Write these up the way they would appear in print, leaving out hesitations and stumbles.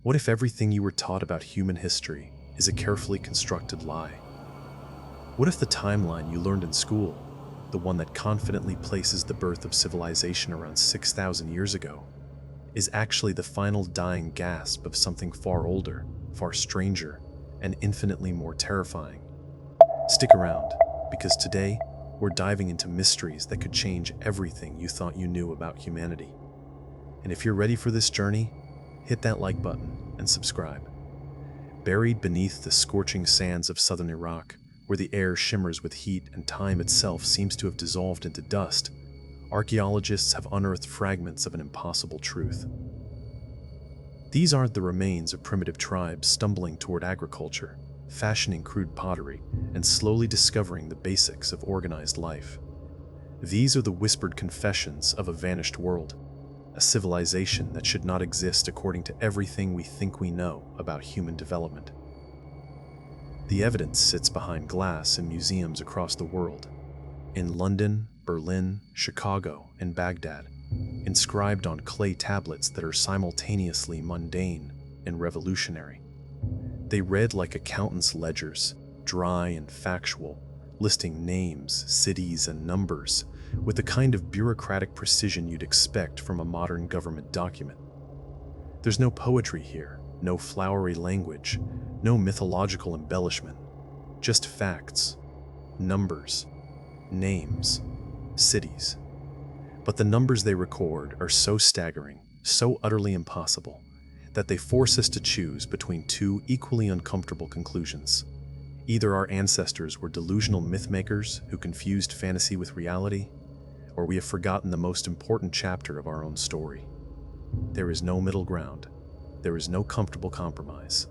What if everything you were taught about human history is a carefully constructed lie? What if the timeline you learned in school, the one that confidently places the birth of civilization around 6,000 years ago, is actually the final dying gasp of something far older, far stranger, and infinitely more terrifying? Stick around, because today we're diving into mysteries that could change everything you thought you knew about humanity. And if you're ready for this journey, hit that like button and subscribe. Buried beneath the scorching sands of southern Iraq, where the air shimmers with heat and time itself seems to have dissolved into dust, archaeologists have unearthed fragments of an impossible truth. These aren't the remains of primitive tribes stumbling toward agriculture, fashioning crude pottery, and slowly discovering the basics of organized life. These are the whispered confessions of a vanished world, a civilization that should not exist according to everything we think we know about human development. The evidence sits behind glass in museums across the world, in London, Berlin, Chicago, and Baghdad, inscribed on clay tablets that are simultaneously mundane and revolutionary. They read like accountants' ledgers, dry and factual, listing names, cities, and numbers with the kind of bureaucratic precision you'd expect from a modern government document. There's no poetry here, no flowery language, no mythological embellishment, just facts, numbers, names, cities. But the numbers they record are so staggering, so utterly impossible, that they force us to choose between two equally uncomfortable conclusions. Either our ancestors were delusional mythmakers who confused fantasy with reality, or we have forgotten the most important chapter of our own story. There is no middle ground. There is no comfortable compromise.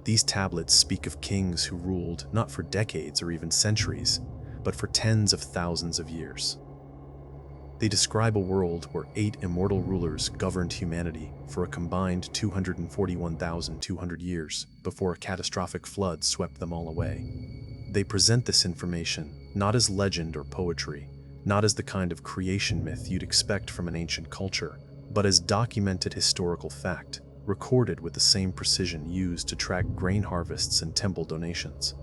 These tablets speak of kings who ruled not for decades or even centuries, but for tens of thousands of years. They describe a world where 8 immortal rulers governed humanity for a combined 241,200 years before a catastrophic flood swept them all away. They present this information not as legend or poetry, not as the kind of creation myth you'd expect from an ancient culture, but as documented historical fact, recorded with the same precision used to track grain harvests and temple donations.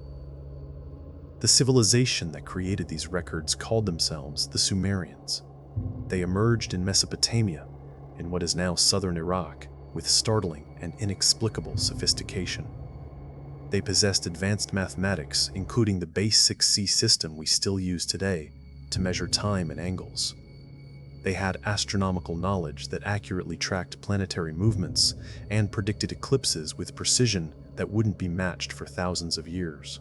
The civilization that created these records called themselves the Sumerians. They emerged in Mesopotamia, in what is now southern Iraq, with startling and inexplicable sophistication. They possessed advanced mathematics, including the basic C system we still use today to measure time and angles. They had astronomical knowledge that accurately tracked planetary movements and predicted eclipses with precision that wouldn't be matched for thousands of years.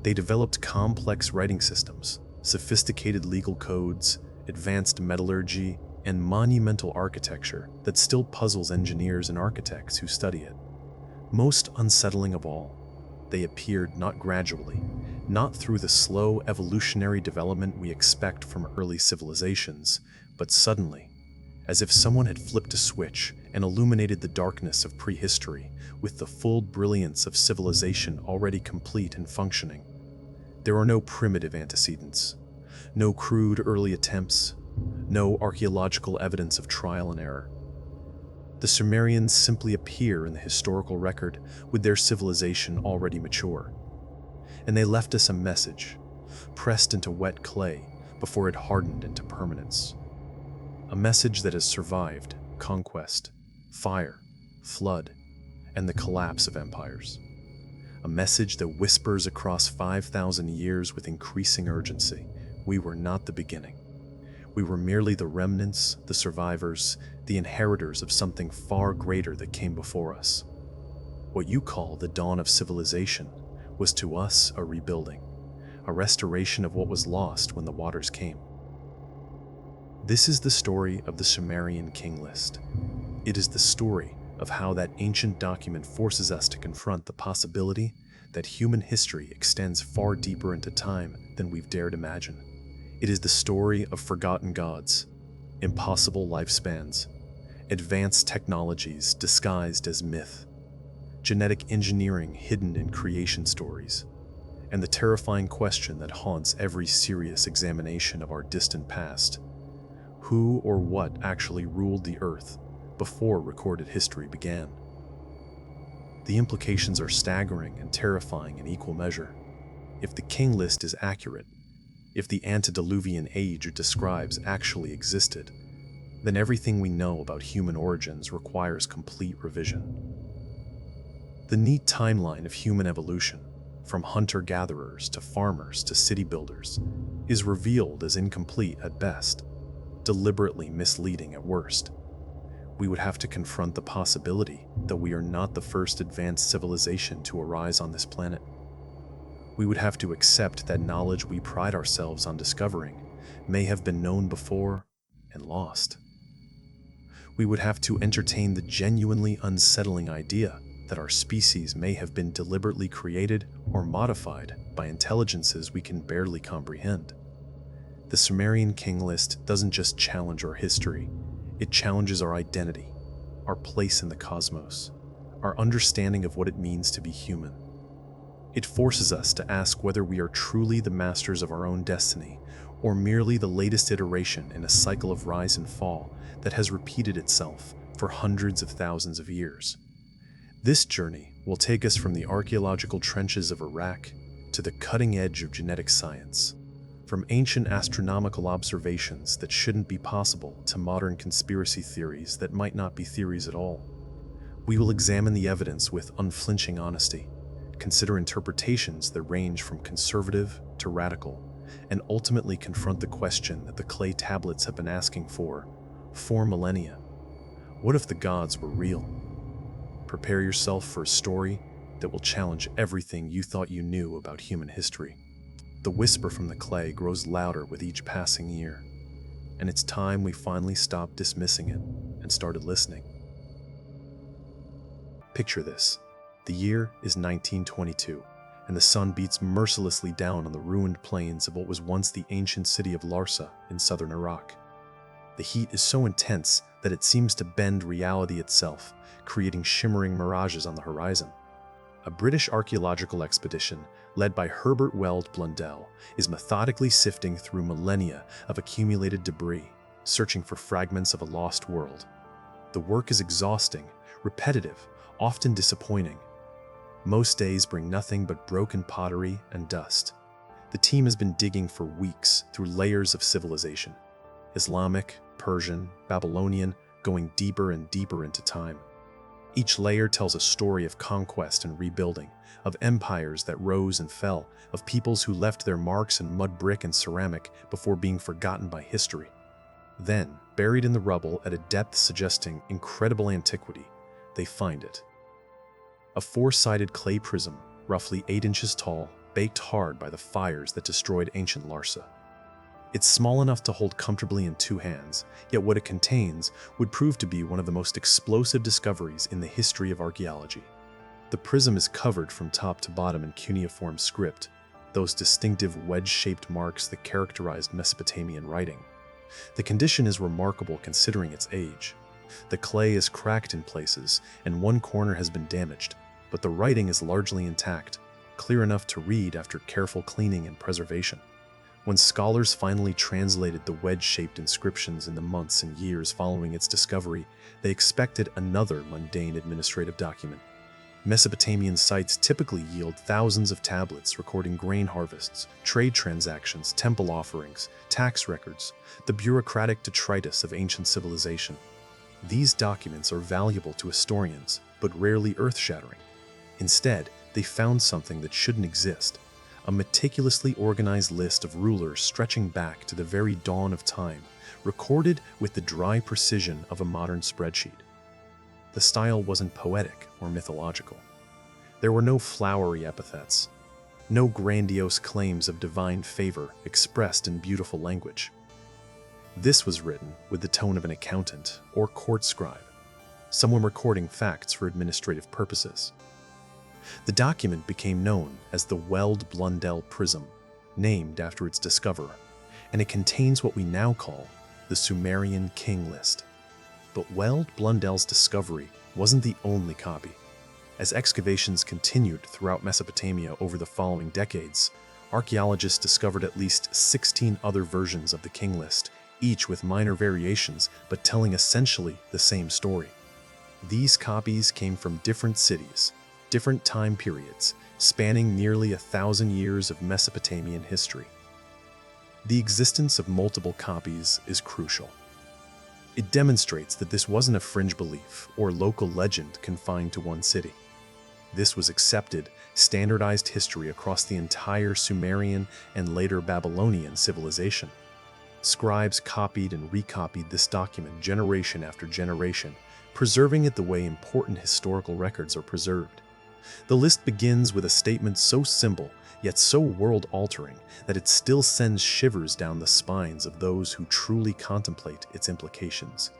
They developed complex writing systems, sophisticated legal codes, advanced metallurgy, and monumental architecture that still puzzles engineers and architects who study it. Most unsettling of all, they appeared not gradually, not through the slow evolutionary development we expect from early civilizations, but suddenly, as if someone had flipped a switch and illuminated the darkness of prehistory with the full brilliance of civilization already complete and functioning. There are no primitive antecedents, no crude early attempts, no archaeological evidence of trial and error. The Sumerians simply appear in the historical record with their civilization already mature. And they left us a message, pressed into wet clay before it hardened into permanence. A message that has survived conquest, fire, flood, and the collapse of empires. A message that whispers across 5,000 years with increasing urgency. We were not the beginning. We were merely the remnants, the survivors, the inheritors of something far greater that came before us. What you call the dawn of civilization was to us a rebuilding, a restoration of what was lost when the waters came. This is the story of the Sumerian King List. It is the story of how that ancient document forces us to confront the possibility that human history extends far deeper into time than we've dared imagine. It is the story of forgotten gods, impossible lifespans, advanced technologies disguised as myth, genetic engineering hidden in creation stories, and the terrifying question that haunts every serious examination of our distant past: who or what actually ruled the earth before recorded history began? The implications are staggering and terrifying in equal measure. If the King List is accurate, if the antediluvian age it describes actually existed, then everything we know about human origins requires complete revision. The neat timeline of human evolution, from hunter-gatherers to farmers to city builders, is revealed as incomplete at best, deliberately misleading at worst. We would have to confront the possibility that we are not the first advanced civilization to arise on this planet. We would have to accept that knowledge we pride ourselves on discovering may have been known before and lost. We would have to entertain the genuinely unsettling idea that our species may have been deliberately created or modified by intelligences we can barely comprehend. The Sumerian King List doesn't just challenge our history, it challenges our identity, our place in the cosmos, our understanding of what it means to be human. It forces us to ask whether we are truly the masters of our own destiny, or merely the latest iteration in a cycle of rise and fall that has repeated itself for hundreds of thousands of years. This journey will take us from the archaeological trenches of Iraq to the cutting edge of genetic science, from ancient astronomical observations that shouldn't be possible to modern conspiracy theories that might not be theories at all. We will examine the evidence with unflinching honesty, consider interpretations that range from conservative to radical, and ultimately confront the question that the clay tablets have been asking for 4 millennia. What if the gods were real? Prepare yourself for a story that will challenge everything you thought you knew about human history. The whisper from the clay grows louder with each passing year, and it's time we finally stopped dismissing it and started listening. Picture this. The year is 1922, and the sun beats mercilessly down on the ruined plains of what was once the ancient city of Larsa in southern Iraq. The heat is so intense that it seems to bend reality itself, creating shimmering mirages on the horizon. A British archaeological expedition, led by Herbert Weld-Blundell, is methodically sifting through millennia of accumulated debris, searching for fragments of a lost world. The work is exhausting, repetitive, often disappointing. Most days bring nothing but broken pottery and dust. The team has been digging for weeks through layers of civilization: Islamic, Persian, Babylonian, going deeper and deeper into time. Each layer tells a story of conquest and rebuilding, of empires that rose and fell, of peoples who left their marks in mud, brick, and ceramic before being forgotten by history. Then, buried in the rubble at a depth suggesting incredible antiquity, they find it. A 4-sided clay prism, roughly 8 inches tall, baked hard by the fires that destroyed ancient Larsa. It's small enough to hold comfortably in 2 hands, yet what it contains would prove to be one of the most explosive discoveries in the history of archaeology. The prism is covered from top to bottom in cuneiform script, those distinctive wedge-shaped marks that characterized Mesopotamian writing. The condition is remarkable considering its age. The clay is cracked in places, and one corner has been damaged, but the writing is largely intact, clear enough to read after careful cleaning and preservation. When scholars finally translated the wedge-shaped inscriptions in the months and years following its discovery, they expected another mundane administrative document. Mesopotamian sites typically yield thousands of tablets recording grain harvests, trade transactions, temple offerings, tax records, the bureaucratic detritus of ancient civilization. These documents are valuable to historians, but rarely earth-shattering. Instead, they found something that shouldn't exist: a meticulously organized list of rulers stretching back to the very dawn of time, recorded with the dry precision of a modern spreadsheet. The style wasn't poetic or mythological. There were no flowery epithets, no grandiose claims of divine favor expressed in beautiful language. This was written with the tone of an accountant or court scribe, someone recording facts for administrative purposes. The document became known as the Weld-Blundell Prism, named after its discoverer, and it contains what we now call the Sumerian King List. But Weld-Blundell's discovery wasn't the only copy. As excavations continued throughout Mesopotamia over the following decades, archaeologists discovered at least 16 other versions of the King List, each with minor variations but telling essentially the same story. These copies came from different cities, different time periods, spanning nearly 1,000 years of Mesopotamian history. The existence of multiple copies is crucial. It demonstrates that this wasn't a fringe belief or local legend confined to one city. This was accepted, standardized history across the entire Sumerian and later Babylonian civilization. Scribes copied and recopied this document generation after generation, preserving it the way important historical records are preserved. The list begins with a statement so simple, yet so world-altering, that it still sends shivers down the spines of those who truly contemplate its implications.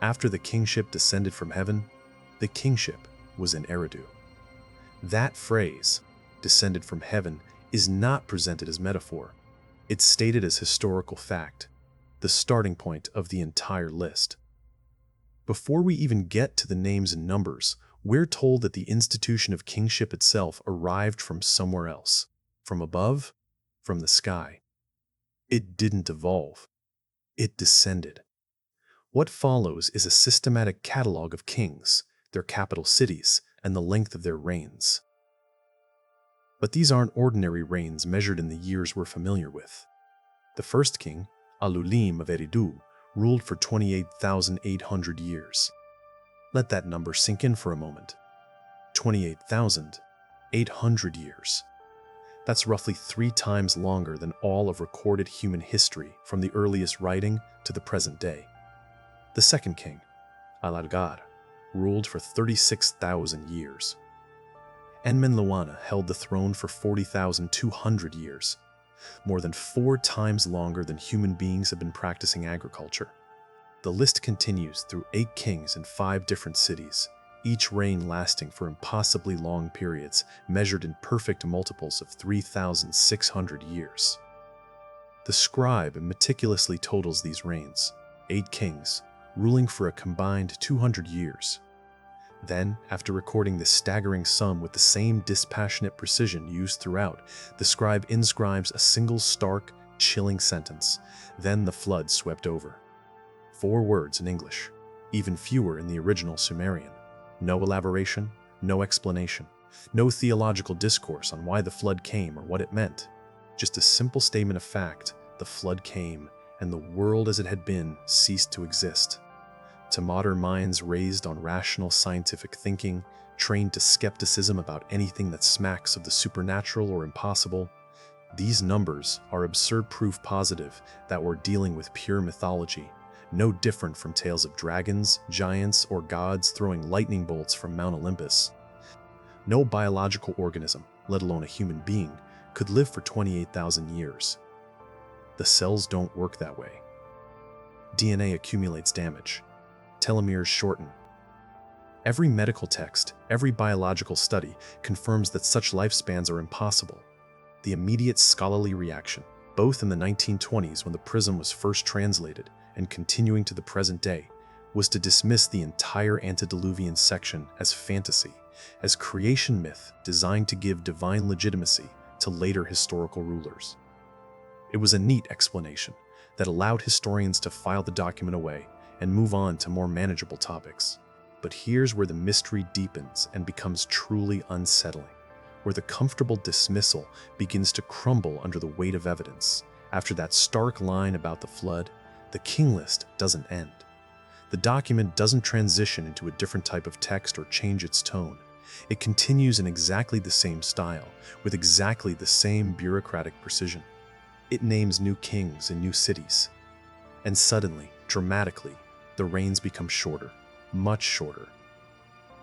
After the kingship descended from heaven, the kingship was in Eridu. That phrase, descended from heaven, is not presented as metaphor. It's stated as historical fact, the starting point of the entire list. Before we even get to the names and numbers, we're told that the institution of kingship itself arrived from somewhere else, from above, from the sky. It didn't evolve. It descended. What follows is a systematic catalog of kings, their capital cities, and the length of their reigns. But these aren't ordinary reigns measured in the years we're familiar with. The first king, Alulim of Eridu, ruled for 28,800 years. Let that number sink in for a moment. 28,800 years. That's roughly 3 times longer than all of recorded human history from the earliest writing to the present day. The second king, Alalgar, ruled for 36,000 years. Enmenluanna held the throne for 40,200 years, more than 4 times longer than human beings have been practicing agriculture. The list continues through 8 kings in 5 different cities, each reign lasting for impossibly long periods, measured in perfect multiples of 3,600 years. The scribe meticulously totals these reigns, 8 kings, ruling for a combined 200 years. Then, after recording this staggering sum with the same dispassionate precision used throughout, the scribe inscribes a single stark, chilling sentence: "Then the flood swept over." 4 words in English, even fewer in the original Sumerian. No elaboration, no explanation, no theological discourse on why the flood came or what it meant. Just a simple statement of fact: the flood came, and the world as it had been ceased to exist. To modern minds raised on rational scientific thinking, trained to skepticism about anything that smacks of the supernatural or impossible, these numbers are absurd proof positive that we're dealing with pure mythology, no different from tales of dragons, giants, or gods throwing lightning bolts from Mount Olympus. No biological organism, let alone a human being, could live for 28,000 years. The cells don't work that way. DNA accumulates damage. Telomeres shorten. Every medical text, every biological study confirms that such lifespans are impossible. The immediate scholarly reaction, both in the 1920s when the prism was first translated and continuing to the present day, was to dismiss the entire antediluvian section as fantasy, as creation myth designed to give divine legitimacy to later historical rulers. It was a neat explanation that allowed historians to file the document away and move on to more manageable topics. But here's where the mystery deepens and becomes truly unsettling, where the comfortable dismissal begins to crumble under the weight of evidence. After that stark line about the flood, the King List doesn't end. The document doesn't transition into a different type of text or change its tone. It continues in exactly the same style, with exactly the same bureaucratic precision. It names new kings and new cities. And suddenly, dramatically, the reigns become shorter, much shorter.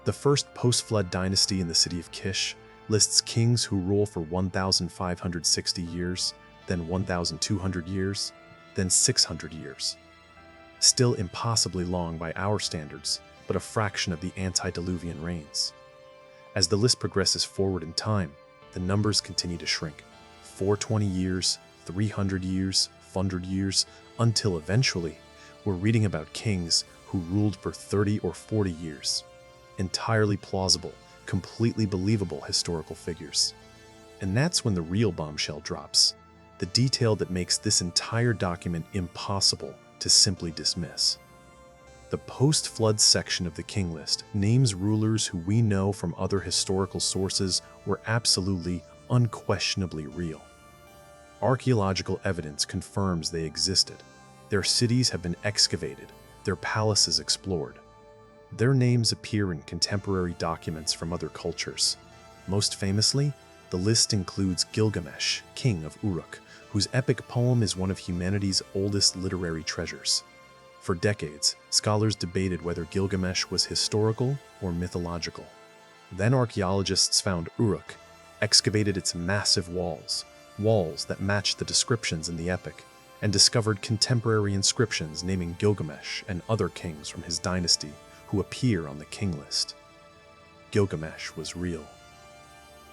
The first post-flood dynasty in the city of Kish lists kings who rule for 1,560 years, then 1,200 years, then 600 years. Still impossibly long by our standards, but a fraction of the antediluvian reigns. As the list progresses forward in time, the numbers continue to shrink. 420 years, 300 years, 100 years, until eventually, we're reading about kings who ruled for 30 or 40 years. Entirely plausible, completely believable historical figures. And that's when the real bombshell drops, the detail that makes this entire document impossible to simply dismiss. The post-flood section of the King List names rulers who we know from other historical sources were absolutely, unquestionably real. Archaeological evidence confirms they existed. Their cities have been excavated, their palaces explored. Their names appear in contemporary documents from other cultures. Most famously, the list includes Gilgamesh, king of Uruk, whose epic poem is one of humanity's oldest literary treasures. For decades, scholars debated whether Gilgamesh was historical or mythological. Then archaeologists found Uruk, excavated its massive walls that matched the descriptions in the epic, and discovered contemporary inscriptions naming Gilgamesh and other kings from his dynasty who appear on the King List. Gilgamesh was real.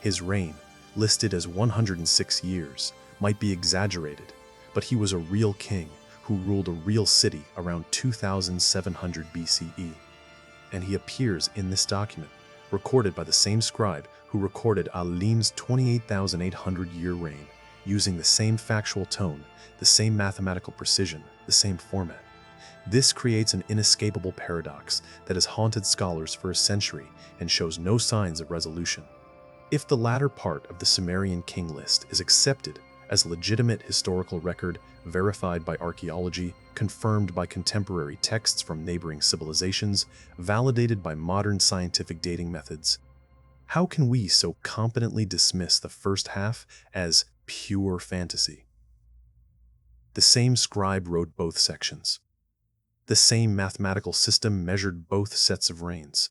His reign, listed as 106 years, might be exaggerated, but he was a real king who ruled a real city around 2700 BCE. And he appears in this document, recorded by the same scribe who recorded Alulim's 28,800-year reign, using the same factual tone, the same mathematical precision, the same format. This creates an inescapable paradox that has haunted scholars for a century and shows no signs of resolution. If the latter part of the Sumerian King List is accepted as legitimate historical record, verified by archaeology, confirmed by contemporary texts from neighboring civilizations, validated by modern scientific dating methods, how can we so competently dismiss the first half as pure fantasy? The same scribe wrote both sections. The same mathematical system measured both sets of reigns.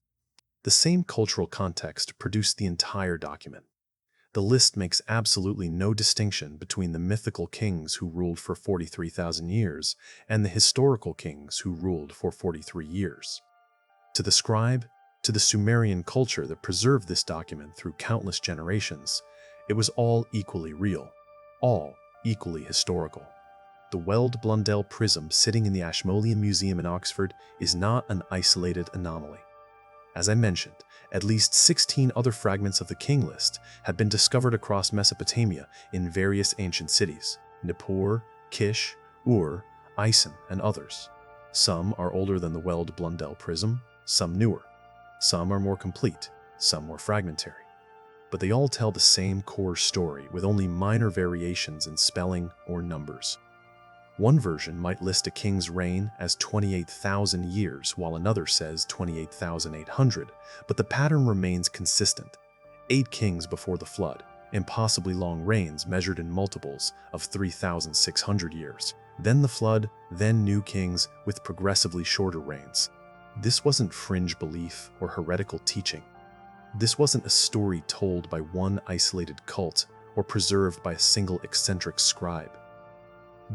The same cultural context produced the entire document. The list makes absolutely no distinction between the mythical kings who ruled for 43,000 years and the historical kings who ruled for 43 years. To the scribe, to the Sumerian culture that preserved this document through countless generations, it was all equally real, all equally historical. The Weld-Blundell Prism sitting in the Ashmolean Museum in Oxford is not an isolated anomaly. As I mentioned, at least 16 other fragments of the King List have been discovered across Mesopotamia in various ancient cities: Nippur, Kish, Ur, Isen, and others. Some are older than the Weld-Blundell Prism, some newer. Some are more complete, some more fragmentary. But they all tell the same core story with only minor variations in spelling or numbers. One version might list a king's reign as 28,000 years, while another says 28,800, but the pattern remains consistent. 8 kings before the flood, impossibly long reigns measured in multiples of 3,600 years. Then the flood, then new kings with progressively shorter reigns. This wasn't fringe belief or heretical teaching. This wasn't a story told by one isolated cult or preserved by a single eccentric scribe.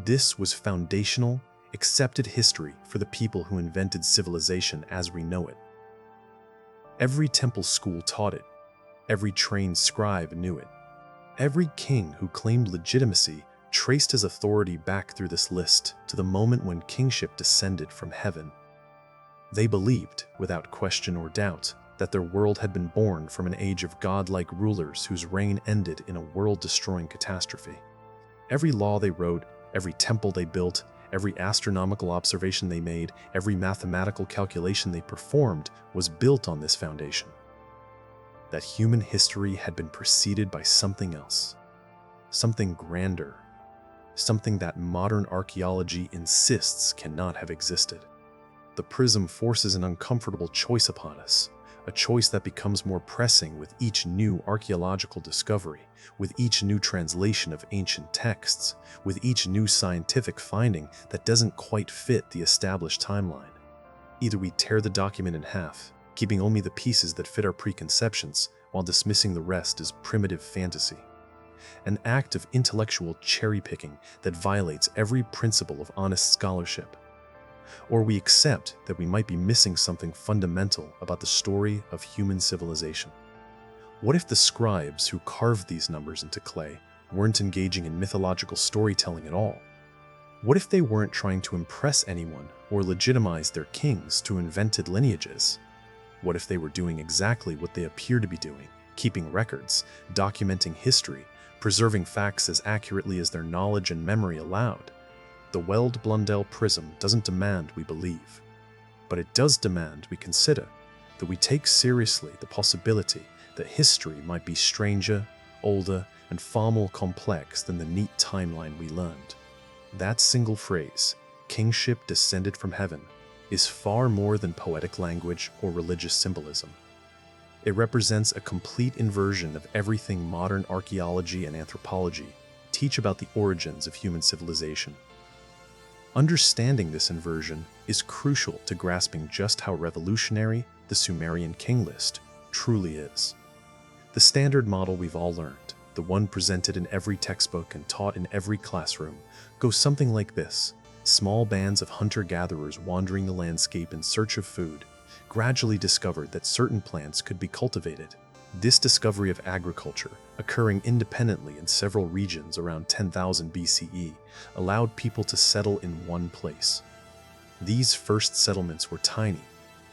This was foundational, accepted history for the people who invented civilization as we know it. Every temple school taught it. Every trained scribe knew it. Every king who claimed legitimacy traced his authority back through this list to the moment when kingship descended from heaven. They believed, without question or doubt, that their world had been born from an age of godlike rulers whose reign ended in a world-destroying catastrophe. Every law they wrote, every temple they built, every astronomical observation they made, every mathematical calculation they performed was built on this foundation. That human history had been preceded by something else, something grander, something that modern archaeology insists cannot have existed. The prism forces an uncomfortable choice upon us, a choice that becomes more pressing with each new archaeological discovery, with each new translation of ancient texts, with each new scientific finding that doesn't quite fit the established timeline. Either we tear the document in half, keeping only the pieces that fit our preconceptions, while dismissing the rest as primitive fantasy. An act of intellectual cherry-picking that violates every principle of honest scholarship. Or we accept that we might be missing something fundamental about the story of human civilization. What if the scribes who carved these numbers into clay weren't engaging in mythological storytelling at all? What if they weren't trying to impress anyone or legitimize their kings to invented lineages? What if they were doing exactly what they appear to be doing, keeping records, documenting history, preserving facts as accurately as their knowledge and memory allowed? The Weld-Blundell Prism doesn't demand we believe, but it does demand we consider that we take seriously the possibility that history might be stranger, older, and far more complex than the neat timeline we learned. That single phrase, kingship descended from heaven, is far more than poetic language or religious symbolism. It represents a complete inversion of everything modern archaeology and anthropology teach about the origins of human civilization. Understanding this inversion is crucial to grasping just how revolutionary the Sumerian King List truly is. The standard model we've all learned, the one presented in every textbook and taught in every classroom, goes something like this. Small bands of hunter-gatherers wandering the landscape in search of food gradually discovered that certain plants could be cultivated. This discovery of agriculture, occurring independently in several regions around 10,000 BCE, allowed people to settle in one place. These first settlements were tiny,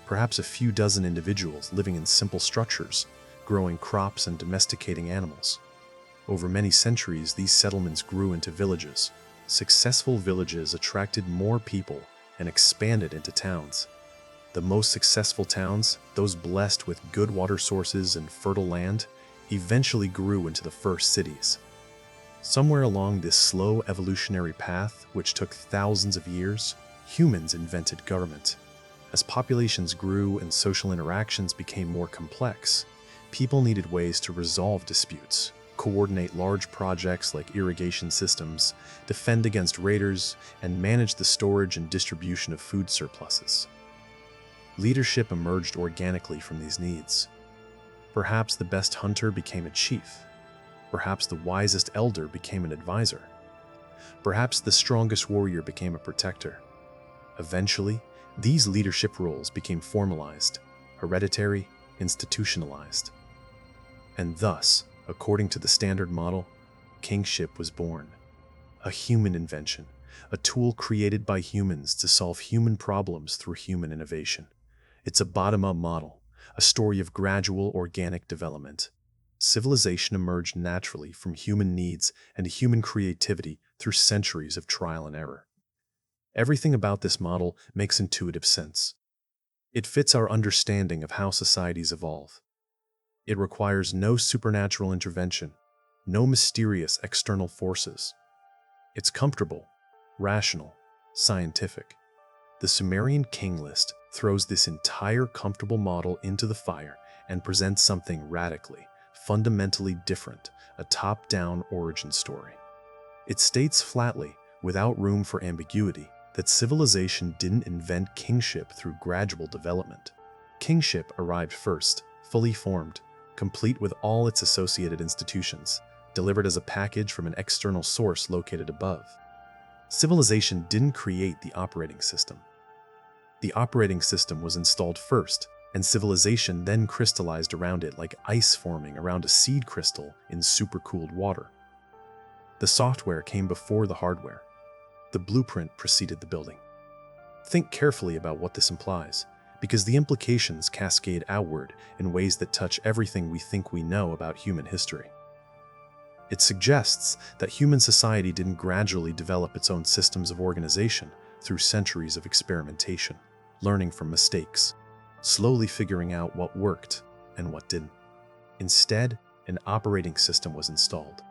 perhaps a few dozen individuals living in simple structures, growing crops and domesticating animals. Over many centuries, these settlements grew into villages. Successful villages attracted more people and expanded into towns. The most successful towns, those blessed with good water sources and fertile land, eventually grew into the first cities. Somewhere along this slow evolutionary path, which took thousands of years, humans invented government. As populations grew and social interactions became more complex, people needed ways to resolve disputes, coordinate large projects like irrigation systems, defend against raiders, and manage the storage and distribution of food surpluses. Leadership emerged organically from these needs. Perhaps the best hunter became a chief. Perhaps the wisest elder became an advisor. Perhaps the strongest warrior became a protector. Eventually, these leadership roles became formalized, hereditary, institutionalized. And thus, according to the standard model, kingship was born. A human invention, a tool created by humans to solve human problems through human innovation. It's a bottom-up model, a story of gradual organic development. Civilization emerged naturally from human needs and human creativity through centuries of trial and error. Everything about this model makes intuitive sense. It fits our understanding of how societies evolve. It requires no supernatural intervention, no mysterious external forces. It's comfortable, rational, scientific. The Sumerian King List throws this entire comfortable model into the fire and presents something radically, fundamentally different, a top-down origin story. It states flatly, without room for ambiguity, that civilization didn't invent kingship through gradual development. Kingship arrived first, fully formed, complete with all its associated institutions, delivered as a package from an external source located above. Civilization didn't create the operating system. The operating system was installed first, and civilization then crystallized around it like ice forming around a seed crystal in supercooled water. The software came before the hardware. The blueprint preceded the building. Think carefully about what this implies, because the implications cascade outward in ways that touch everything we think we know about human history. It suggests that human society didn't gradually develop its own systems of organization through centuries of experimentation, learning from mistakes, slowly figuring out what worked and what didn't. Instead, an operating system was installed.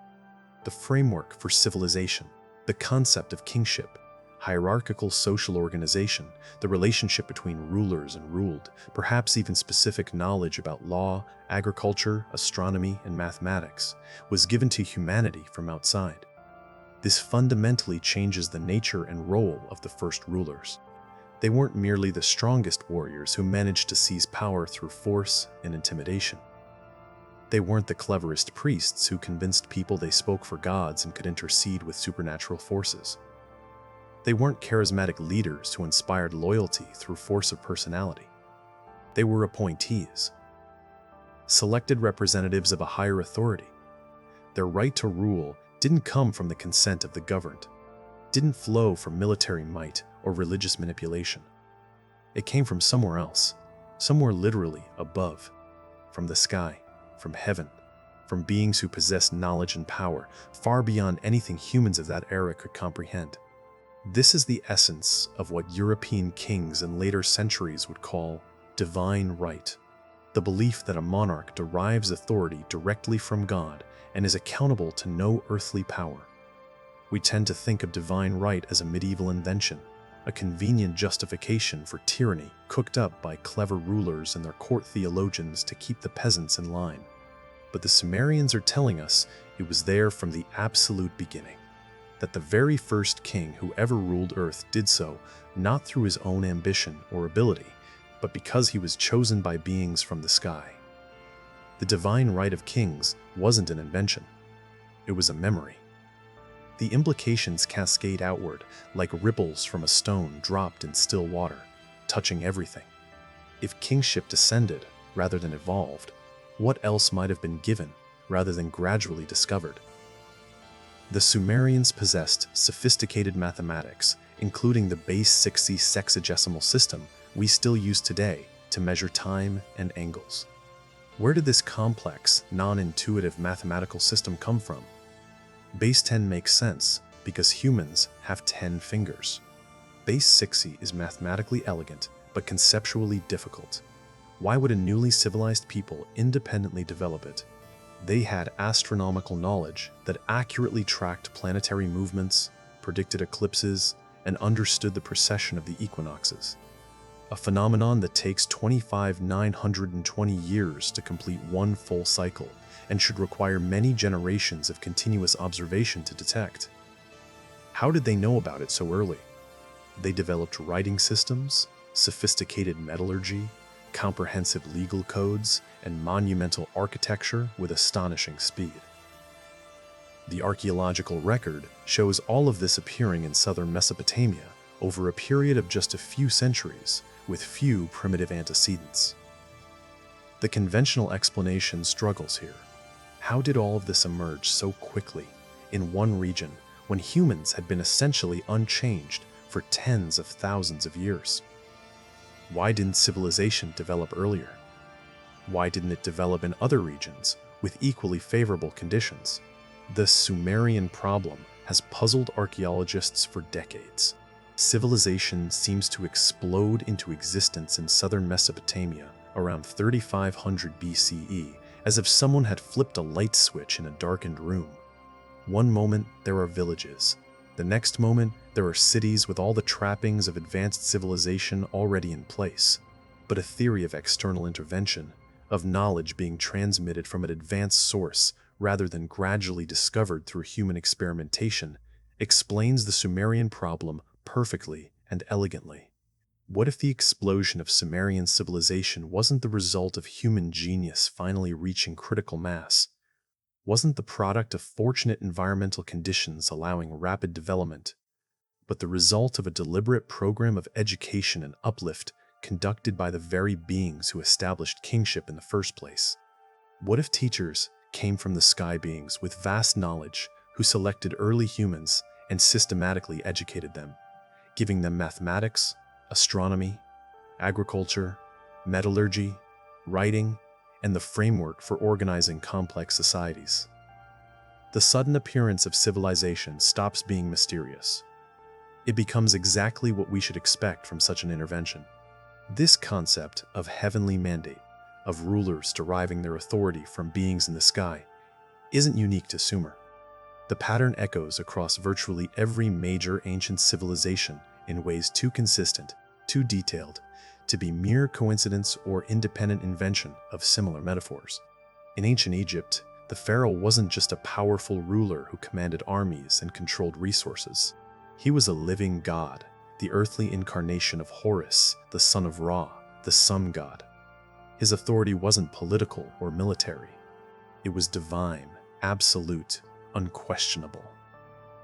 The framework for civilization, the concept of kingship, hierarchical social organization, the relationship between rulers and ruled, perhaps even specific knowledge about law, agriculture, astronomy, and mathematics, was given to humanity from outside. This fundamentally changes the nature and role of the first rulers. They weren't merely the strongest warriors who managed to seize power through force and intimidation. They weren't the cleverest priests who convinced people they spoke for gods and could intercede with supernatural forces. They weren't charismatic leaders who inspired loyalty through force of personality. They were appointees, selected representatives of a higher authority. Their right to rule didn't come from the consent of the governed, didn't flow from military might or religious manipulation. It came from somewhere else, somewhere literally above, from the sky, from heaven, from beings who possessed knowledge and power far beyond anything humans of that era could comprehend. This is the essence of what European kings in later centuries would call divine right, the belief that a monarch derives authority directly from God and is accountable to no earthly power. We tend to think of divine right as a medieval invention, a convenient justification for tyranny cooked up by clever rulers and their court theologians to keep the peasants in line. But the Sumerians are telling us it was there from the absolute beginning, that the very first king who ever ruled Earth did so not through his own ambition or ability, but because he was chosen by beings from the sky. The divine right of kings wasn't an invention. It was a memory. The implications cascade outward like ripples from a stone dropped in still water, touching everything. If kingship descended rather than evolved, what else might have been given rather than gradually discovered? The Sumerians possessed sophisticated mathematics, including the base 60 sexagesimal system we still use today to measure time and angles. Where did this complex, non-intuitive mathematical system come from? Base 10 makes sense because humans have 10 fingers. Base 60 is mathematically elegant but conceptually difficult. Why would a newly civilized people independently develop it? They had astronomical knowledge that accurately tracked planetary movements, predicted eclipses, and understood the precession of the equinoxes. A phenomenon that takes 25,920 years to complete one full cycle and should require many generations of continuous observation to detect. How did they know about it so early? They developed writing systems, sophisticated metallurgy, comprehensive legal codes, and monumental architecture with astonishing speed. The archaeological record shows all of this appearing in southern Mesopotamia over a period of just a few centuries, with few primitive antecedents. The conventional explanation struggles here. How did all of this emerge so quickly in one region when humans had been essentially unchanged for tens of thousands of years? Why didn't civilization develop earlier? Why didn't it develop in other regions with equally favorable conditions? The Sumerian problem has puzzled archaeologists for decades. Civilization seems to explode into existence in southern Mesopotamia around 3500 BCE, as if someone had flipped a light switch in a darkened room. One moment there are villages. The next moment there are cities with all the trappings of advanced civilization already in place. But a theory of external intervention, of knowledge being transmitted from an advanced source rather than gradually discovered through human experimentation, explains the Sumerian problem perfectly and elegantly. What if the explosion of Sumerian civilization wasn't the result of human genius finally reaching critical mass? Wasn't the product of fortunate environmental conditions allowing rapid development, but the result of a deliberate program of education and uplift conducted by the very beings who established kingship in the first place? What if teachers came from the sky beings with vast knowledge who selected early humans and systematically educated them, giving them mathematics, astronomy, agriculture, metallurgy, writing, and the framework for organizing complex societies? The sudden appearance of civilization stops being mysterious. It becomes exactly what we should expect from such an intervention. This concept of heavenly mandate, of rulers deriving their authority from beings in the sky, isn't unique to Sumer. The pattern echoes across virtually every major ancient civilization in ways too consistent, too detailed, to be mere coincidence or independent invention of similar metaphors. In ancient Egypt, the pharaoh wasn't just a powerful ruler who commanded armies and controlled resources. He was a living god, the earthly incarnation of Horus, the son of Ra, the sun god. His authority wasn't political or military. It was divine, absolute, unquestionable.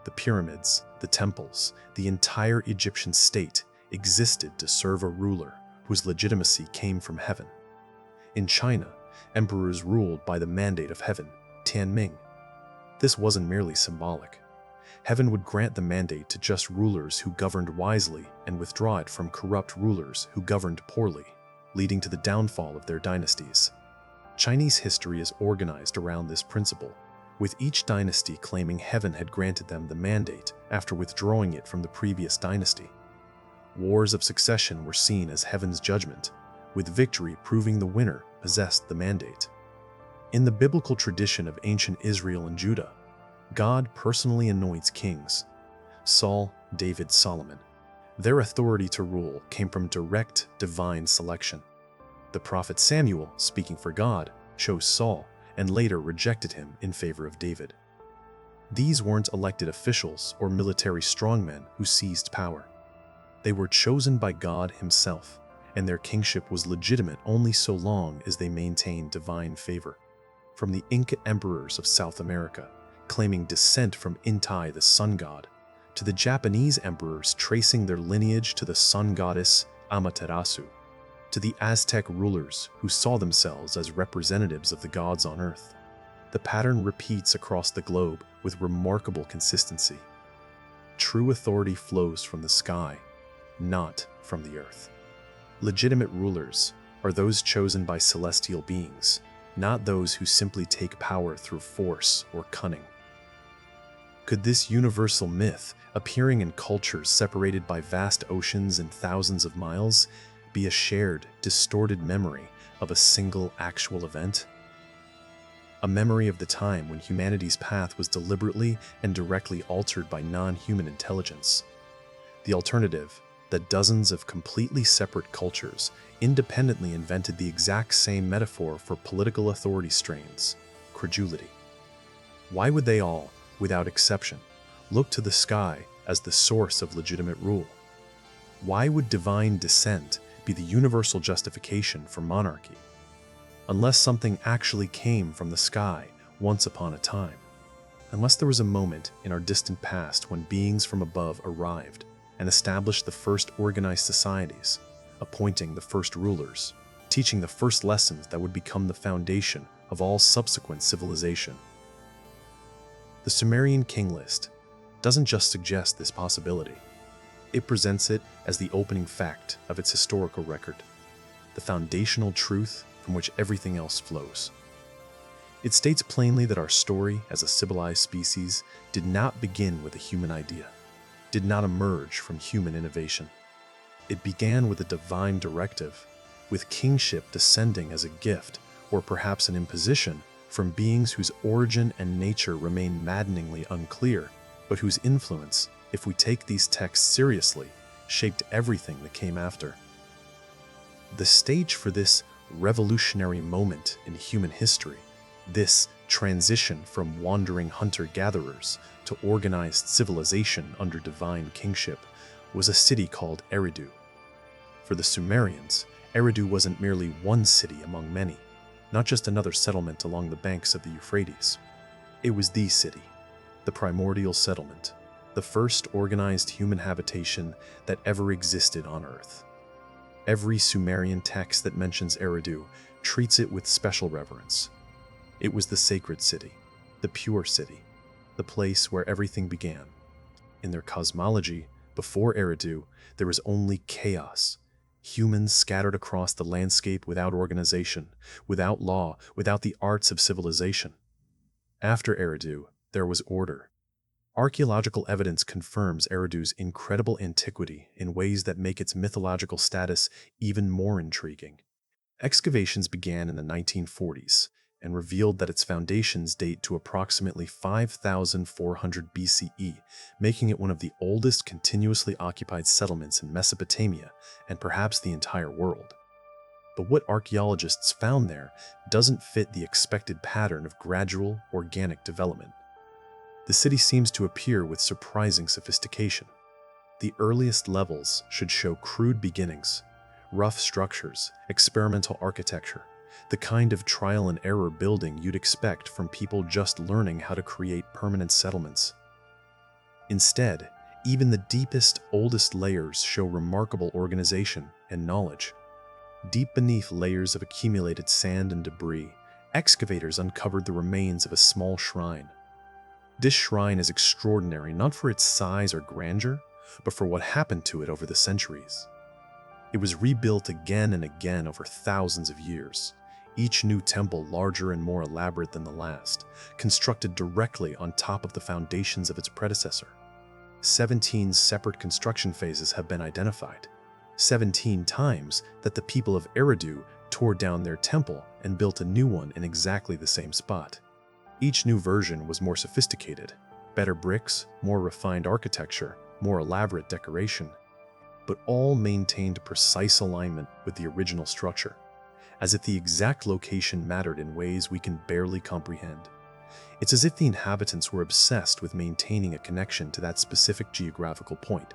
The pyramids, the temples, the entire Egyptian state existed to serve a ruler whose legitimacy came from heaven. In China, emperors ruled by the mandate of heaven, Tianming. This wasn't merely symbolic. Heaven would grant the mandate to just rulers who governed wisely and withdraw it from corrupt rulers who governed poorly, leading to the downfall of their dynasties. Chinese history is organized around this principle, with each dynasty claiming heaven had granted them the mandate after withdrawing it from the previous dynasty. Wars of succession were seen as heaven's judgment, with victory proving the winner possessed the mandate. In the biblical tradition of ancient Israel and Judah, God personally anoints kings: Saul, David, Solomon. Their authority to rule came from direct divine selection. The prophet Samuel, speaking for God, chose Saul and later rejected him in favor of David. These weren't elected officials or military strongmen who seized power. They were chosen by God himself, and their kingship was legitimate only so long as they maintained divine favor. From the Inca emperors of South America, claiming descent from Inti the sun god, to the Japanese emperors tracing their lineage to the sun goddess Amaterasu, to the Aztec rulers who saw themselves as representatives of the gods on earth. The pattern repeats across the globe with remarkable consistency. True authority flows from the sky, not from the earth. Legitimate rulers are those chosen by celestial beings, not those who simply take power through force or cunning. Could this universal myth, appearing in cultures separated by vast oceans and thousands of miles, be a shared, distorted memory of a single actual event? A memory of the time when humanity's path was deliberately and directly altered by non-human intelligence. The alternative, that dozens of completely separate cultures independently invented the exact same metaphor for political authority strains: credulity. Why would they all, without exception, look to the sky as the source of legitimate rule? Why would divine descent be the universal justification for monarchy? Unless something actually came from the sky once upon a time. Unless there was a moment in our distant past when beings from above arrived and established the first organized societies, appointing the first rulers, teaching the first lessons that would become the foundation of all subsequent civilization. The Sumerian King List doesn't just suggest this possibility. It presents it as the opening fact of its historical record, the foundational truth from which everything else flows. It states plainly that our story as a civilized species did not begin with a human idea, did not emerge from human innovation. It began with a divine directive, with kingship descending as a gift, or perhaps an imposition, from beings whose origin and nature remain maddeningly unclear, but whose influence, if we take these texts seriously, shaped everything that came after. The stage for this revolutionary moment in human history, this transition from wandering hunter-gatherers to organized civilization under divine kingship, was a city called Eridu. For the Sumerians, Eridu wasn't merely one city among many, not just another settlement along the banks of the Euphrates. It was the city, the primordial settlement, the first organized human habitation that ever existed on Earth. Every Sumerian text that mentions Eridu treats it with special reverence. It was the sacred city, the pure city, the place where everything began. In their cosmology, before Eridu, there was only chaos. Humans scattered across the landscape without organization, without law, without the arts of civilization. After Eridu, there was order. Archaeological evidence confirms Eridu's incredible antiquity in ways that make its mythological status even more intriguing. Excavations began in the 1940s and revealed that its foundations date to approximately 5,400 BCE, making it one of the oldest continuously occupied settlements in Mesopotamia and perhaps the entire world. But what archaeologists found there doesn't fit the expected pattern of gradual, organic development. The city seems to appear with surprising sophistication. The earliest levels should show crude beginnings, rough structures, experimental architecture, the kind of trial and error building you'd expect from people just learning how to create permanent settlements. Instead, even the deepest, oldest layers show remarkable organization and knowledge. Deep beneath layers of accumulated sand and debris, excavators uncovered the remains of a small shrine. This shrine is extraordinary not for its size or grandeur, but for what happened to it over the centuries. It was rebuilt again and again over thousands of years, each new temple larger and more elaborate than the last, constructed directly on top of the foundations of its predecessor. 17 separate construction phases have been identified, 17 times that the people of Eridu tore down their temple and built a new one in exactly the same spot. Each new version was more sophisticated, better bricks, more refined architecture, more elaborate decoration, but all maintained precise alignment with the original structure, as if the exact location mattered in ways we can barely comprehend. It's as if the inhabitants were obsessed with maintaining a connection to that specific geographical point,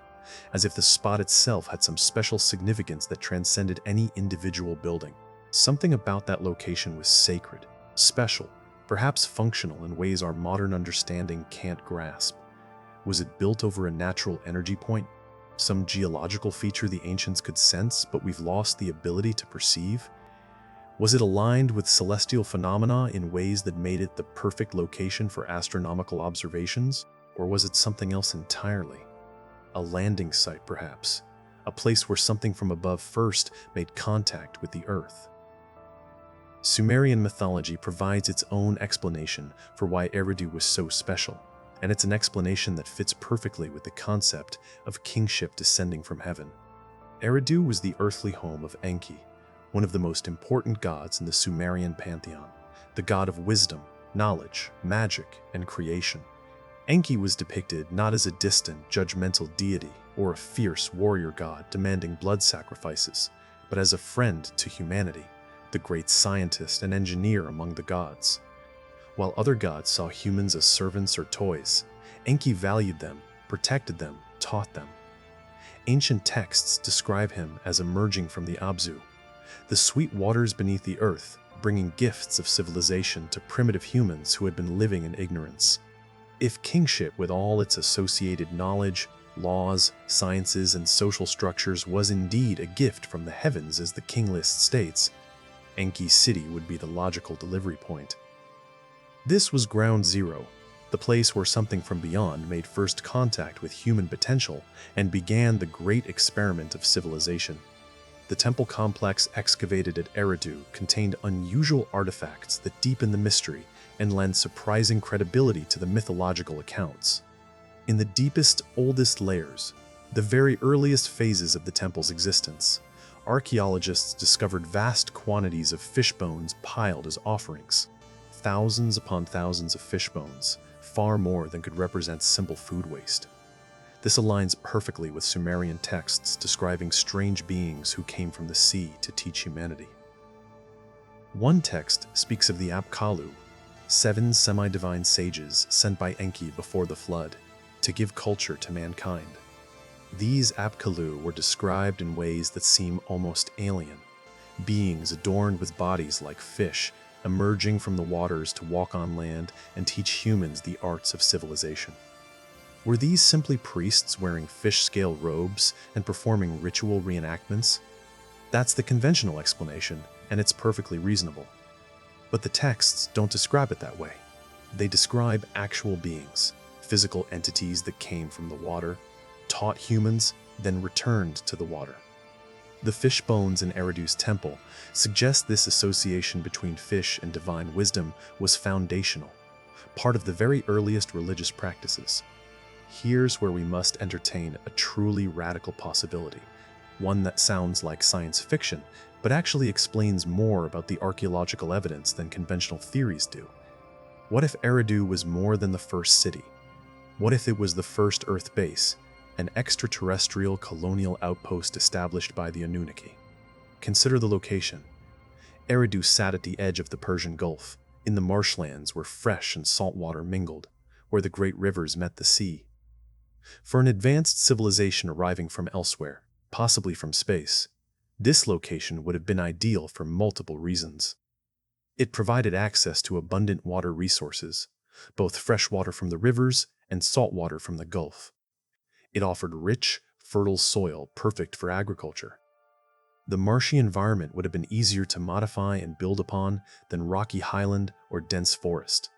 as if the spot itself had some special significance that transcended any individual building. Something about that location was sacred, special, perhaps functional in ways our modern understanding can't grasp. Was it built over a natural energy point? Some geological feature the ancients could sense, but we've lost the ability to perceive? Was it aligned with celestial phenomena in ways that made it the perfect location for astronomical observations? Or was it something else entirely? A landing site, perhaps. A place where something from above first made contact with the earth. Sumerian mythology provides its own explanation for why Eridu was so special, and it's an explanation that fits perfectly with the concept of kingship descending from heaven. Eridu was the earthly home of Enki, one of the most important gods in the Sumerian pantheon, the god of wisdom, knowledge, magic, and creation. Enki was depicted not as a distant, judgmental deity or a fierce warrior god demanding blood sacrifices, but as a friend to humanity, the great scientist and engineer among the gods. While other gods saw humans as servants or toys, Enki valued them, protected them, taught them. Ancient texts describe him as emerging from the Abzu, the sweet waters beneath the earth, bringing gifts of civilization to primitive humans who had been living in ignorance. If kingship, with all its associated knowledge, laws, sciences, and social structures, was indeed a gift from the heavens as the King List states, Enki's city would be the logical delivery point. This was ground zero, the place where something from beyond made first contact with human potential and began the great experiment of civilization. The temple complex excavated at Eridu contained unusual artifacts that deepen the mystery and lend surprising credibility to the mythological accounts. In the deepest, oldest layers, the very earliest phases of the temple's existence, archaeologists discovered vast quantities of fish bones piled as offerings. Thousands upon thousands of fish bones, far more than could represent simple food waste. This aligns perfectly with Sumerian texts describing strange beings who came from the sea to teach humanity. One text speaks of the Apkallu, 7 semi-divine sages sent by Enki before the flood to give culture to mankind. These Apkallu were described in ways that seem almost alien, beings adorned with bodies like fish, emerging from the waters to walk on land and teach humans the arts of civilization. Were these simply priests wearing fish-scale robes and performing ritual reenactments? That's the conventional explanation, and it's perfectly reasonable. But the texts don't describe it that way. They describe actual beings, physical entities that came from the water, taught humans, then returned to the water. The fish bones in Eridu's temple suggest this association between fish and divine wisdom was foundational, part of the very earliest religious practices. Here's where we must entertain a truly radical possibility, one that sounds like science fiction, but actually explains more about the archaeological evidence than conventional theories do. What if Eridu was more than the first city? What if it was the first Earth base, an extraterrestrial colonial outpost established by the Anunnaki? Consider the location. Eridu sat at the edge of the Persian Gulf, in the marshlands where fresh and salt water mingled, where the great rivers met the sea. For an advanced civilization arriving from elsewhere, possibly from space, this location would have been ideal for multiple reasons. It provided access to abundant water resources, both fresh water from the rivers and salt water from the Gulf. It offered rich, fertile soil perfect for agriculture. The marshy environment would have been easier to modify and build upon than rocky highland or dense forest.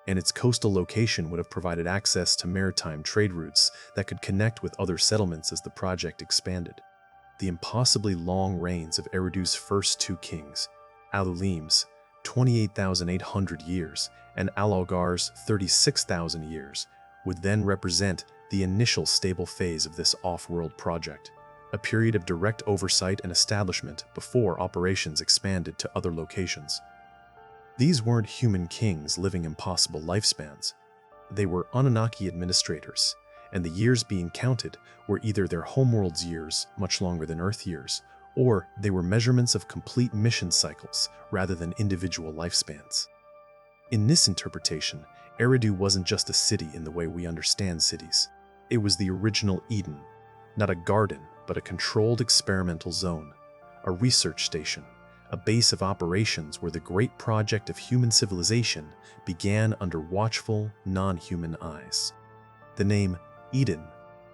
And its coastal location would have provided access to maritime trade routes that could connect with other settlements as the project expanded. The impossibly long reigns of Eridu's first 2 kings, Alulim's 28,800 years and Alalgar's 36,000 years would then represent the initial stable phase of this off-world project, a period of direct oversight and establishment before operations expanded to other locations. These weren't human kings living impossible lifespans. They were Anunnaki administrators, and the years being counted were either their homeworld's years, much longer than Earth years, or they were measurements of complete mission cycles rather than individual lifespans. In this interpretation, Eridu wasn't just a city in the way we understand cities. It was the original Eden, not a garden, but a controlled experimental zone, a research station, a base of operations where the great project of human civilization began under watchful, non-human eyes. The name Eden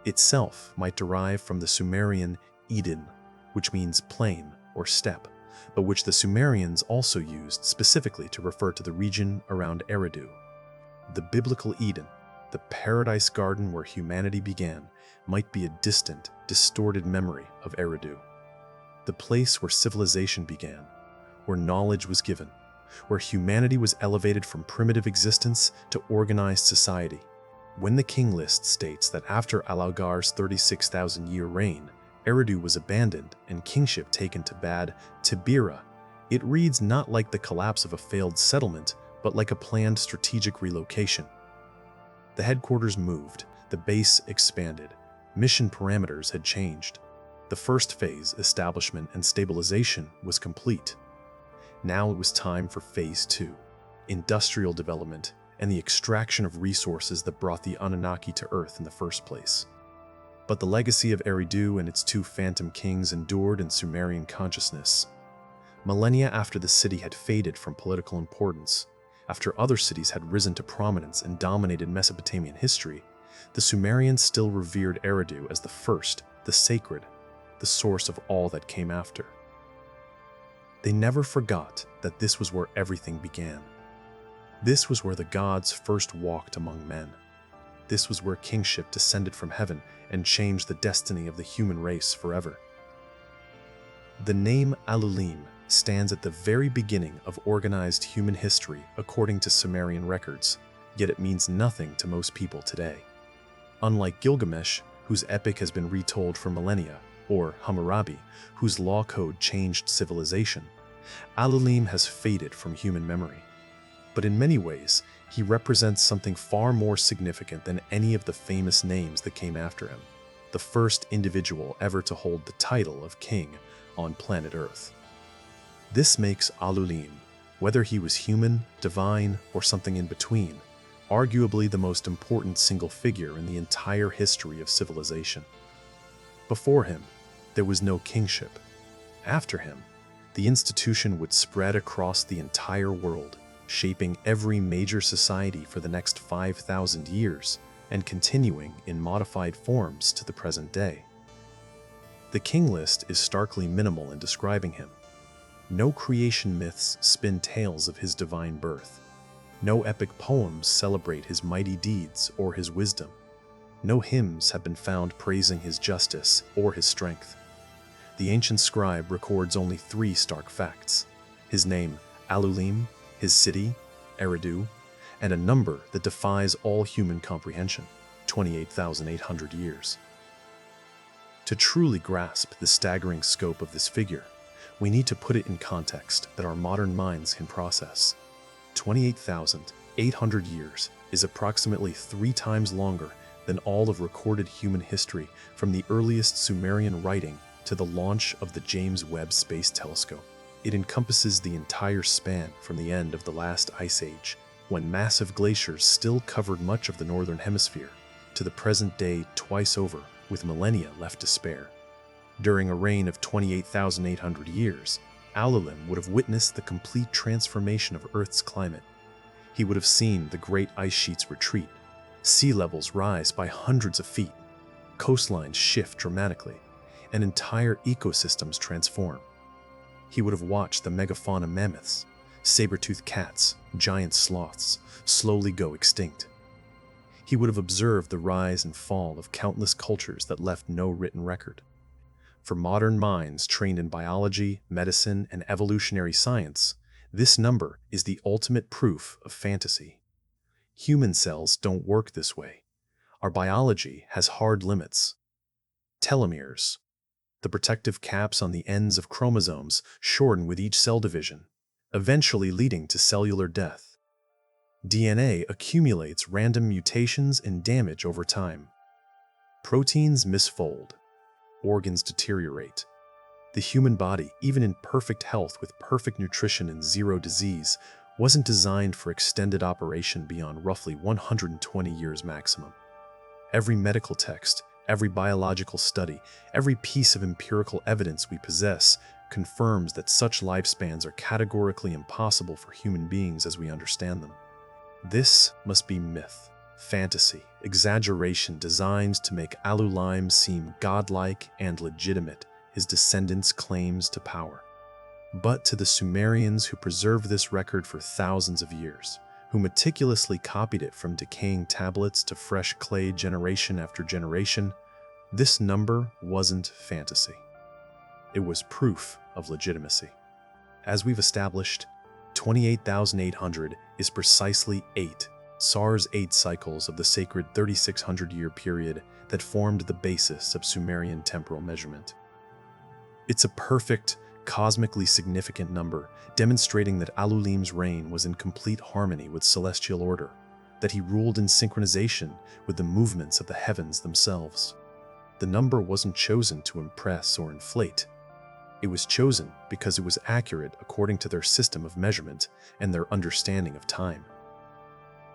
itself might derive from the Sumerian Eden, which means plain or steppe, but which the Sumerians also used specifically to refer to the region around Eridu. The biblical Eden, the paradise garden where humanity began, might be a distant, distorted memory of Eridu. The place where civilization began, where knowledge was given, where humanity was elevated from primitive existence to organized society. When the King List states that after Alalgar's 36,000-year reign, Eridu was abandoned and kingship taken to Bad-Tibira, it reads not like the collapse of a failed settlement, but like a planned strategic relocation. The headquarters moved, the base expanded, mission parameters had changed. The first phase, establishment and stabilization, was complete. Now it was time for phase 2, industrial development and the extraction of resources that brought the Anunnaki to Earth in the first place. But the legacy of Eridu and its 2 phantom kings endured in Sumerian consciousness. Millennia after the city had faded from political importance, after other cities had risen to prominence and dominated Mesopotamian history, the Sumerians still revered Eridu as the first, the sacred, the source of all that came after. They never forgot that this was where everything began. This was where the gods first walked among men. This was where kingship descended from heaven and changed the destiny of the human race forever. The name Alulim stands at the very beginning of organized human history according to Sumerian records, yet it means nothing to most people today. Unlike Gilgamesh, whose epic has been retold for millennia, or Hammurabi, whose law code changed civilization, Alulim has faded from human memory. But in many ways, he represents something far more significant than any of the famous names that came after him, the first individual ever to hold the title of king on planet Earth. This makes Alulim, whether he was human, divine, or something in between, arguably the most important single figure in the entire history of civilization. Before him, there was no kingship. After him, the institution would spread across the entire world, shaping every major society for the next 5,000 years and continuing in modified forms to the present day. The King List is starkly minimal in describing him. No creation myths spin tales of his divine birth. No epic poems celebrate his mighty deeds or his wisdom. No hymns have been found praising his justice or his strength. The ancient scribe records only 3 stark facts: his name, Alulim, his city, Eridu, and a number that defies all human comprehension, 28,800 years. To truly grasp the staggering scope of this figure, we need to put it in context that our modern minds can process. 28,800 years is approximately 3 times longer than all of recorded human history from the earliest Sumerian writing to the launch of the James Webb Space Telescope. It encompasses the entire span from the end of the last ice age, when massive glaciers still covered much of the northern hemisphere, to the present day twice over, with millennia left to spare. During a reign of 28,800 years, Alulim would have witnessed the complete transformation of Earth's climate. He would have seen the great ice sheets retreat, sea levels rise by hundreds of feet, coastlines shift dramatically, and entire ecosystems transform. He would have watched the megafauna mammoths, saber-toothed cats, giant sloths slowly go extinct. He would have observed the rise and fall of countless cultures that left no written record. For modern minds trained in biology, medicine, and evolutionary science, this number is the ultimate proof of fantasy. Human cells don't work this way. Our biology has hard limits. Telomeres, the protective caps on the ends of chromosomes, shorten with each cell division, eventually leading to cellular death. DNA accumulates random mutations and damage over time. Proteins misfold. Organs deteriorate. The human body, even in perfect health with perfect nutrition and zero disease, wasn't designed for extended operation beyond roughly 120 years maximum. Every medical text, every biological study, every piece of empirical evidence we possess confirms that such lifespans are categorically impossible for human beings as we understand them. This must be myth, fantasy, exaggeration designed to make Alulim seem godlike and legitimate, his descendants' claims to power. But to the Sumerians who preserved this record for thousands of years, who meticulously copied it from decaying tablets to fresh clay generation after generation, this number wasn't fantasy. It was proof of legitimacy. As we've established, 28,800 is precisely 8 SARS 8 cycles of the sacred 3,600-year period that formed the basis of Sumerian temporal measurement. It's a perfect, cosmically significant number, demonstrating that Alulim's reign was in complete harmony with celestial order, that he ruled in synchronization with the movements of the heavens themselves. The number wasn't chosen to impress or inflate. It was chosen because it was accurate according to their system of measurement and their understanding of time.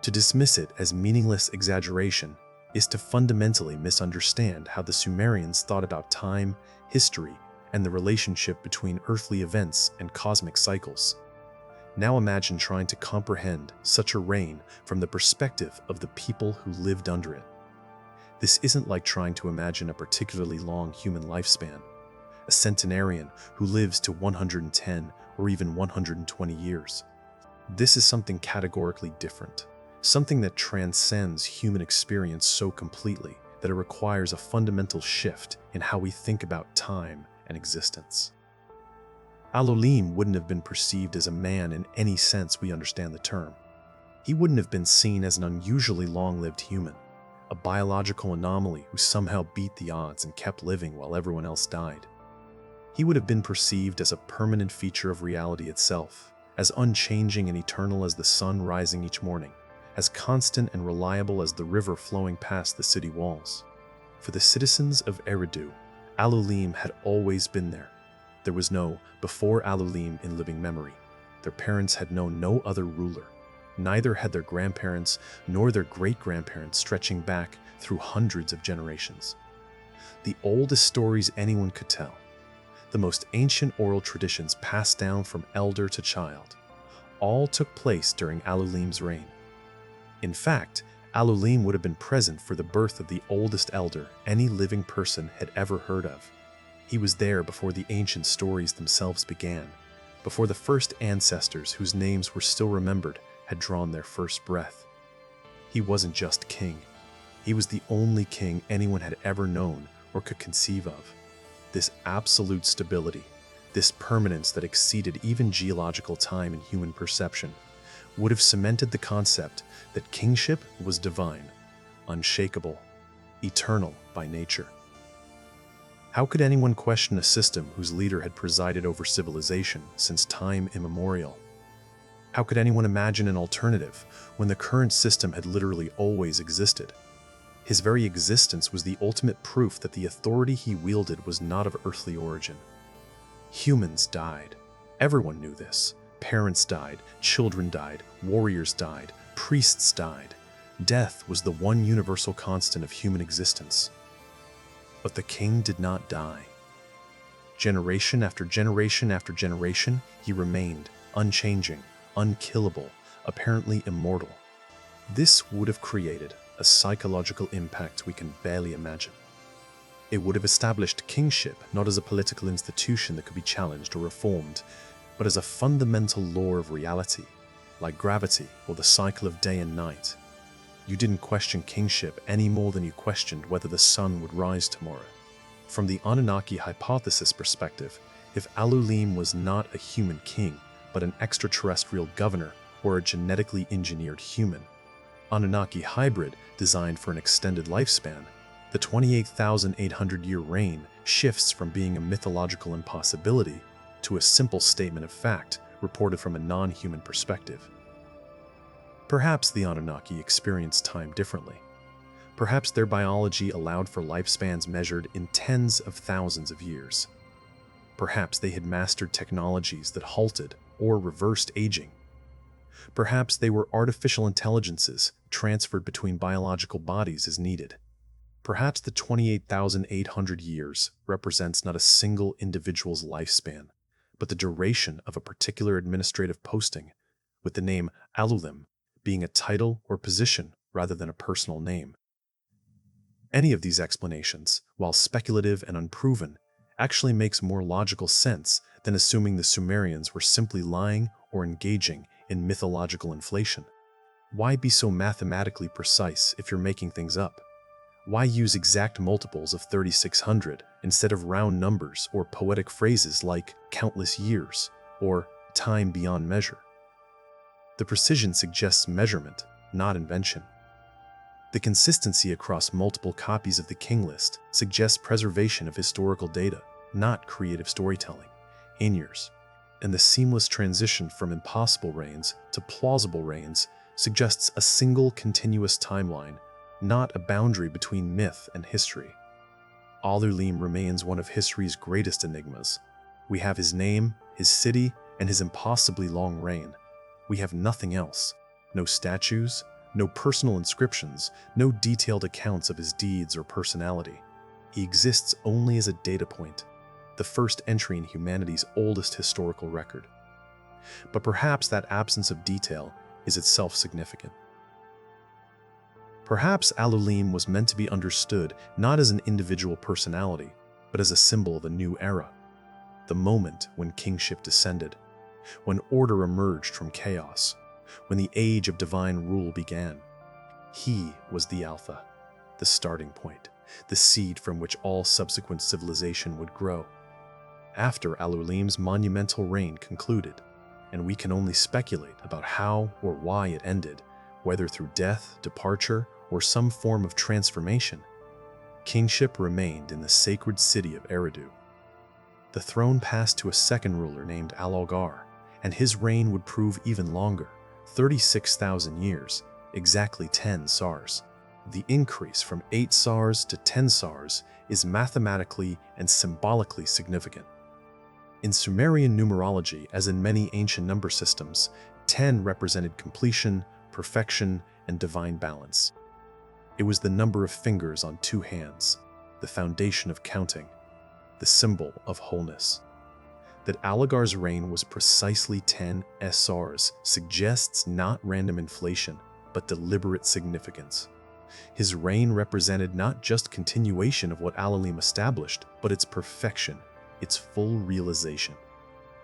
To dismiss it as meaningless exaggeration is to fundamentally misunderstand how the Sumerians thought about time, history, and the relationship between earthly events and cosmic cycles. Now imagine trying to comprehend such a reign from the perspective of the people who lived under it. This isn't like trying to imagine a particularly long human lifespan, a centenarian who lives to 110 or even 120 years. This is something categorically different, something that transcends human experience so completely that it requires a fundamental shift in how we think about time and existence. Alulim wouldn't have been perceived as a man in any sense we understand the term. He wouldn't have been seen as an unusually long-lived human, a biological anomaly who somehow beat the odds and kept living while everyone else died. He would have been perceived as a permanent feature of reality itself, as unchanging and eternal as the sun rising each morning, as constant and reliable as the river flowing past the city walls. For the citizens of Eridu, Alulim had always been there. There was no before Alulim in living memory. Their parents had known no other ruler. Neither had their grandparents nor their great-grandparents, stretching back through hundreds of generations. The oldest stories anyone could tell, the most ancient oral traditions passed down from elder to child, all took place during Alulim's reign. In fact, Alulim would have been present for the birth of the oldest elder any living person had ever heard of. He was there before the ancient stories themselves began, before the first ancestors whose names were still remembered had drawn their first breath. He wasn't just king. He was the only king anyone had ever known or could conceive of. This absolute stability, this permanence that exceeded even geological time and human perception, would have cemented the concept that kingship was divine, unshakable, eternal by nature. How could anyone question a system whose leader had presided over civilization since time immemorial? How could anyone imagine an alternative when the current system had literally always existed? His very existence was the ultimate proof that the authority he wielded was not of earthly origin. Humans died. Everyone knew this. Parents died, children died, warriors died, priests died. Death was the one universal constant of human existence. But the king did not die. Generation after generation after generation, he remained unchanging, unkillable, apparently immortal. This would have created a psychological impact we can barely imagine. It would have established kingship not as a political institution that could be challenged or reformed, but as a fundamental law of reality, like gravity or the cycle of day and night. You didn't question kingship any more than you questioned whether the sun would rise tomorrow. From the Anunnaki hypothesis perspective, if Alulim was not a human king, but an extraterrestrial governor or a genetically engineered human, Anunnaki hybrid designed for an extended lifespan, the 28,800-year reign shifts from being a mythological impossibility to a simple statement of fact reported from a non-human perspective. Perhaps the Anunnaki experienced time differently. Perhaps their biology allowed for lifespans measured in tens of thousands of years. Perhaps they had mastered technologies that halted or reversed aging. Perhaps they were artificial intelligences transferred between biological bodies as needed. Perhaps the 28,800 years represents not a single individual's lifespan, but the duration of a particular administrative posting, with the name Alulim being a title or position rather than a personal name. Any of these explanations, while speculative and unproven, actually makes more logical sense than assuming the Sumerians were simply lying or engaging in mythological inflation. Why be so mathematically precise if you're making things up? Why use exact multiples of 3,600 instead of round numbers or poetic phrases like countless years or time beyond measure? The precision suggests measurement, not invention. The consistency across multiple copies of the King List suggests preservation of historical data, not creative storytelling, in years. And the seamless transition from impossible reigns to plausible reigns suggests a single continuous timeline, not a boundary between myth and history. Alulim remains one of history's greatest enigmas. We have his name, his city, and his impossibly long reign. We have nothing else. No statues, no personal inscriptions, no detailed accounts of his deeds or personality. He exists only as a data point, the first entry in humanity's oldest historical record. But perhaps that absence of detail is itself significant. Perhaps Alulim was meant to be understood not as an individual personality, but as a symbol of a new era. The moment when kingship descended, when order emerged from chaos, when the age of divine rule began. He was the Alpha, the starting point, the seed from which all subsequent civilization would grow. After Alulim's monumental reign concluded, and we can only speculate about how or why it ended, whether through death, departure, or some form of transformation, kingship remained in the sacred city of Eridu. The throne passed to a second ruler named Alalgar, and his reign would prove even longer, 36,000 years, exactly 10 SARS. The increase from 8 SARS to 10 SARS is mathematically and symbolically significant. In Sumerian numerology, as in many ancient number systems, 10 represented completion, perfection, and divine balance. It was the number of fingers on 2 hands, the foundation of counting, the symbol of wholeness. That Alalgar's reign was precisely 10 SARS suggests not random inflation, but deliberate significance. His reign represented not just continuation of what Alulim established, but its perfection, its full realization.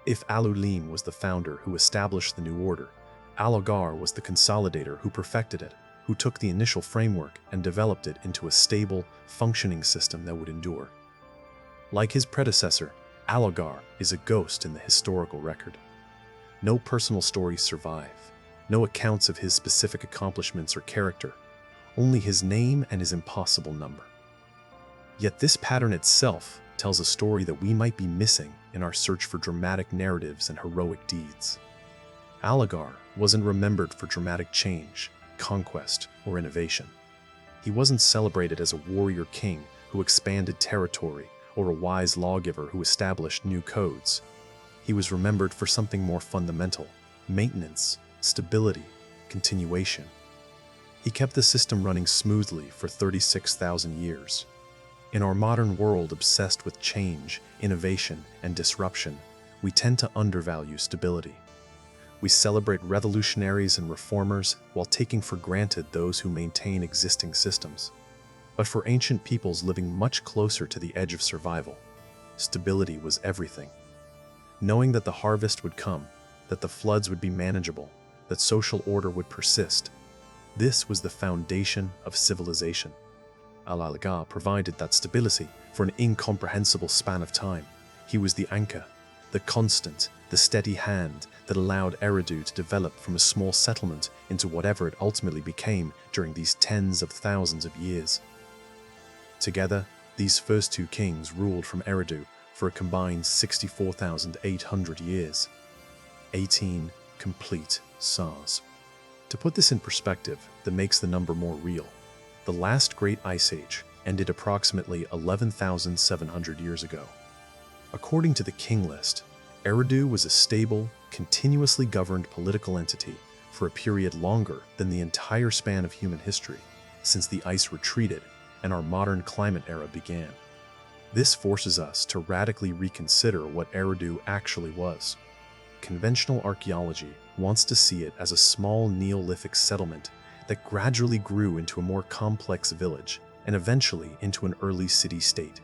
If Alulim was the founder who established the new order, Alalgar was the consolidator who perfected it, who took the initial framework and developed it into a stable, functioning system that would endure. Like his predecessor, Alalgar is a ghost in the historical record. No personal stories survive, no accounts of his specific accomplishments or character, only his name and his impossible number. Yet this pattern itself tells a story that we might be missing in our search for dramatic narratives and heroic deeds. Alalgar wasn't remembered for dramatic change, conquest, or innovation. He wasn't celebrated as a warrior king who expanded territory or a wise lawgiver who established new codes. He was remembered for something more fundamental: maintenance, stability, continuation. He kept the system running smoothly for 36,000 years. In our modern world obsessed with change, innovation, and disruption, we tend to undervalue stability. We celebrate revolutionaries and reformers while taking for granted those who maintain existing systems. But for ancient peoples living much closer to the edge of survival, stability was everything. Knowing that the harvest would come, that the floods would be manageable, that social order would persist, this was the foundation of civilization. Alalgar provided that stability for an incomprehensible span of time. He was the anchor, the constant, the steady hand that allowed Eridu to develop from a small settlement into whatever it ultimately became during these tens of thousands of years. Together, these first two kings ruled from Eridu for a combined 64,800 years. 18 complete SARS. To put this in perspective that makes the number more real, the last great ice age ended approximately 11,700 years ago. According to the King List, Eridu was a stable, continuously governed political entity for a period longer than the entire span of human history, since the ice retreated and our modern climate era began. This forces us to radically reconsider what Eridu actually was. Conventional archaeology wants to see it as a small Neolithic settlement that gradually grew into a more complex village and eventually into an early city-state.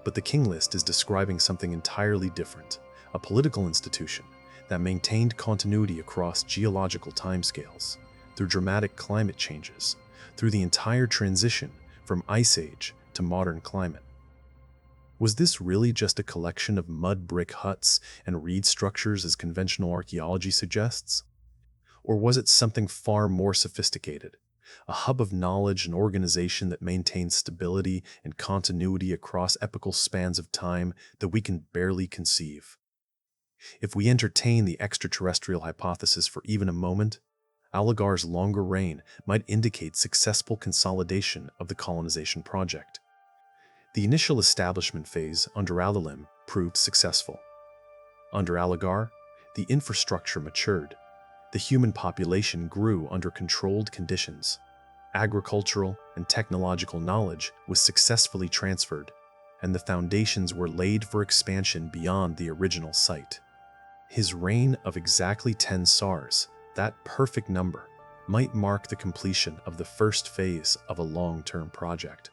But the King List is describing something entirely different, a political institution that maintained continuity across geological timescales, through dramatic climate changes, through the entire transition from Ice Age to modern climate. Was this really just a collection of mud brick huts and reed structures as conventional archaeology suggests? Or was it something far more sophisticated, a hub of knowledge and organization that maintains stability and continuity across epochal spans of time that we can barely conceive? If we entertain the extraterrestrial hypothesis for even a moment, Alalgar's longer reign might indicate successful consolidation of the colonization project. The initial establishment phase under Alulim proved successful. Under Alalgar, the infrastructure matured. The human population grew under controlled conditions. Agricultural and technological knowledge was successfully transferred, and the foundations were laid for expansion beyond the original site. His reign of exactly 10 SARS, that perfect number, might mark the completion of the first phase of a long-term project.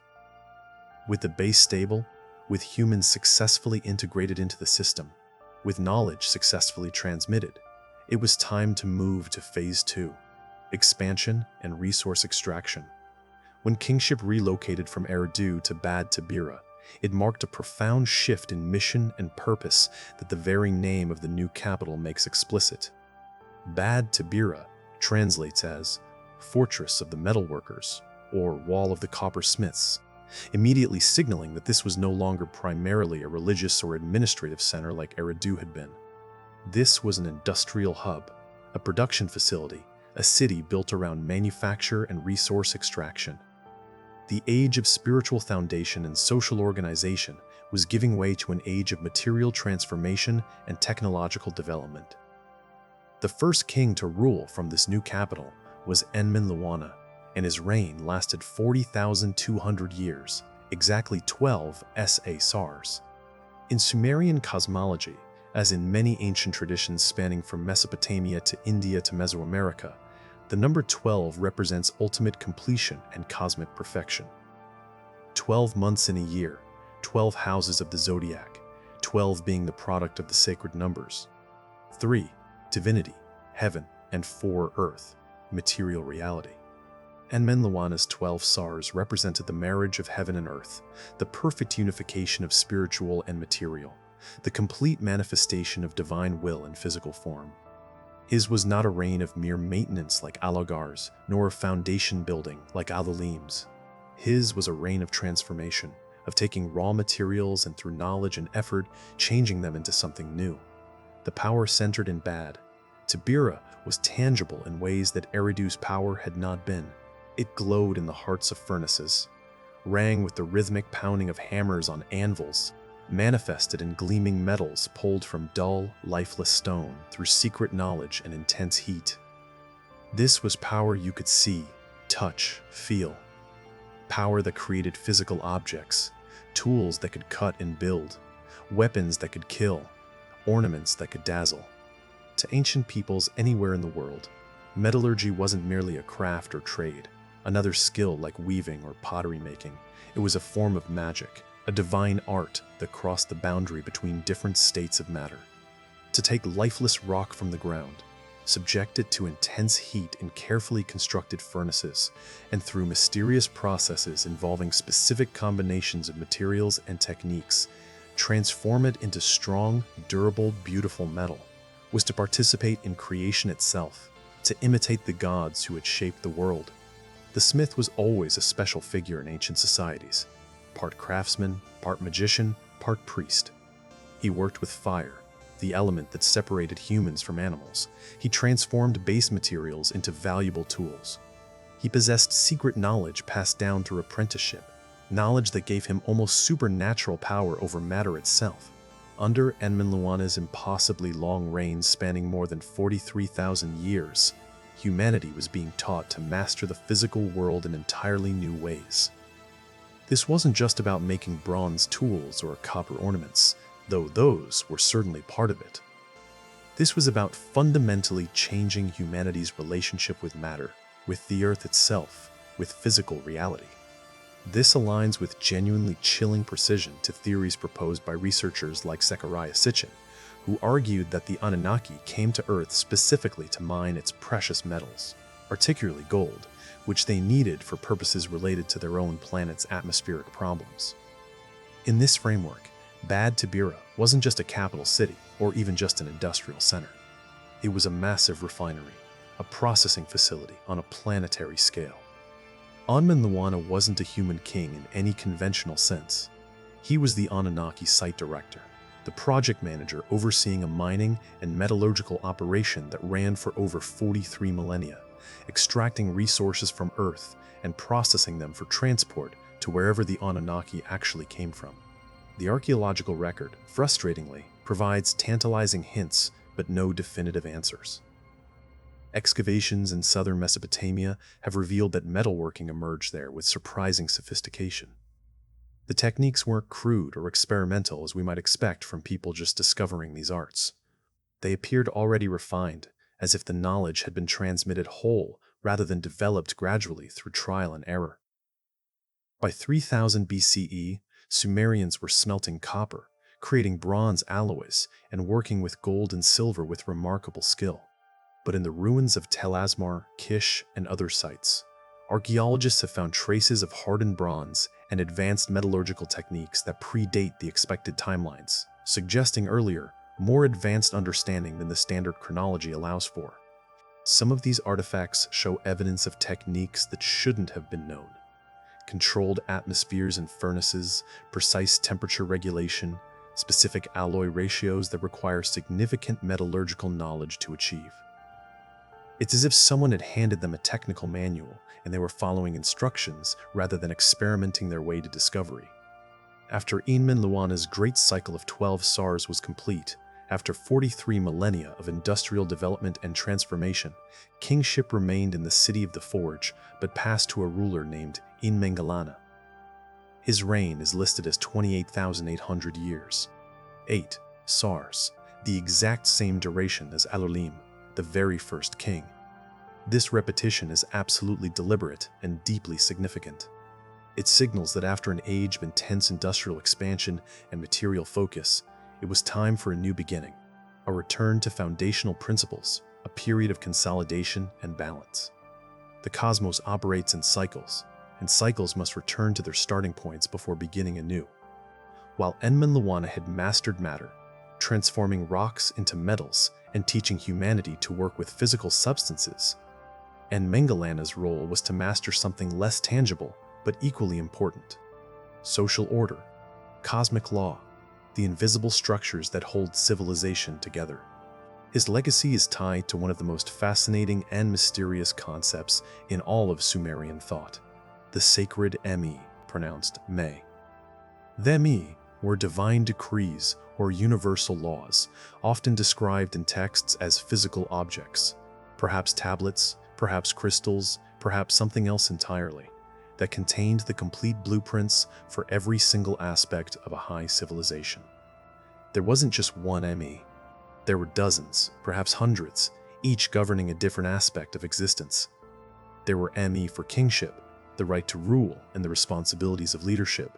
With the base stable, with humans successfully integrated into the system, with knowledge successfully transmitted, it was time to move to Phase 2, expansion and resource extraction. When Kingship relocated from Eridu to Bad-Tibira, it marked a profound shift in mission and purpose that the very name of the new capital makes explicit. Bad-Tibira translates as Fortress of the Metalworkers or Wall of the Coppersmiths, immediately signaling that this was no longer primarily a religious or administrative center like Eridu had been. This was an industrial hub, a production facility, a city built around manufacture and resource extraction. The age of spiritual foundation and social organization was giving way to an age of material transformation and technological development. The first king to rule from this new capital was Enmenluanna, and his reign lasted 40,200 years, exactly 12 SARS. In Sumerian cosmology, as in many ancient traditions spanning from Mesopotamia to India to Mesoamerica, the number 12 represents ultimate completion and cosmic perfection. 12 months in a year, 12 houses of the zodiac, 12 being the product of the sacred numbers. 3, divinity, heaven, and 4, earth, material reality. Enmenluanna's 12 SARS represented the marriage of heaven and earth, the perfect unification of spiritual and material, the complete manifestation of divine will in physical form. His was not a reign of mere maintenance like Alalgar's, nor of foundation building like Alulim's. His was a reign of transformation, of taking raw materials and through knowledge and effort, changing them into something new. The power centered in Bad-Tibira was tangible in ways that Eridu's power had not been. It glowed in the hearts of furnaces, rang with the rhythmic pounding of hammers on anvils, manifested in gleaming metals pulled from dull, lifeless stone through secret knowledge and intense heat. This was power you could see, touch, feel. Power that created physical objects, tools that could cut and build, weapons that could kill, ornaments that could dazzle. To ancient peoples anywhere in the world, metallurgy wasn't merely a craft or trade, another skill like weaving or pottery making. It was a form of magic, a divine art that crossed the boundary between different states of matter. To take lifeless rock from the ground, subjected to intense heat in carefully constructed furnaces, and through mysterious processes involving specific combinations of materials and techniques, transform it into strong, durable, beautiful metal, was to participate in creation itself, to imitate the gods who had shaped the world. The smith was always a special figure in ancient societies, part craftsman, part magician, part priest. He worked with fire, the element that separated humans from animals. He transformed base materials into valuable tools. He possessed secret knowledge passed down through apprenticeship, knowledge that gave him almost supernatural power over matter itself. Under Enmenluanna's impossibly long reign spanning more than 43,000 years, humanity was being taught to master the physical world in entirely new ways. This wasn't just about making bronze tools or copper ornaments, though those were certainly part of it. This was about fundamentally changing humanity's relationship with matter, with the earth itself, with physical reality. This aligns with genuinely chilling precision to theories proposed by researchers like Zecharia Sitchin, who argued that the Anunnaki came to Earth specifically to mine its precious metals, particularly gold, which they needed for purposes related to their own planet's atmospheric problems. In this framework, Bad-Tibira wasn't just a capital city or even just an industrial center. It was a massive refinery, a processing facility on a planetary scale. Enmenluanna wasn't a human king in any conventional sense. He was the Anunnaki site director, the project manager overseeing a mining and metallurgical operation that ran for over 43 millennia, extracting resources from Earth and processing them for transport to wherever the Anunnaki actually came from. The archaeological record, frustratingly, provides tantalizing hints but no definitive answers. Excavations in southern Mesopotamia have revealed that metalworking emerged there with surprising sophistication. The techniques weren't crude or experimental as we might expect from people just discovering these arts. They appeared already refined, as if the knowledge had been transmitted whole rather than developed gradually through trial and error. By 3000 BCE, Sumerians were smelting copper, creating bronze alloys, and working with gold and silver with remarkable skill. But in the ruins of Tel Asmar, Kish, and other sites, archaeologists have found traces of hardened bronze and advanced metallurgical techniques that predate the expected timelines, suggesting earlier, more advanced understanding than the standard chronology allows for. Some of these artifacts show evidence of techniques that shouldn't have been known. Controlled atmospheres and furnaces, precise temperature regulation, specific alloy ratios that require significant metallurgical knowledge to achieve. It's as if someone had handed them a technical manual and they were following instructions rather than experimenting their way to discovery. After Enmenluanna's great cycle of 12 SARS was complete, after 43 millennia of industrial development and transformation, kingship remained in the city of the Forge but passed to a ruler named Enmengalanna. His reign is listed as 28,800 years. 8 SARS, the exact same duration as Alulim, the very first king. This repetition is absolutely deliberate and deeply significant. It signals that after an age of intense industrial expansion and material focus, it was time for a new beginning, a return to foundational principles, a period of consolidation and balance. The cosmos operates in cycles, and cycles must return to their starting points before beginning anew. While Enmenluanna had mastered matter, transforming rocks into metals and teaching humanity to work with physical substances, Enmengalanna's role was to master something less tangible but equally important: social order, cosmic law, the invisible structures that hold civilization together. His legacy is tied to one of the most fascinating and mysterious concepts in all of Sumerian thought: the sacred Emi, pronounced Me. The Me were divine decrees or universal laws, often described in texts as physical objects, perhaps tablets, perhaps crystals, perhaps something else entirely, that contained the complete blueprints for every single aspect of a high civilization. There wasn't just one Emi. There were dozens, perhaps hundreds, each governing a different aspect of existence. There were Emi for kingship, the right to rule and the responsibilities of leadership;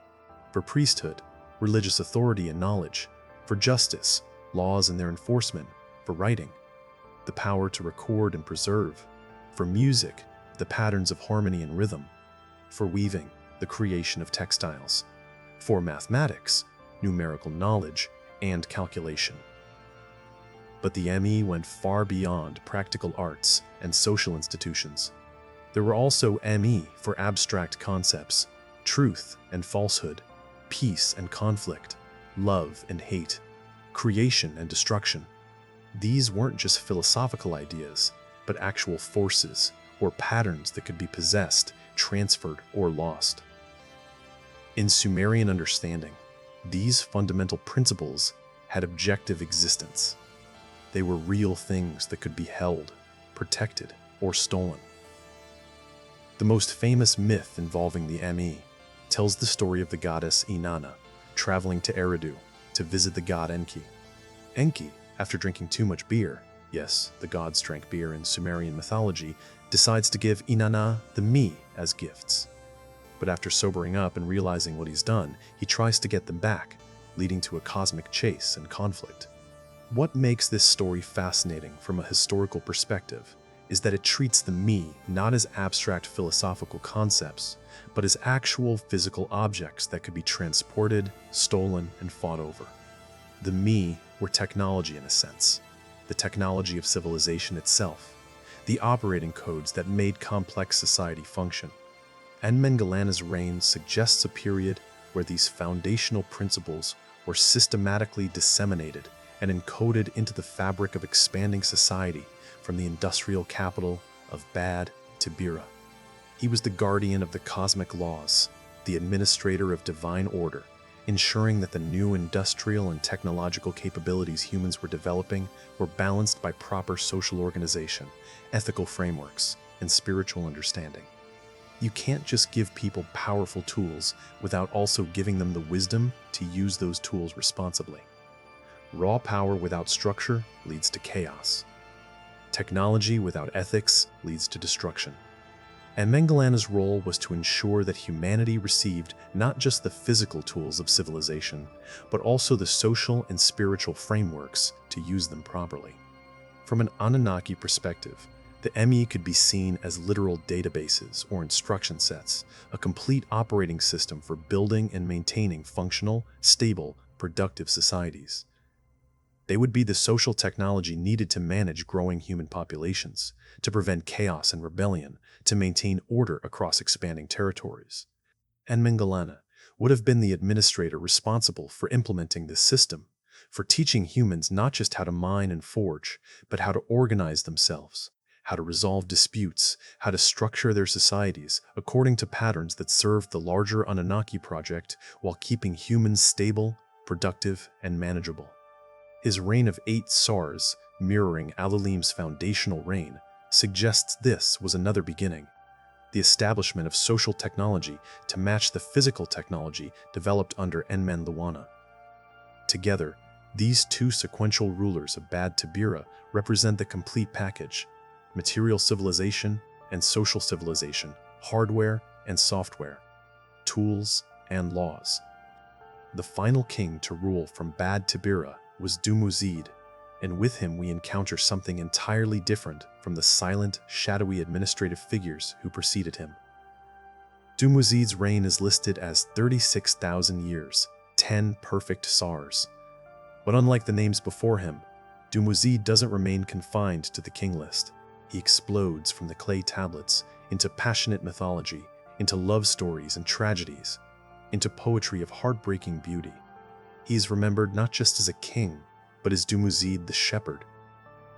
for priesthood, religious authority and knowledge; for justice, laws and their enforcement; for writing. the power to record and preserve; for music, the patterns of harmony and rhythm; for weaving, the creation of textiles; for mathematics, numerical knowledge and calculation. But the ME went far beyond practical arts and social institutions. There were also ME for abstract concepts, truth and falsehood, peace and conflict, love and hate, creation and destruction. These weren't just philosophical ideas, but actual forces or patterns that could be possessed, transferred, or lost. In Sumerian understanding, these fundamental principles had objective existence. They were real things that could be held, protected, or stolen. The most famous myth involving the ME tells the story of the goddess Inanna traveling to Eridu to visit the god Enki. Enki, after drinking too much beer, yes, the gods drank beer in Sumerian mythology, decides to give Inanna the me as gifts. But after sobering up and realizing what he's done, he tries to get them back, leading to a cosmic chase and conflict. What makes this story fascinating from a historical perspective is that it treats the me not as abstract philosophical concepts, but as actual physical objects that could be transported, stolen, and fought over. The me were technology in a sense, the technology of civilization itself, the operating codes that made complex society function. Enmengalanna's reign suggests a period where these foundational principles were systematically disseminated and encoded into the fabric of expanding society from the industrial capital of Bad-Tibira. He was the guardian of the cosmic laws, the administrator of divine order, ensuring that the new industrial and technological capabilities humans were developing were balanced by proper social organization, ethical frameworks, and spiritual understanding. You can't just give people powerful tools without also giving them the wisdom to use those tools responsibly. Raw power without structure leads to chaos. Technology without ethics leads to destruction. Enmengalanna's role was to ensure that humanity received not just the physical tools of civilization, but also the social and spiritual frameworks to use them properly. From an Anunnaki perspective, the ME could be seen as literal databases or instruction sets, a complete operating system for building and maintaining functional, stable, productive societies. They would be the social technology needed to manage growing human populations, to prevent chaos and rebellion, to maintain order across expanding territories. Enmengalanna would have been the administrator responsible for implementing this system, for teaching humans not just how to mine and forge, but how to organize themselves, how to resolve disputes, how to structure their societies according to patterns that served the larger Anunnaki project while keeping humans stable, productive, and manageable. His reign of 8 SARS, mirroring Alulim's foundational reign, suggests this was another beginning, the establishment of social technology to match the physical technology developed under Enmenluanna. Together, these two sequential rulers of Bad-Tibira represent the complete package: material civilization and social civilization, hardware and software, tools and laws. The final king to rule from Bad-Tibira was Dumuzid, and with him we encounter something entirely different from the silent, shadowy administrative figures who preceded him. Dumuzid's reign is listed as 36,000 years, 10 perfect SARS. But unlike the names before him, Dumuzid doesn't remain confined to the King List. He explodes from the clay tablets into passionate mythology, into love stories and tragedies, into poetry of heartbreaking beauty. He is remembered not just as a king, but as Dumuzid the shepherd,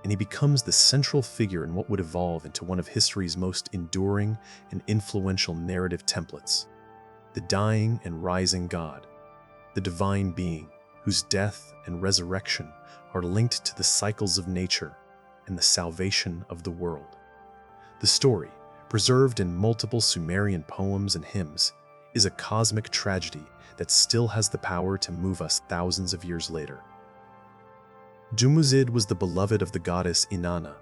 and he becomes the central figure in what would evolve into one of history's most enduring and influential narrative templates: the dying and rising god, the divine being whose death and resurrection are linked to the cycles of nature and the salvation of the world. The story, preserved in multiple Sumerian poems and hymns, is a cosmic tragedy that still has the power to move us thousands of years later. Dumuzid was the beloved of the goddess Inanna,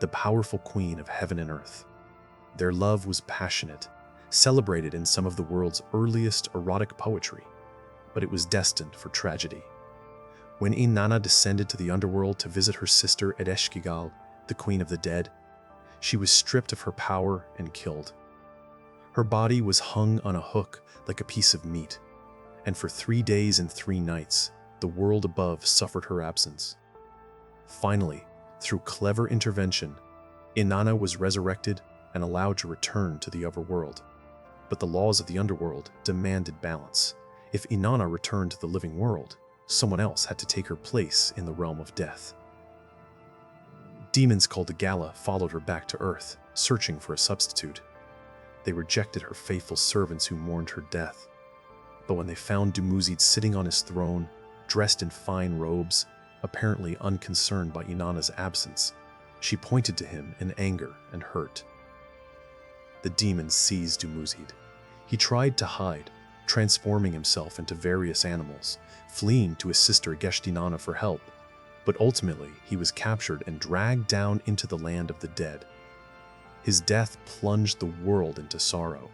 the powerful queen of heaven and earth. Their love was passionate, celebrated in some of the world's earliest erotic poetry, but it was destined for tragedy. When Inanna descended to the underworld to visit her sister at Eshkigal, the the queen of the dead. She was stripped of her power and killed. Her body was hung on a hook like a piece of meat, and for 3 days and 3 nights, the world above suffered her absence. Finally, through clever intervention, Inanna was resurrected and allowed to return to the overworld. But the laws of the underworld demanded balance. If Inanna returned to the living world, someone else had to take her place in the realm of death. Demons called Gala followed her back to Earth, searching for a substitute. They rejected her faithful servants who mourned her death. But when they found Dumuzid sitting on his throne, dressed in fine robes, apparently unconcerned by Inanna's absence, she pointed to him in anger and hurt. The demons seized Dumuzid. He tried to hide, transforming himself into various animals, fleeing to his sister Geshtinana for help, but ultimately he was captured and dragged down into the land of the dead. His death plunged the world into sorrow.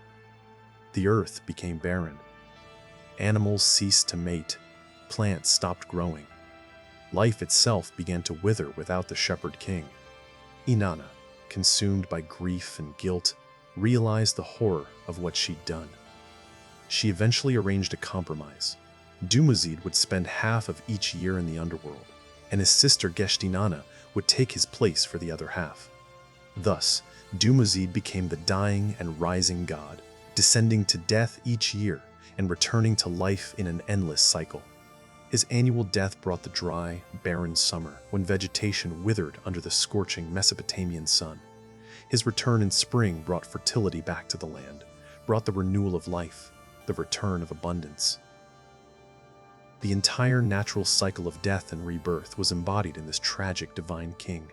The earth became barren. Animals ceased to mate, plants stopped growing. Life itself began to wither without the shepherd king. Inanna, consumed by grief and guilt, realized the horror of what she'd done. She eventually arranged a compromise. Dumuzid would spend half of each year in the underworld, and his sister Geshtinana would take his place for the other half. Thus, Dumuzid became the dying and rising god, descending to death each year and returning to life in an endless cycle. His annual death brought the dry, barren summer, when vegetation withered under the scorching Mesopotamian sun. His return in spring brought fertility back to the land, brought the renewal of life, the return of abundance. The entire natural cycle of death and rebirth was embodied in this tragic divine king.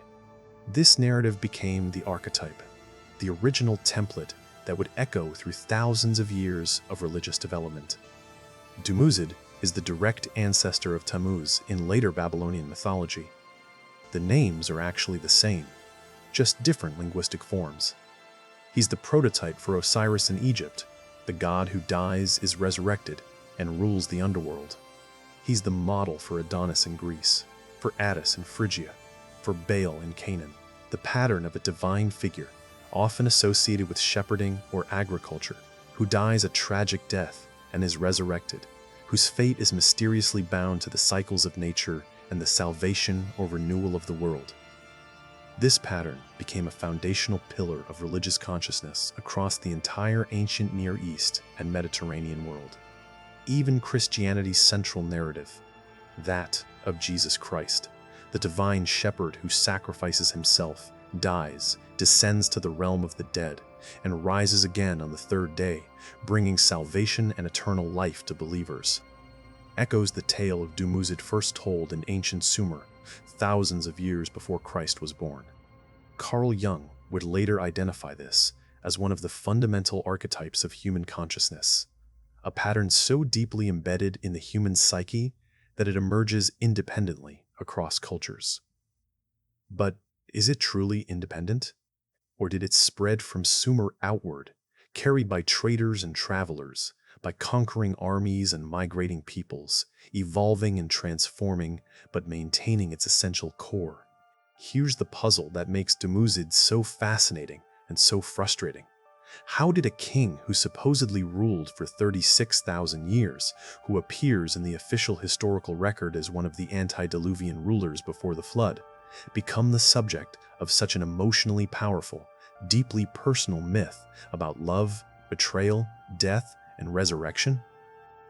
This narrative became the archetype, the original template that would echo through thousands of years of religious development. Dumuzid is the direct ancestor of Tammuz in later Babylonian mythology. The names are actually the same, just different linguistic forms. He's the prototype for Osiris in Egypt, the god who dies, is resurrected, and rules the underworld. He's the model for Adonis in Greece, for Attis in Phrygia, for Baal in Canaan, the pattern of a divine figure, often associated with shepherding or agriculture, who dies a tragic death and is resurrected, whose fate is mysteriously bound to the cycles of nature and the salvation or renewal of the world. This pattern became a foundational pillar of religious consciousness across the entire ancient Near East and Mediterranean world. Even Christianity's central narrative, that of Jesus Christ, the divine shepherd who sacrifices himself, dies, descends to the realm of the dead, and rises again on the 3rd day, bringing salvation and eternal life to believers, echoes the tale of Dumuzid first told in ancient Sumer, thousands of years before Christ was born. Carl Jung would later identify this as one of the fundamental archetypes of human consciousness, a pattern so deeply embedded in the human psyche that it emerges independently across cultures. But is it truly independent? Or did it spread from Sumer outward, carried by traders and travelers, by conquering armies and migrating peoples, evolving and transforming, but maintaining its essential core? Here's the puzzle that makes Dumuzid so fascinating and so frustrating. How did a king who supposedly ruled for 36,000 years, who appears in the official historical record as one of the antediluvian rulers before the flood, become the subject of such an emotionally powerful, deeply personal myth about love, betrayal, death, and resurrection?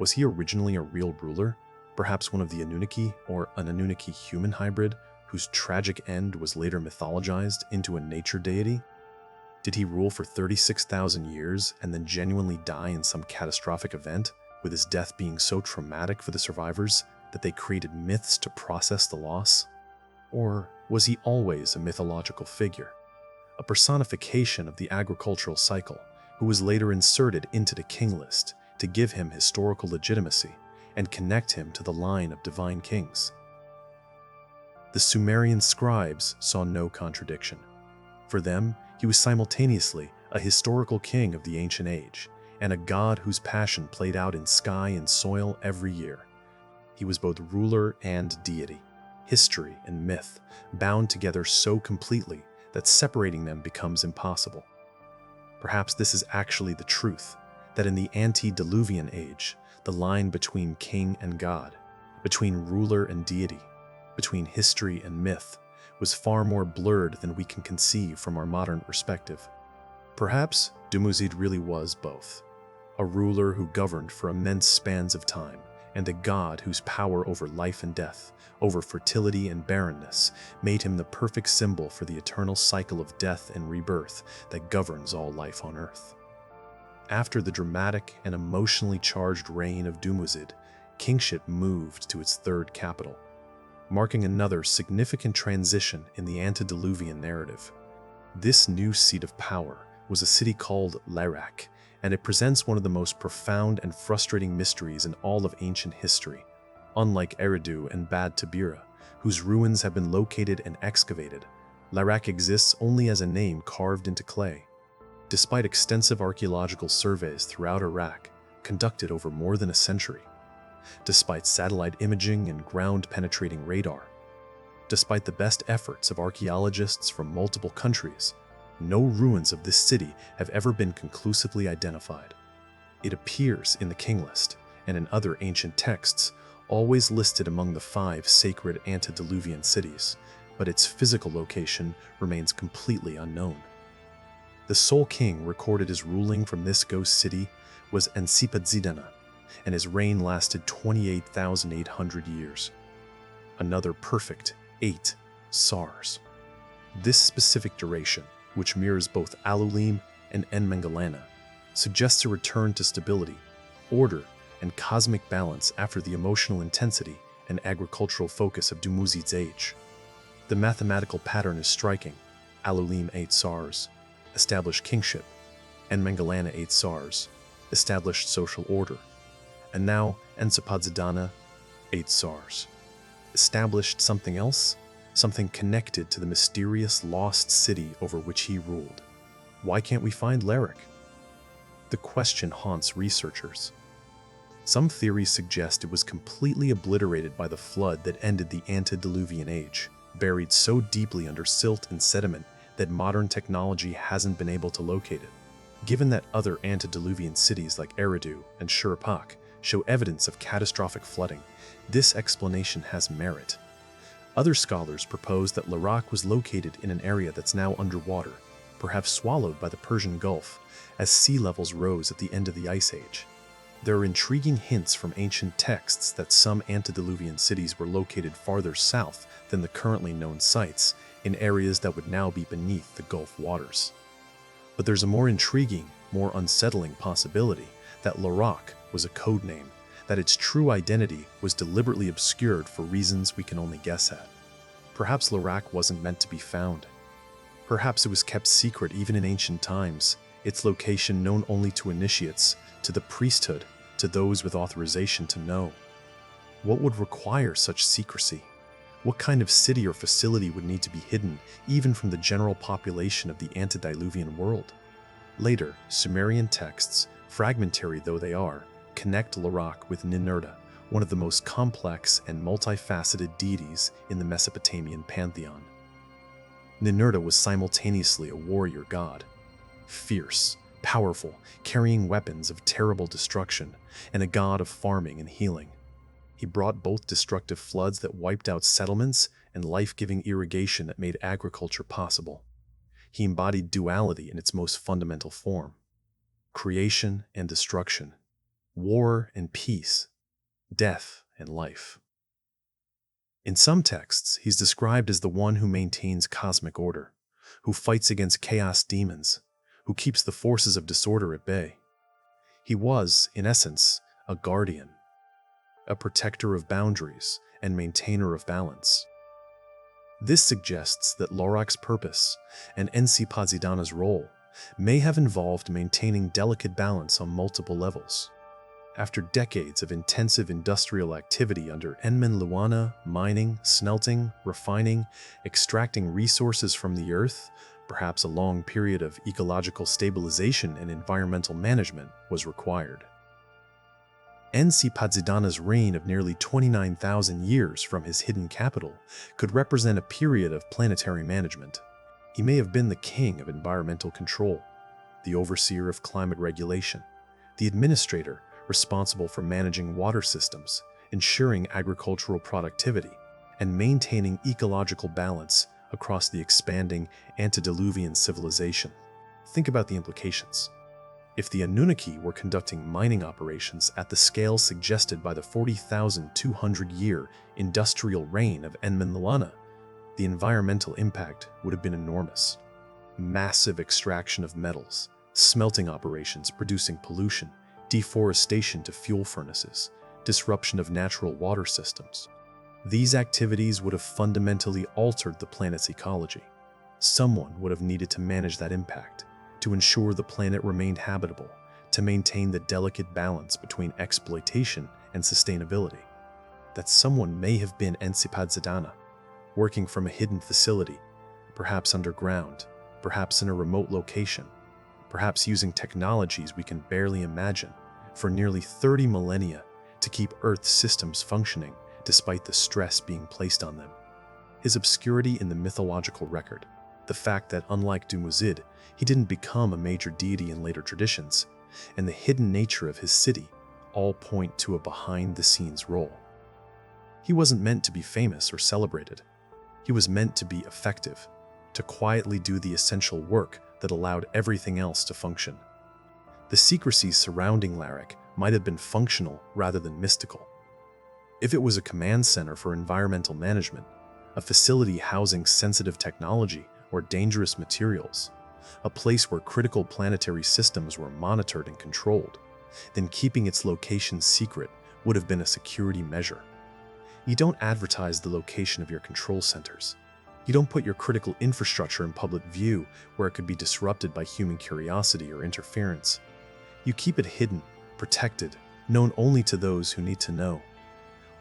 Was he originally a real ruler, perhaps one of the Anunnaki or an Anunnaki human hybrid whose tragic end was later mythologized into a nature deity? Did he rule for 36,000 years and then genuinely die in some catastrophic event, with his death being so traumatic for the survivors that they created myths to process the loss? Or was he always a mythological figure, a personification of the agricultural cycle, who was later inserted into the King List to give him historical legitimacy and connect him to the line of divine kings? The Sumerian scribes saw no contradiction. For them, he was simultaneously a historical king of the ancient age and a god whose passion played out in sky and soil every year. He was both ruler and deity. history, and myth, bound together so completely that separating them becomes impossible. Perhaps this is actually the truth, that in the antediluvian age, the line between king and god, between ruler and deity, between history and myth, was far more blurred than we can conceive from our modern perspective. Perhaps Dumuzid really was both, a ruler who governed for immense spans of time, and a god whose power over life and death, over fertility and barrenness, made him the perfect symbol for the eternal cycle of death and rebirth that governs all life on Earth. After the dramatic and emotionally charged reign of Dumuzid, kingship moved to its third capital, marking another significant transition in the antediluvian narrative. This new seat of power was a city called Larak, and it presents one of the most profound and frustrating mysteries in all of ancient history. Unlike Eridu and Bad-Tibira, whose ruins have been located and excavated, Larak exists only as a name carved into clay. Despite extensive archaeological surveys throughout Iraq, conducted over more than a century, despite satellite imaging and ground-penetrating radar, despite the best efforts of archaeologists from multiple countries, no ruins of this city have ever been conclusively identified. It appears in the King List and in other ancient texts, always listed among the 5 sacred antediluvian cities, but its physical location remains completely unknown. The sole king recorded as ruling from this ghost city was Ensipadzidana, and his reign lasted 28,800 years. Another perfect 8 SARS. This specific duration, which mirrors both Alulim and Enmengalanna, suggests a return to stability, order, and cosmic balance after the emotional intensity and agricultural focus of Dumuzid's age. The mathematical pattern is striking. Alulim 8 SARS, established kingship, Enmengalanna 8 SARS, established social order, and now Ensipadzidana 8 SARS, established something else, something connected to the mysterious lost city over which he ruled. Why can't we find Larak? The question haunts researchers. Some theories suggest it was completely obliterated by the flood that ended the antediluvian age, buried so deeply under silt and sediment that modern technology hasn't been able to locate it. Given that other antediluvian cities like Eridu and Shuruppak show evidence of catastrophic flooding, this explanation has merit. Other scholars propose that Larak was located in an area that's now underwater, perhaps swallowed by the Persian Gulf, as sea levels rose at the end of the Ice Age. There are intriguing hints from ancient texts that some antediluvian cities were located farther south than the currently known sites, in areas that would now be beneath the Gulf waters. But there's a more intriguing, more unsettling possibility that Larak was a code name, that its true identity was deliberately obscured for reasons we can only guess at. Perhaps Larak wasn't meant to be found. Perhaps it was kept secret even in ancient times, its location known only to initiates, to the priesthood, to those with authorization to know. What would require such secrecy? What kind of city or facility would need to be hidden even from the general population of the antediluvian world? Later, Sumerian texts, fragmentary though they are, connect Larak with Ninurta, one of the most complex and multifaceted deities in the Mesopotamian pantheon. Ninurta was simultaneously a warrior god, fierce, powerful, carrying weapons of terrible destruction, and a god of farming and healing. He brought both destructive floods that wiped out settlements and life-giving irrigation that made agriculture possible. He embodied duality in its most fundamental form: creation and destruction, war and peace, death and life. In some texts, he's described as the one who maintains cosmic order, who fights against chaos demons, who keeps the forces of disorder at bay. He was, in essence, a guardian, a protector of boundaries and maintainer of balance. This suggests that Larak's purpose and Ensipadzidana's role may have involved maintaining delicate balance on multiple levels. After decades of intensive industrial activity under Enmenluanna, mining, smelting, refining, extracting resources from the earth, perhaps a long period of ecological stabilization and environmental management was required. Ensipadzidana's reign of nearly 29,000 years from his hidden capital could represent a period of planetary management. He may have been the king of environmental control, the overseer of climate regulation, the administrator responsible for managing water systems, ensuring agricultural productivity, and maintaining ecological balance across the expanding antediluvian civilization. Think about the implications. If the Anunnaki were conducting mining operations at the scale suggested by the 40,200-year industrial reign of Enmenluanna, the environmental impact would have been enormous. Massive extraction of metals, smelting operations producing pollution, deforestation to fuel furnaces, disruption of natural water systems. These activities would have fundamentally altered the planet's ecology. Someone would have needed to manage that impact, to ensure the planet remained habitable, to maintain the delicate balance between exploitation and sustainability. That someone may have been Ensipadzidana, working from a hidden facility, perhaps underground, perhaps in a remote location, perhaps using technologies we can barely imagine, for nearly 30 millennia to keep Earth's systems functioning despite the stress being placed on them. His obscurity in the mythological record, the fact that unlike Dumuzid, he didn't become a major deity in later traditions, and the hidden nature of his city all point to a behind-the-scenes role. He wasn't meant to be famous or celebrated. He was meant to be effective, to quietly do the essential work that allowed everything else to function. The secrecy surrounding Larak might have been functional rather than mystical. If it was a command center for environmental management, a facility housing sensitive technology or dangerous materials, a place where critical planetary systems were monitored and controlled, then keeping its location secret would have been a security measure. You don't advertise the location of your control centers. You don't put your critical infrastructure in public view where it could be disrupted by human curiosity or interference. You keep it hidden, protected, known only to those who need to know.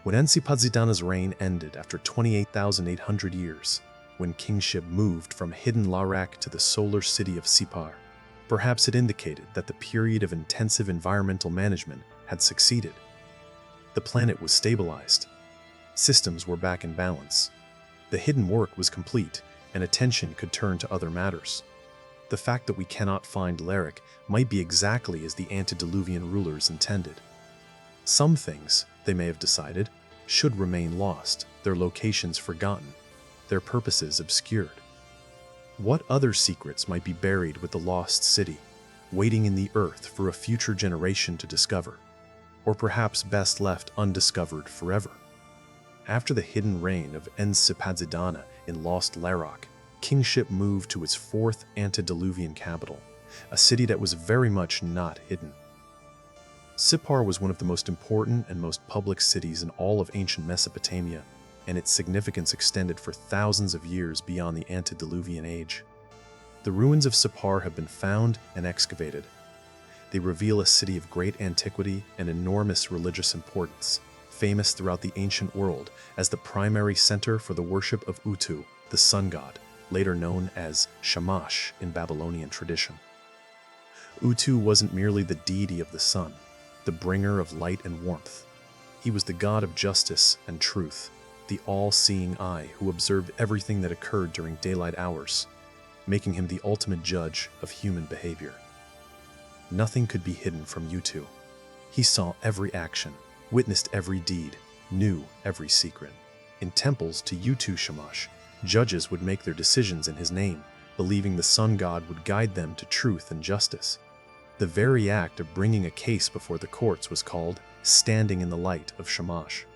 When Ensipadzidana's reign ended after 28,800 years, when kingship moved from hidden Larak to the solar city of Sippar, perhaps it indicated that the period of intensive environmental management had succeeded. The planet was stabilized. Systems were back in balance. The hidden work was complete, and attention could turn to other matters. The fact that we cannot find Larak might be exactly as the antediluvian rulers intended. Some things, they may have decided, should remain lost, their locations forgotten, their purposes obscured. What other secrets might be buried with the lost city, waiting in the earth for a future generation to discover, or perhaps best left undiscovered forever? After the hidden reign of Ensipadzidana in lost Larak, kingship moved to its fourth antediluvian capital, a city that was very much not hidden. Sippar was one of the most important and most public cities in all of ancient Mesopotamia, and its significance extended for thousands of years beyond the antediluvian age. The ruins of Sippar have been found and excavated. They reveal a city of great antiquity and enormous religious importance, famous throughout the ancient world as the primary center for the worship of Utu, the sun god, later known as Shamash in Babylonian tradition. Utu wasn't merely the deity of the sun, the bringer of light and warmth. He was the god of justice and truth, the all-seeing eye who observed everything that occurred during daylight hours, making him the ultimate judge of human behavior. Nothing could be hidden from Utu. He saw every action, witnessed every deed, knew every secret. In temples to Utu Shamash, judges would make their decisions in his name, believing the sun god would guide them to truth and justice. The very act of bringing a case before the courts was called standing in the light of Shamash.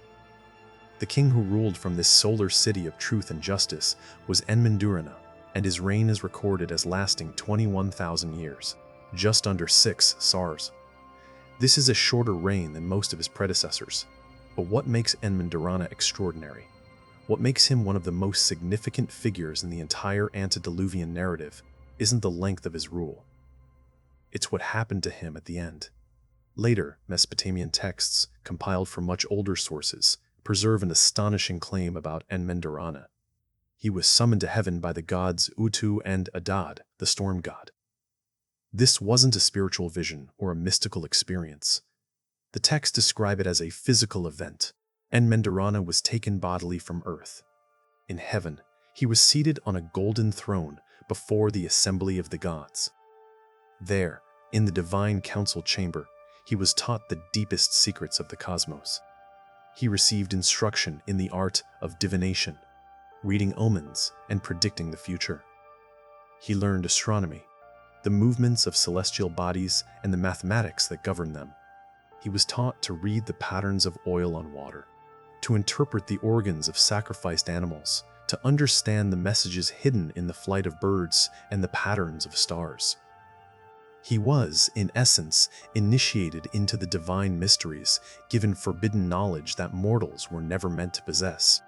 The king who ruled from this solar city of truth and justice was Enmendurana, and his reign is recorded as lasting 21,000 years, just under 6 SARS. This is a shorter reign than most of his predecessors, but what makes Enmendurana extraordinary? What makes him one of the most significant figures in the entire antediluvian narrative isn't the length of his rule. It's what happened to him at the end. Later, Mesopotamian texts, compiled from much older sources, preserve an astonishing claim about Enmendurana. He was summoned to heaven by the gods Utu and Adad, the storm god. This wasn't a spiritual vision or a mystical experience. The texts describe it as a physical event. Enmendurana was taken bodily from earth. In heaven, he was seated on a golden throne before the assembly of the gods. There, in the divine council chamber, he was taught the deepest secrets of the cosmos. He received instruction in the art of divination, reading omens and predicting the future. He learned astronomy, the movements of celestial bodies and the mathematics that govern them. He was taught to read the patterns of oil on water, to interpret the organs of sacrificed animals, to understand the messages hidden in the flight of birds and the patterns of stars. He was, in essence, initiated into the divine mysteries, given forbidden knowledge that mortals were never meant to possess,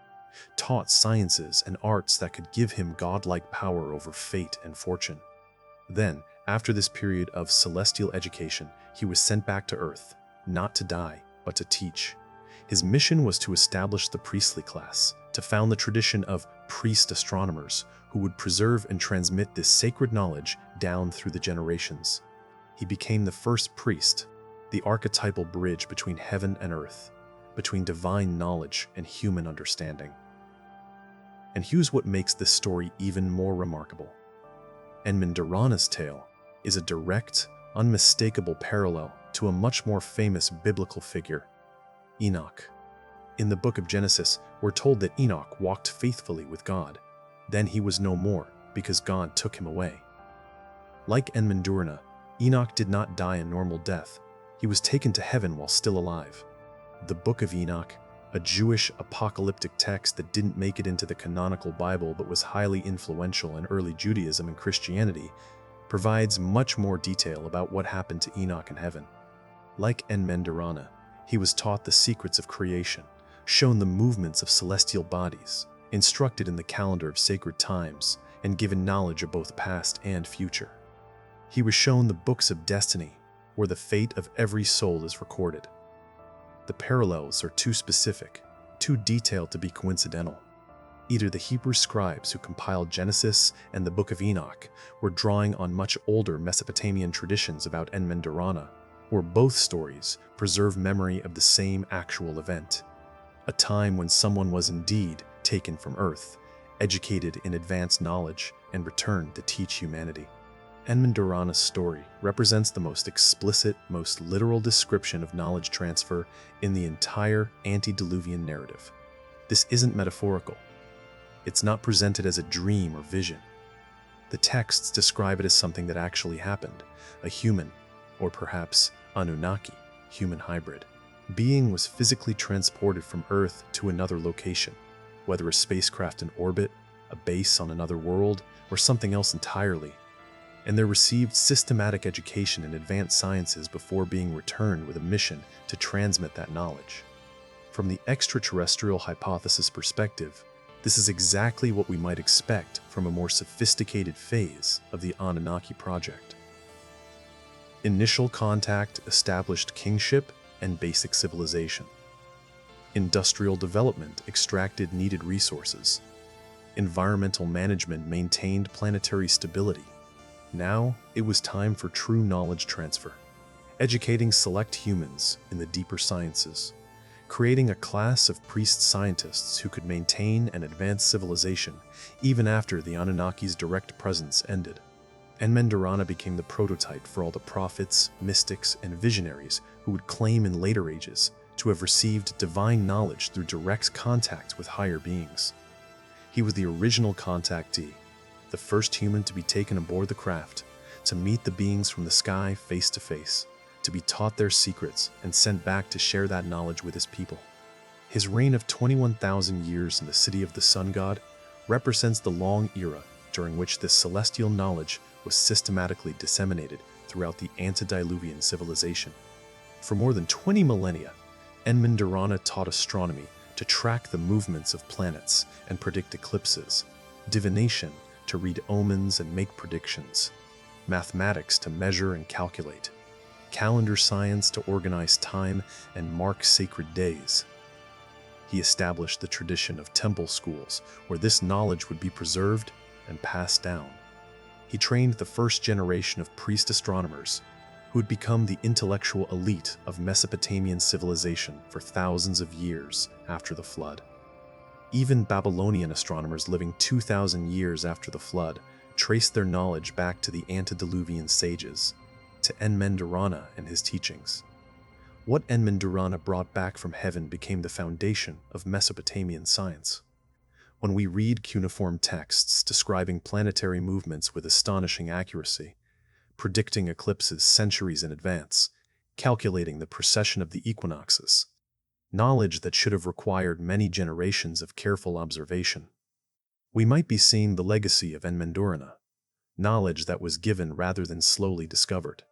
taught sciences and arts that could give him godlike power over fate and fortune. Then, after this period of celestial education, he was sent back to Earth, not to die, but to teach. His mission was to establish the priestly class, to found the tradition of priest astronomers who would preserve and transmit this sacred knowledge down through the generations. He became the first priest, the archetypal bridge between heaven and earth, between divine knowledge and human understanding. And here's what makes this story even more remarkable. Enmendurana's tale is a direct, unmistakable parallel to a much more famous biblical figure, Enoch. In the book of Genesis, we're told that Enoch walked faithfully with God. Then he was no more, because God took him away. Like Enmendurana, Enoch did not die a normal death. He was taken to heaven while still alive. The Book of Enoch, a Jewish apocalyptic text that didn't make it into the canonical Bible but was highly influential in early Judaism and Christianity, provides much more detail about what happened to Enoch in heaven. Like Enmendurana, he was taught the secrets of creation, shown the movements of celestial bodies, instructed in the calendar of sacred times, and given knowledge of both past and future. He was shown the books of destiny, where the fate of every soul is recorded. The parallels are too specific, too detailed to be coincidental. Either the Hebrew scribes who compiled Genesis and the Book of Enoch were drawing on much older Mesopotamian traditions about Enmendurana, or both stories preserve memory of the same actual event, a time when someone was indeed taken from Earth, educated in advanced knowledge, and returned to teach humanity. Enmendurana's story represents the most explicit, most literal description of knowledge transfer in the entire antediluvian narrative. This isn't metaphorical. It's not presented as a dream or vision. The texts describe it as something that actually happened, a human, or perhaps Anunnaki, human hybrid. Being was physically transported from Earth to another location, whether a spacecraft in orbit, a base on another world, or something else entirely, and they received systematic education in advanced sciences before being returned with a mission to transmit that knowledge. From the extraterrestrial hypothesis perspective, this is exactly what we might expect from a more sophisticated phase of the Anunnaki project. Initial contact established kingship and basic civilization. Industrial development extracted needed resources. Environmental management maintained planetary stability. Now, it was time for true knowledge transfer, educating select humans in the deeper sciences, creating a class of priest scientists who could maintain and advance civilization even after the Anunnaki's direct presence ended. Enmendurana became the prototype for all the prophets, mystics, and visionaries who would claim in later ages to have received divine knowledge through direct contact with higher beings. He was the original contactee, the first human to be taken aboard the craft, to meet the beings from the sky face to face, to be taught their secrets and sent back to share that knowledge with his people. His reign of 21,000 years in the city of the sun god represents the long era during which this celestial knowledge was systematically disseminated throughout the antediluvian civilization. For more than 20 millennia, Enmendurana taught astronomy to track the movements of planets and predict eclipses, divination to read omens and make predictions, mathematics to measure and calculate, calendar science to organize time and mark sacred days. He established the tradition of temple schools where this knowledge would be preserved and passed down. He trained the first generation of priest astronomers, who had become the intellectual elite of Mesopotamian civilization for thousands of years after the flood. Even Babylonian astronomers living 2,000 years after the flood traced their knowledge back to the antediluvian sages, to Enmendurana and his teachings. What Enmendurana brought back from heaven became the foundation of Mesopotamian science. When we read cuneiform texts describing planetary movements with astonishing accuracy, predicting eclipses centuries in advance, calculating the precession of the equinoxes, knowledge that should have required many generations of careful observation, we might be seeing the legacy of Enmendurana, knowledge that was given rather than slowly discovered.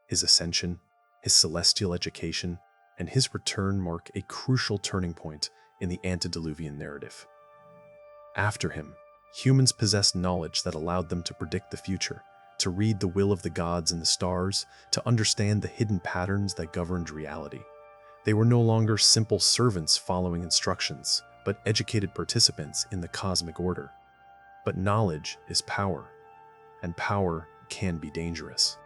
His ascension, his celestial education, and his return mark a crucial turning point in the antediluvian narrative. After him, humans possessed knowledge that allowed them to predict the future, to read the will of the gods in the stars, to understand the hidden patterns that governed reality. They were no longer simple servants following instructions, but educated participants in the cosmic order. But knowledge is power, and power can be dangerous.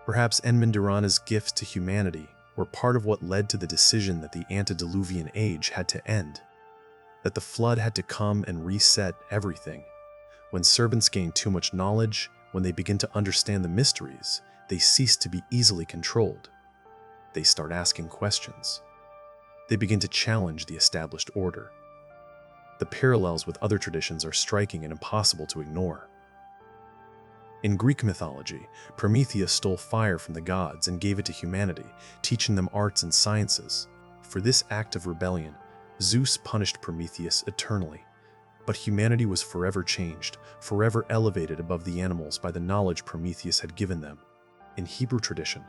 Perhaps Enmendurana's gifts to humanity were part of what led to the decision that the antediluvian age had to end, that the flood had to come and reset everything. When servants gain too much knowledge, when they begin to understand the mysteries, they cease to be easily controlled. They start asking questions. They begin to challenge the established order. The parallels with other traditions are striking and impossible to ignore. In Greek mythology, Prometheus stole fire from the gods and gave it to humanity, teaching them arts and sciences. For this act of rebellion, Zeus punished Prometheus eternally. But humanity was forever changed, forever elevated above the animals by the knowledge Prometheus had given them. In Hebrew tradition,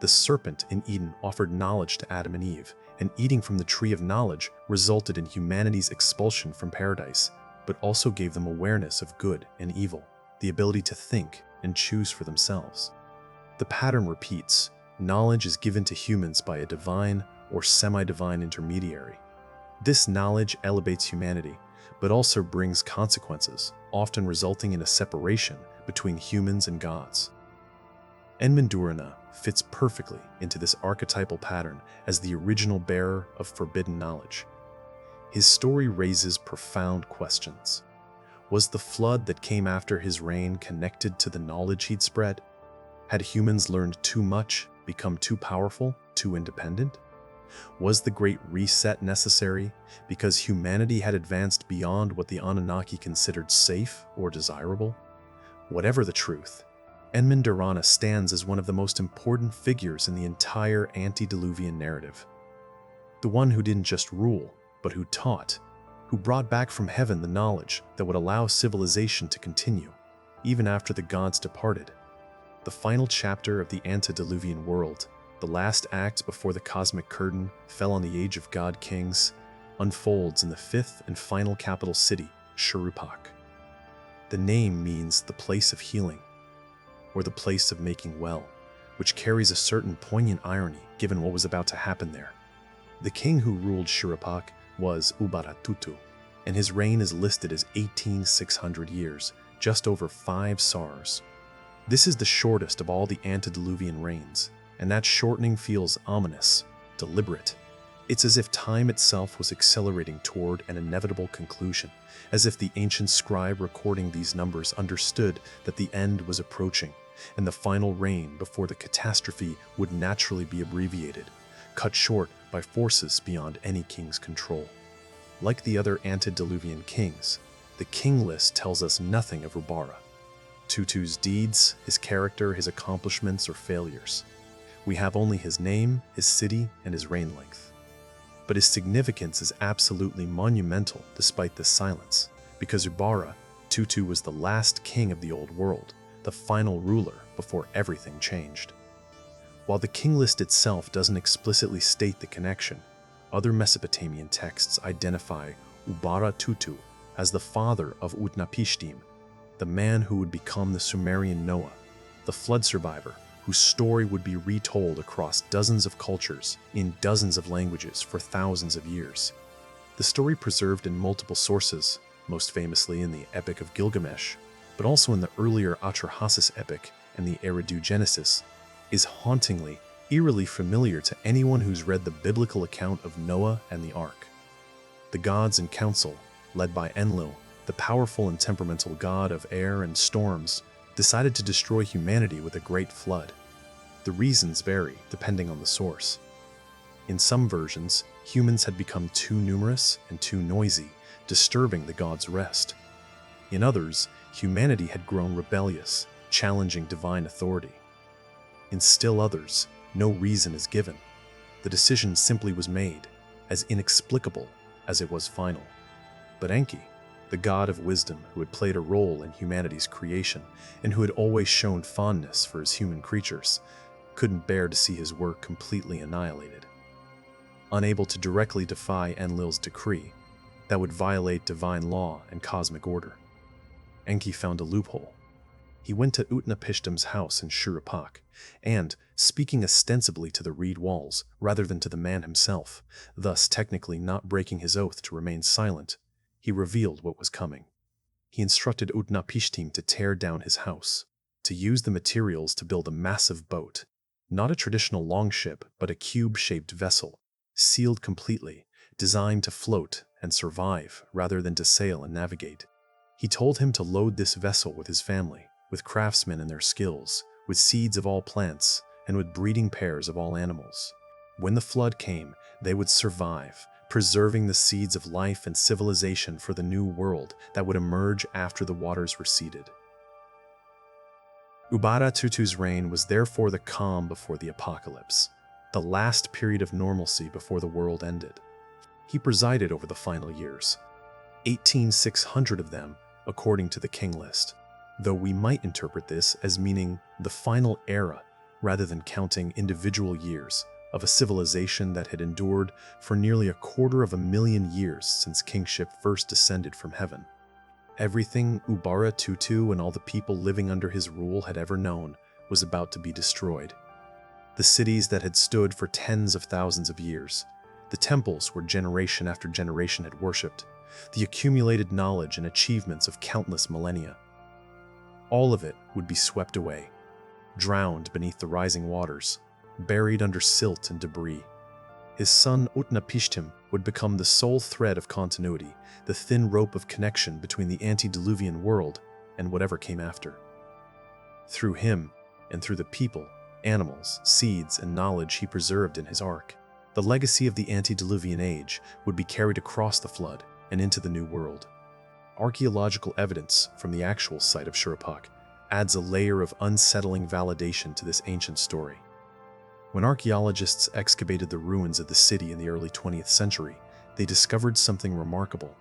the serpent in Eden offered knowledge to Adam and Eve, and eating from the tree of knowledge resulted in humanity's expulsion from paradise, but also gave them awareness of good and evil, the ability to think and choose for themselves. The pattern repeats. Knowledge is given to humans by a divine or semi-divine intermediary. This knowledge elevates humanity, but also brings consequences, often resulting in a separation between humans and gods. Enmendurana fits perfectly into this archetypal pattern as the original bearer of forbidden knowledge. His story raises profound questions. Was the flood that came after his reign connected to the knowledge he'd spread? Had humans learned too much, become too powerful, too independent? Was the Great Reset necessary because humanity had advanced beyond what the Anunnaki considered safe or desirable? Whatever the truth, Enmendurana stands as one of the most important figures in the entire antediluvian narrative. The one who didn't just rule, but who taught, who brought back from heaven the knowledge that would allow civilization to continue, even after the gods departed. The final chapter of the antediluvian world, the last act before the cosmic curtain fell on the age of god kings, unfolds in the fifth and final capital city, Shuruppak. The name means the place of healing, or the place of making well, which carries a certain poignant irony given what was about to happen there. The king who ruled Shuruppak was Ubara-Tutu, and his reign is listed as 18,600 years, just over 5 SARS. This is the shortest of all the antediluvian reigns, and that shortening feels ominous, deliberate. It's as if time itself was accelerating toward an inevitable conclusion, as if the ancient scribe recording these numbers understood that the end was approaching, and the final reign before the catastrophe would naturally be abbreviated, cut short by forces beyond any king's control. Like the other antediluvian kings, the King List tells us nothing of Ubara-Tutu's deeds, his character, his accomplishments, or failures. We have only his name, his city, and his reign length. But his significance is absolutely monumental despite this silence, because Ubara-Tutu was the last king of the old world, the final ruler before everything changed. While the King List itself doesn't explicitly state the connection, other Mesopotamian texts identify Ubara-Tutu as the father of Utnapishtim, the man who would become the Sumerian Noah, the flood survivor whose story would be retold across dozens of cultures in dozens of languages for thousands of years. The story preserved in multiple sources, most famously in the Epic of Gilgamesh, but also in the earlier Atrahasis epic and the Eridu Genesis, is hauntingly, eerily familiar to anyone who's read the biblical account of Noah and the Ark. The gods in council, led by Enlil, the powerful and temperamental god of air and storms, decided to destroy humanity with a great flood. The reasons vary depending on the source. In some versions, humans had become too numerous and too noisy, disturbing the gods' rest. In others, humanity had grown rebellious, challenging divine authority. In still others, no reason is given. The decision simply was made, as inexplicable as it was final. But Enki, the god of wisdom who had played a role in humanity's creation and who had always shown fondness for his human creatures, couldn't bear to see his work completely annihilated. Unable to directly defy Enlil's decree that would violate divine law and cosmic order, Enki found a loophole. He went to Utnapishtim's house in Shuruppak, and, speaking ostensibly to the reed walls rather than to the man himself, thus technically not breaking his oath to remain silent, he revealed what was coming. He instructed Utnapishtim to tear down his house, to use the materials to build a massive boat, not a traditional longship but a cube-shaped vessel, sealed completely, designed to float and survive rather than to sail and navigate. He told him to load this vessel with his family, with craftsmen and their skills, with seeds of all plants, and with breeding pairs of all animals. When the flood came, they would survive, preserving the seeds of life and civilization for the new world that would emerge after the waters receded. Ubara-Tutu's reign was therefore the calm before the apocalypse, the last period of normalcy before the world ended. He presided over the final years, 18,600 of them according to the King List, though we might interpret this as meaning the final era rather than counting individual years of a civilization that had endured for nearly 250,000 years since Kingship first descended from heaven. Everything Ubara-Tutu and all the people living under his rule had ever known was about to be destroyed. The cities that had stood for tens of thousands of years, the temples where generation after generation had worshipped, the accumulated knowledge and achievements of countless millennia. All of it would be swept away, drowned beneath the rising waters, buried under silt and debris. His son Utnapishtim would become the sole thread of continuity, the thin rope of connection between the antediluvian world and whatever came after. Through him, and through the people, animals, seeds, and knowledge he preserved in his ark, the legacy of the antediluvian age would be carried across the flood and into the new world. Archaeological evidence from the actual site of Shuruppak adds a layer of unsettling validation to this ancient story. When archaeologists excavated the ruins of the city in the early 20th century, they discovered something remarkable: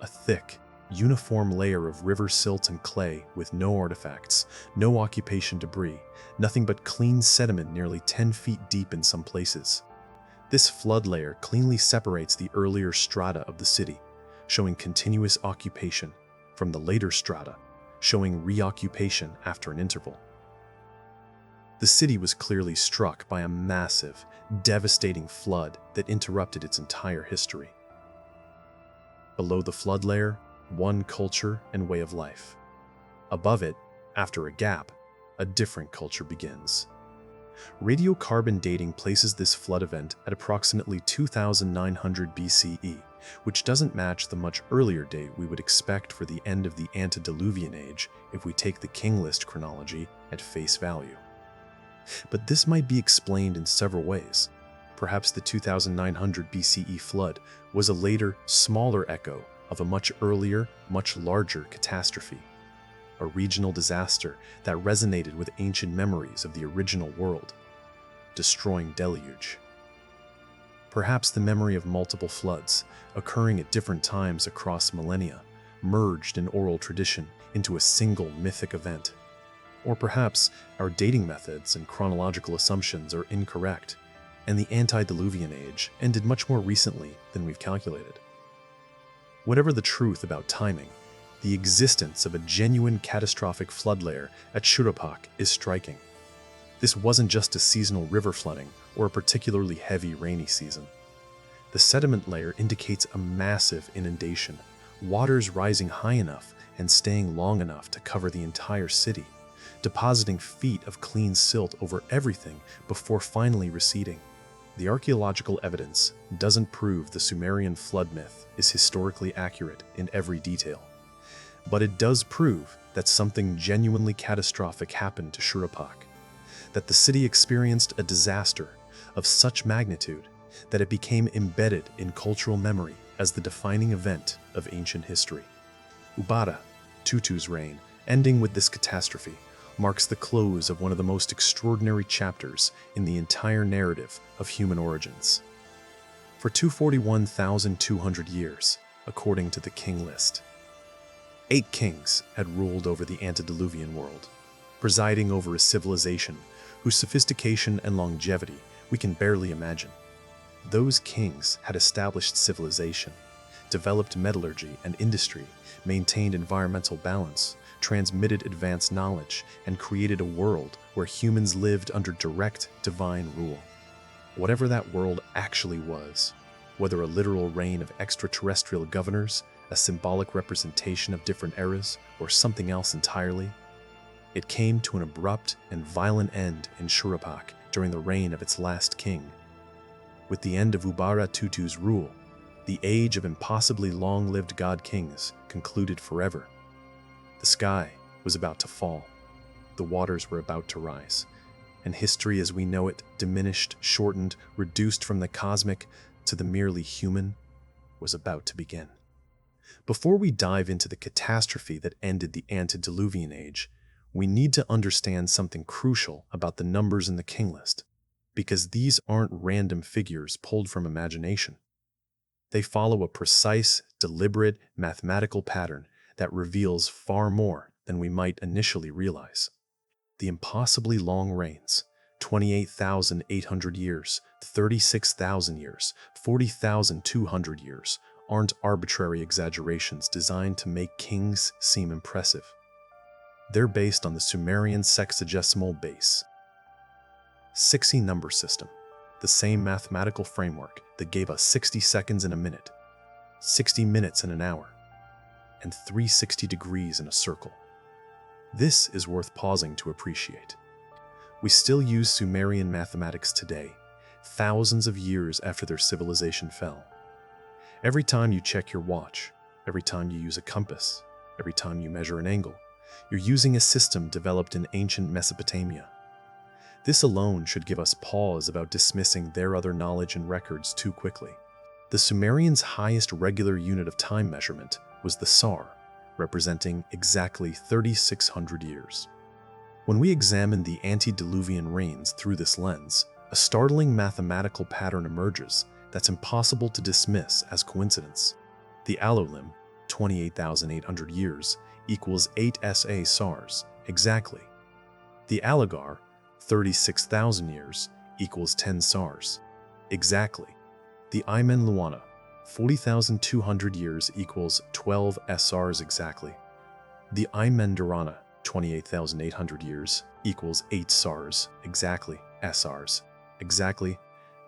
a thick, uniform layer of river silt and clay with no artifacts, no occupation debris, nothing but clean sediment nearly 10 feet deep in some places. This flood layer cleanly separates the earlier strata of the city, showing continuous occupation, from the later strata, showing reoccupation after an interval. The city was clearly struck by a massive, devastating flood that interrupted its entire history. Below the flood layer, one culture and way of life. Above it, after a gap, a different culture begins. Radiocarbon dating places this flood event at approximately 2900 BCE, which doesn't match the much earlier date we would expect for the end of the antediluvian age if we take the King List chronology at face value. But this might be explained in several ways. Perhaps the 2900 BCE flood was a later, smaller echo of a much earlier, much larger catastrophe, a regional disaster that resonated with ancient memories of the original world, destroying deluge. Perhaps the memory of multiple floods, occurring at different times across millennia, merged in oral tradition into a single mythic event. Or perhaps our dating methods and chronological assumptions are incorrect, and the antediluvian age ended much more recently than we've calculated. Whatever the truth about timing, the existence of a genuine catastrophic flood layer at Shuruppak is striking. This wasn't just a seasonal river flooding or a particularly heavy rainy season. The sediment layer indicates a massive inundation, waters rising high enough and staying long enough to cover the entire city, depositing feet of clean silt over everything before finally receding. The archaeological evidence doesn't prove the Sumerian flood myth is historically accurate in every detail, but it does prove that something genuinely catastrophic happened to Shuruppak, that the city experienced a disaster of such magnitude that it became embedded in cultural memory as the defining event of ancient history. Ubara-Tutu's reign, ending with this catastrophe, marks the close of one of the most extraordinary chapters in the entire narrative of human origins. For 241,200 years, according to the King List, 8 kings had ruled over the antediluvian world, presiding over a civilization whose sophistication and longevity we can barely imagine. Those kings had established civilization, developed metallurgy and industry, maintained environmental balance, transmitted advanced knowledge, and created a world where humans lived under direct divine rule. Whatever that world actually was, whether a literal reign of extraterrestrial governors, a symbolic representation of different eras, or something else entirely, it came to an abrupt and violent end in Shuruppak during the reign of its last king. With the end of Ubara-Tutu's rule, the age of impossibly long-lived god-kings concluded forever. The sky was about to fall, the waters were about to rise, and history as we know it, diminished, shortened, reduced from the cosmic to the merely human, was about to begin. Before we dive into the catastrophe that ended the antediluvian age, we need to understand something crucial about the numbers in the King List, because these aren't random figures pulled from imagination. They follow a precise, deliberate, mathematical pattern that reveals far more than we might initially realize. The impossibly long reigns, 28,800 years, 36,000 years, 40,200 years, aren't arbitrary exaggerations designed to make kings seem impressive. They're based on the Sumerian sexagesimal base, 60 number system, the same mathematical framework that gave us 60 seconds in a minute, 60 minutes in an hour, and 360 degrees in a circle. This is worth pausing to appreciate. We still use Sumerian mathematics today, thousands of years after their civilization fell. Every time you check your watch, every time you use a compass, every time you measure an angle, you're using a system developed in ancient Mesopotamia. This alone should give us pause about dismissing their other knowledge and records too quickly. The Sumerians' highest regular unit of time measurement was the SAR, representing exactly 3,600 years. When we examine the antediluvian reigns through this lens, a startling mathematical pattern emerges that's impossible to dismiss as coincidence. The Alulim, 28,800 years, equals 8 SA SARS, exactly. The Alalgar, 36,000 years, equals 10 SARS, exactly. The Enmenluanna, 40,200 years equals 12 SRs exactly. The Enmendurana, 28,800 years equals 8 SARS exactly, SRs exactly.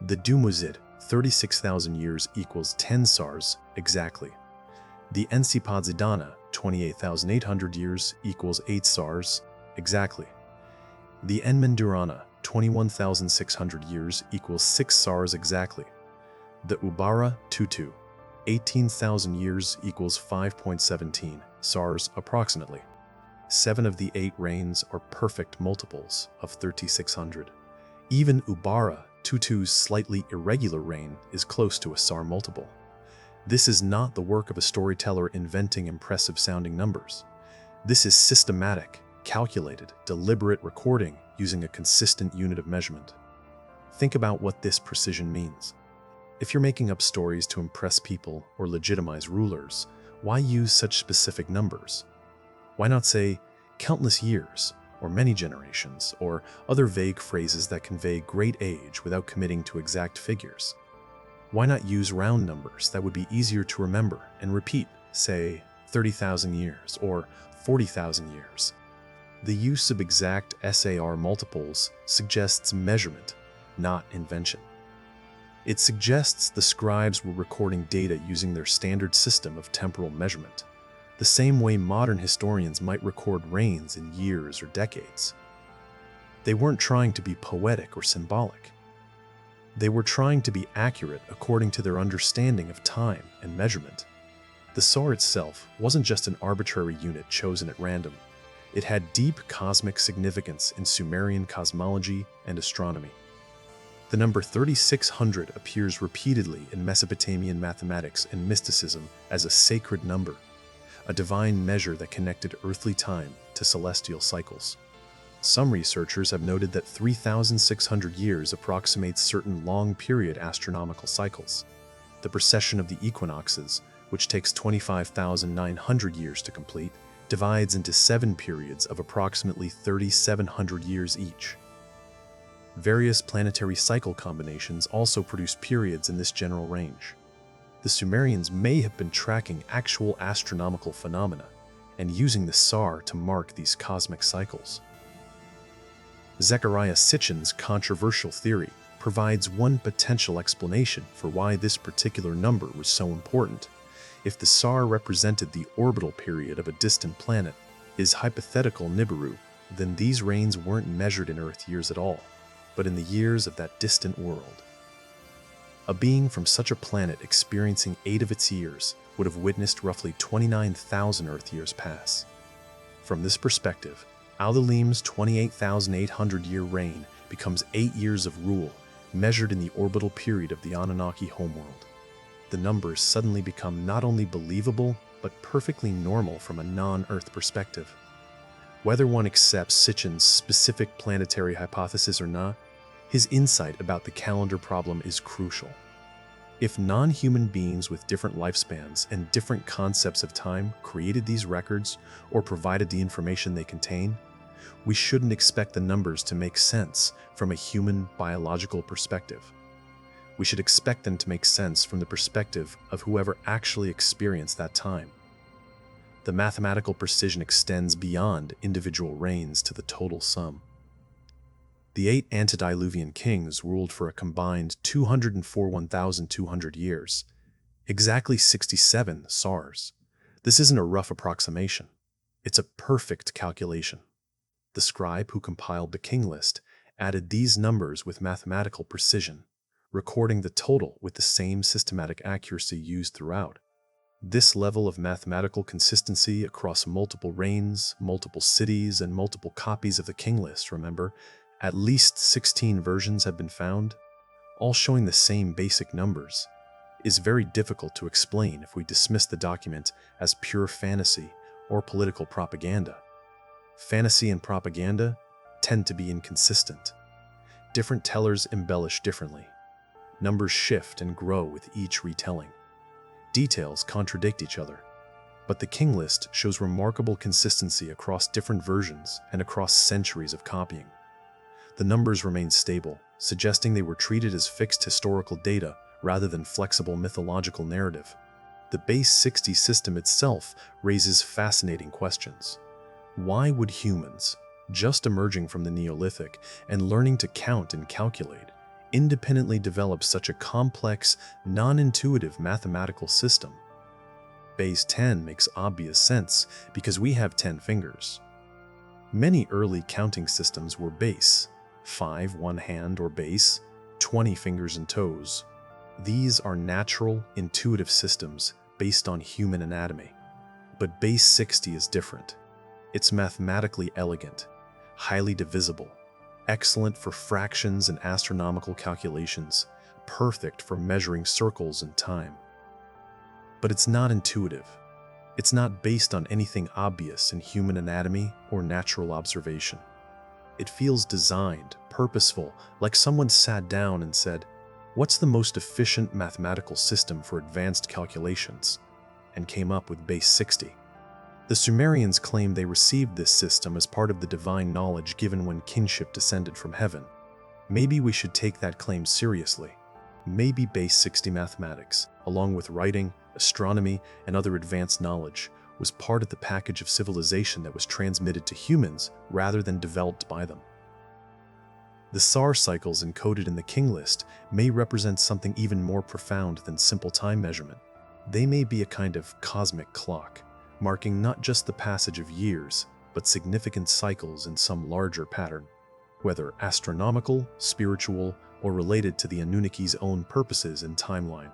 The Dumuzid, 36,000 years equals 10 SARS exactly. The Ensipadzidana, 28,800 years equals 8 SARS exactly. The Enmendurana, 21,600 years equals 6 SARS exactly. The Ubara-Tutu, 18,000 years equals 5.17 SARS approximately. 7 of the 8 reigns are perfect multiples of 3,600. Even Ubara-Tutu's slightly irregular reign is close to a SAR multiple. This is not the work of a storyteller inventing impressive-sounding numbers. This is systematic, calculated, deliberate recording using a consistent unit of measurement. Think about what this precision means. If you're making up stories to impress people or legitimize rulers, why use such specific numbers? Why not say countless years, or many generations, or other vague phrases that convey great age without committing to exact figures? Why not use round numbers that would be easier to remember and repeat, say 30,000 years or 40,000 years? The use of exact SAR multiples suggests measurement, not invention. It suggests the scribes were recording data using their standard system of temporal measurement, the same way modern historians might record reigns in years or decades. They weren't trying to be poetic or symbolic. They were trying to be accurate according to their understanding of time and measurement. The SAR itself wasn't just an arbitrary unit chosen at random. It had deep cosmic significance in Sumerian cosmology and astronomy. The number 3600 appears repeatedly in Mesopotamian mathematics and mysticism as a sacred number, a divine measure that connected earthly time to celestial cycles. Some researchers have noted that 3,600 years approximates certain long-period astronomical cycles. The precession of the equinoxes, which takes 25,900 years to complete, divides into 7 periods of approximately 3,700 years each. Various planetary cycle combinations also produce periods in this general range. The Sumerians may have been tracking actual astronomical phenomena and using the SAR to mark these cosmic cycles. Zecharia Sitchin's controversial theory provides one potential explanation for why this particular number was so important. If the SAR represented the orbital period of a distant planet, his hypothetical Nibiru, then these reigns weren't measured in Earth years at all, but in the years of that distant world. A being from such a planet experiencing 8 of its years would have witnessed roughly 29,000 Earth years pass. From this perspective, Alulim's 28,800-year reign becomes 8 years of rule, measured in the orbital period of the Anunnaki homeworld. The numbers suddenly become not only believable, but perfectly normal from a non-Earth perspective. Whether one accepts Sitchin's specific planetary hypothesis or not, his insight about the calendar problem is crucial. If non-human beings with different lifespans and different concepts of time created these records or provided the information they contain, we shouldn't expect the numbers to make sense from a human biological perspective. We should expect them to make sense from the perspective of whoever actually experienced that time. The mathematical precision extends beyond individual reigns to the total sum. The 8 antediluvian kings ruled for a combined 204,200 years, exactly 67 SARS. This isn't a rough approximation. It's a perfect calculation. The scribe who compiled the King List added these numbers with mathematical precision, recording the total with the same systematic accuracy used throughout. This level of mathematical consistency across multiple reigns, multiple cities, and multiple copies of the King List, remember, at least 16 versions have been found, all showing the same basic numbers, is very difficult to explain if we dismiss the document as pure fantasy or political propaganda. Fantasy and propaganda tend to be inconsistent. Different tellers embellish differently. Numbers shift and grow with each retelling. Details contradict each other, but the King List shows remarkable consistency across different versions and across centuries of copying. The numbers remain stable, suggesting they were treated as fixed historical data rather than flexible mythological narrative. The base 60 system itself raises fascinating questions. Why would humans, just emerging from the Neolithic and learning to count and calculate, independently develop such a complex, non-intuitive mathematical system? Base 10 makes obvious sense because we have 10 fingers. Many early counting systems were base, 5 one hand or base, 20 fingers and toes. These are natural, intuitive systems based on human anatomy. But base 60 is different. It's mathematically elegant, highly divisible, excellent for fractions and astronomical calculations, perfect for measuring circles and time. But it's not intuitive. It's not based on anything obvious in human anatomy or natural observation. It feels designed, purposeful, like someone sat down and said, "What's the most efficient mathematical system for advanced calculations?" and came up with base 60. The Sumerians claim they received this system as part of the divine knowledge given when kingship descended from heaven. Maybe we should take that claim seriously. Maybe base 60 mathematics, along with writing, astronomy, and other advanced knowledge, was part of the package of civilization that was transmitted to humans rather than developed by them. The SAR cycles encoded in the King List may represent something even more profound than simple time measurement. They may be a kind of cosmic clock, marking not just the passage of years, but significant cycles in some larger pattern, whether astronomical, spiritual, or related to the Anunnaki's own purposes and timeline.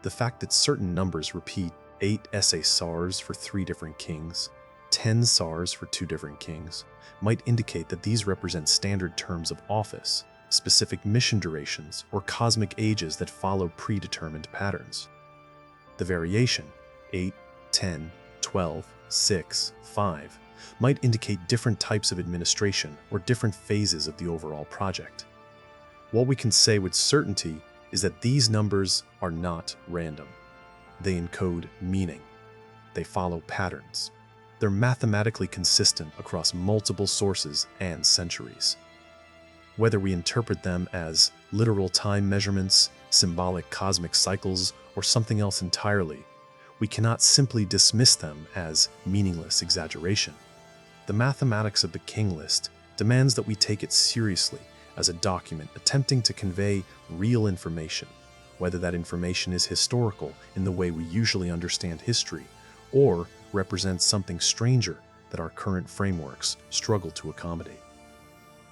The fact that certain numbers repeat 8 SARS for 3 different kings, 10 SARS for 2 different kings, might indicate that these represent standard terms of office, specific mission durations, or cosmic ages that follow predetermined patterns. The variation, 8, 10, 12, 6, 5, might indicate different types of administration or different phases of the overall project. What we can say with certainty is that these numbers are not random. They encode meaning. They follow patterns. They're mathematically consistent across multiple sources and centuries. Whether we interpret them as literal time measurements, symbolic cosmic cycles, or something else entirely, we cannot simply dismiss them as meaningless exaggeration. The mathematics of the King List demands that we take it seriously as a document attempting to convey real information, whether that information is historical in the way we usually understand history, or represents something stranger that our current frameworks struggle to accommodate.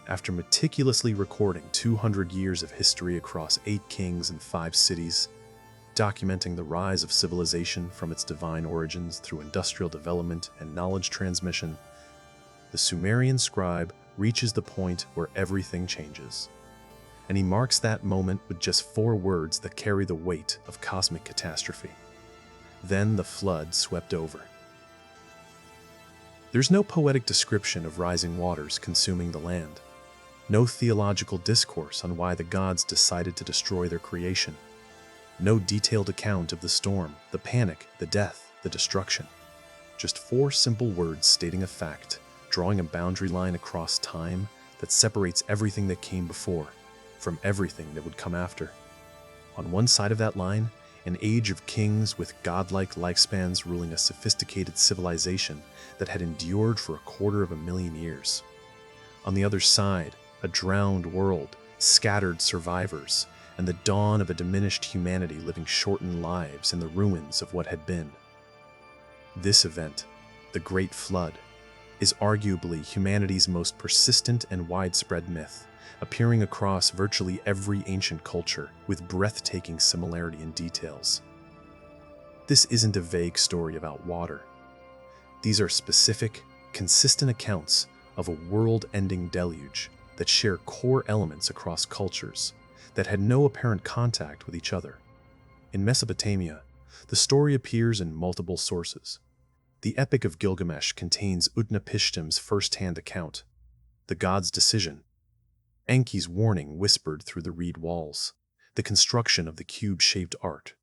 After meticulously recording 200 years of history across 8 kings and 5 cities, documenting the rise of civilization from its divine origins through industrial development and knowledge transmission, the Sumerian scribe reaches the point where everything changes. And he marks that moment with just 4 words that carry the weight of cosmic catastrophe. Then the flood swept over. There's no poetic description of rising waters consuming the land. No theological discourse on why the gods decided to destroy their creation. No detailed account of the storm, the panic, the death, the destruction. Just 4 simple words stating a fact, drawing a boundary line across time that separates everything that came before from everything that would come after. On one side of that line, an age of kings with godlike lifespans ruling a sophisticated civilization that had endured for 250,000 years. On the other side, a drowned world, scattered survivors, and the dawn of a diminished humanity living shortened lives in the ruins of what had been. This event, the Great Flood, is arguably humanity's most persistent and widespread myth, appearing across virtually every ancient culture with breathtaking similarity in details. This isn't a vague story about water. These are specific, consistent accounts of a world-ending deluge that share core elements across cultures that had no apparent contact with each other. In Mesopotamia, the story appears in multiple sources. The Epic of Gilgamesh contains Utnapishtim's first-hand account, the god's decision, Enki's warning whispered through the reed walls, the construction of the cube-shaped ark,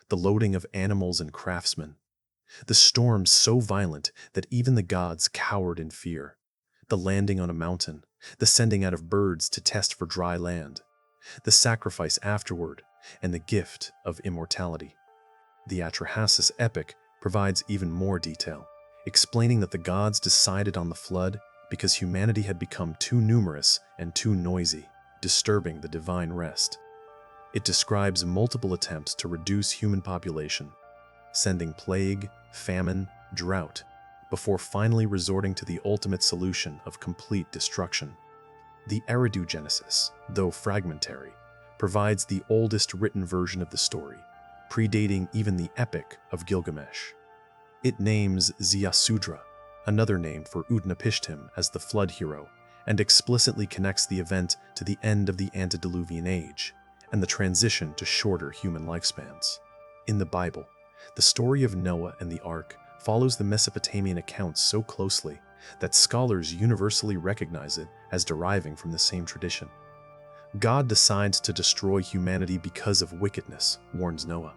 the loading of animals and craftsmen, the storms so violent that even the gods cowered in fear, the landing on a mountain, the sending out of birds to test for dry land, the sacrifice afterward, and the gift of immortality. The Atrahasis epic provides even more detail, explaining that the gods decided on the flood because humanity had become too numerous and too noisy, disturbing the divine rest. It describes multiple attempts to reduce human population, sending plague, famine, drought, before finally resorting to the ultimate solution of complete destruction. The Eridu Genesis, though fragmentary, provides the oldest written version of the story, predating even the Epic of Gilgamesh. It names Ziasudra, another name for Utnapishtim, as the flood hero, and explicitly connects the event to the end of the antediluvian age and the transition to shorter human lifespans. In the Bible, the story of Noah and the Ark follows the Mesopotamian accounts so closely that scholars universally recognize it as deriving from the same tradition. God decides to destroy humanity because of wickedness, warns Noah,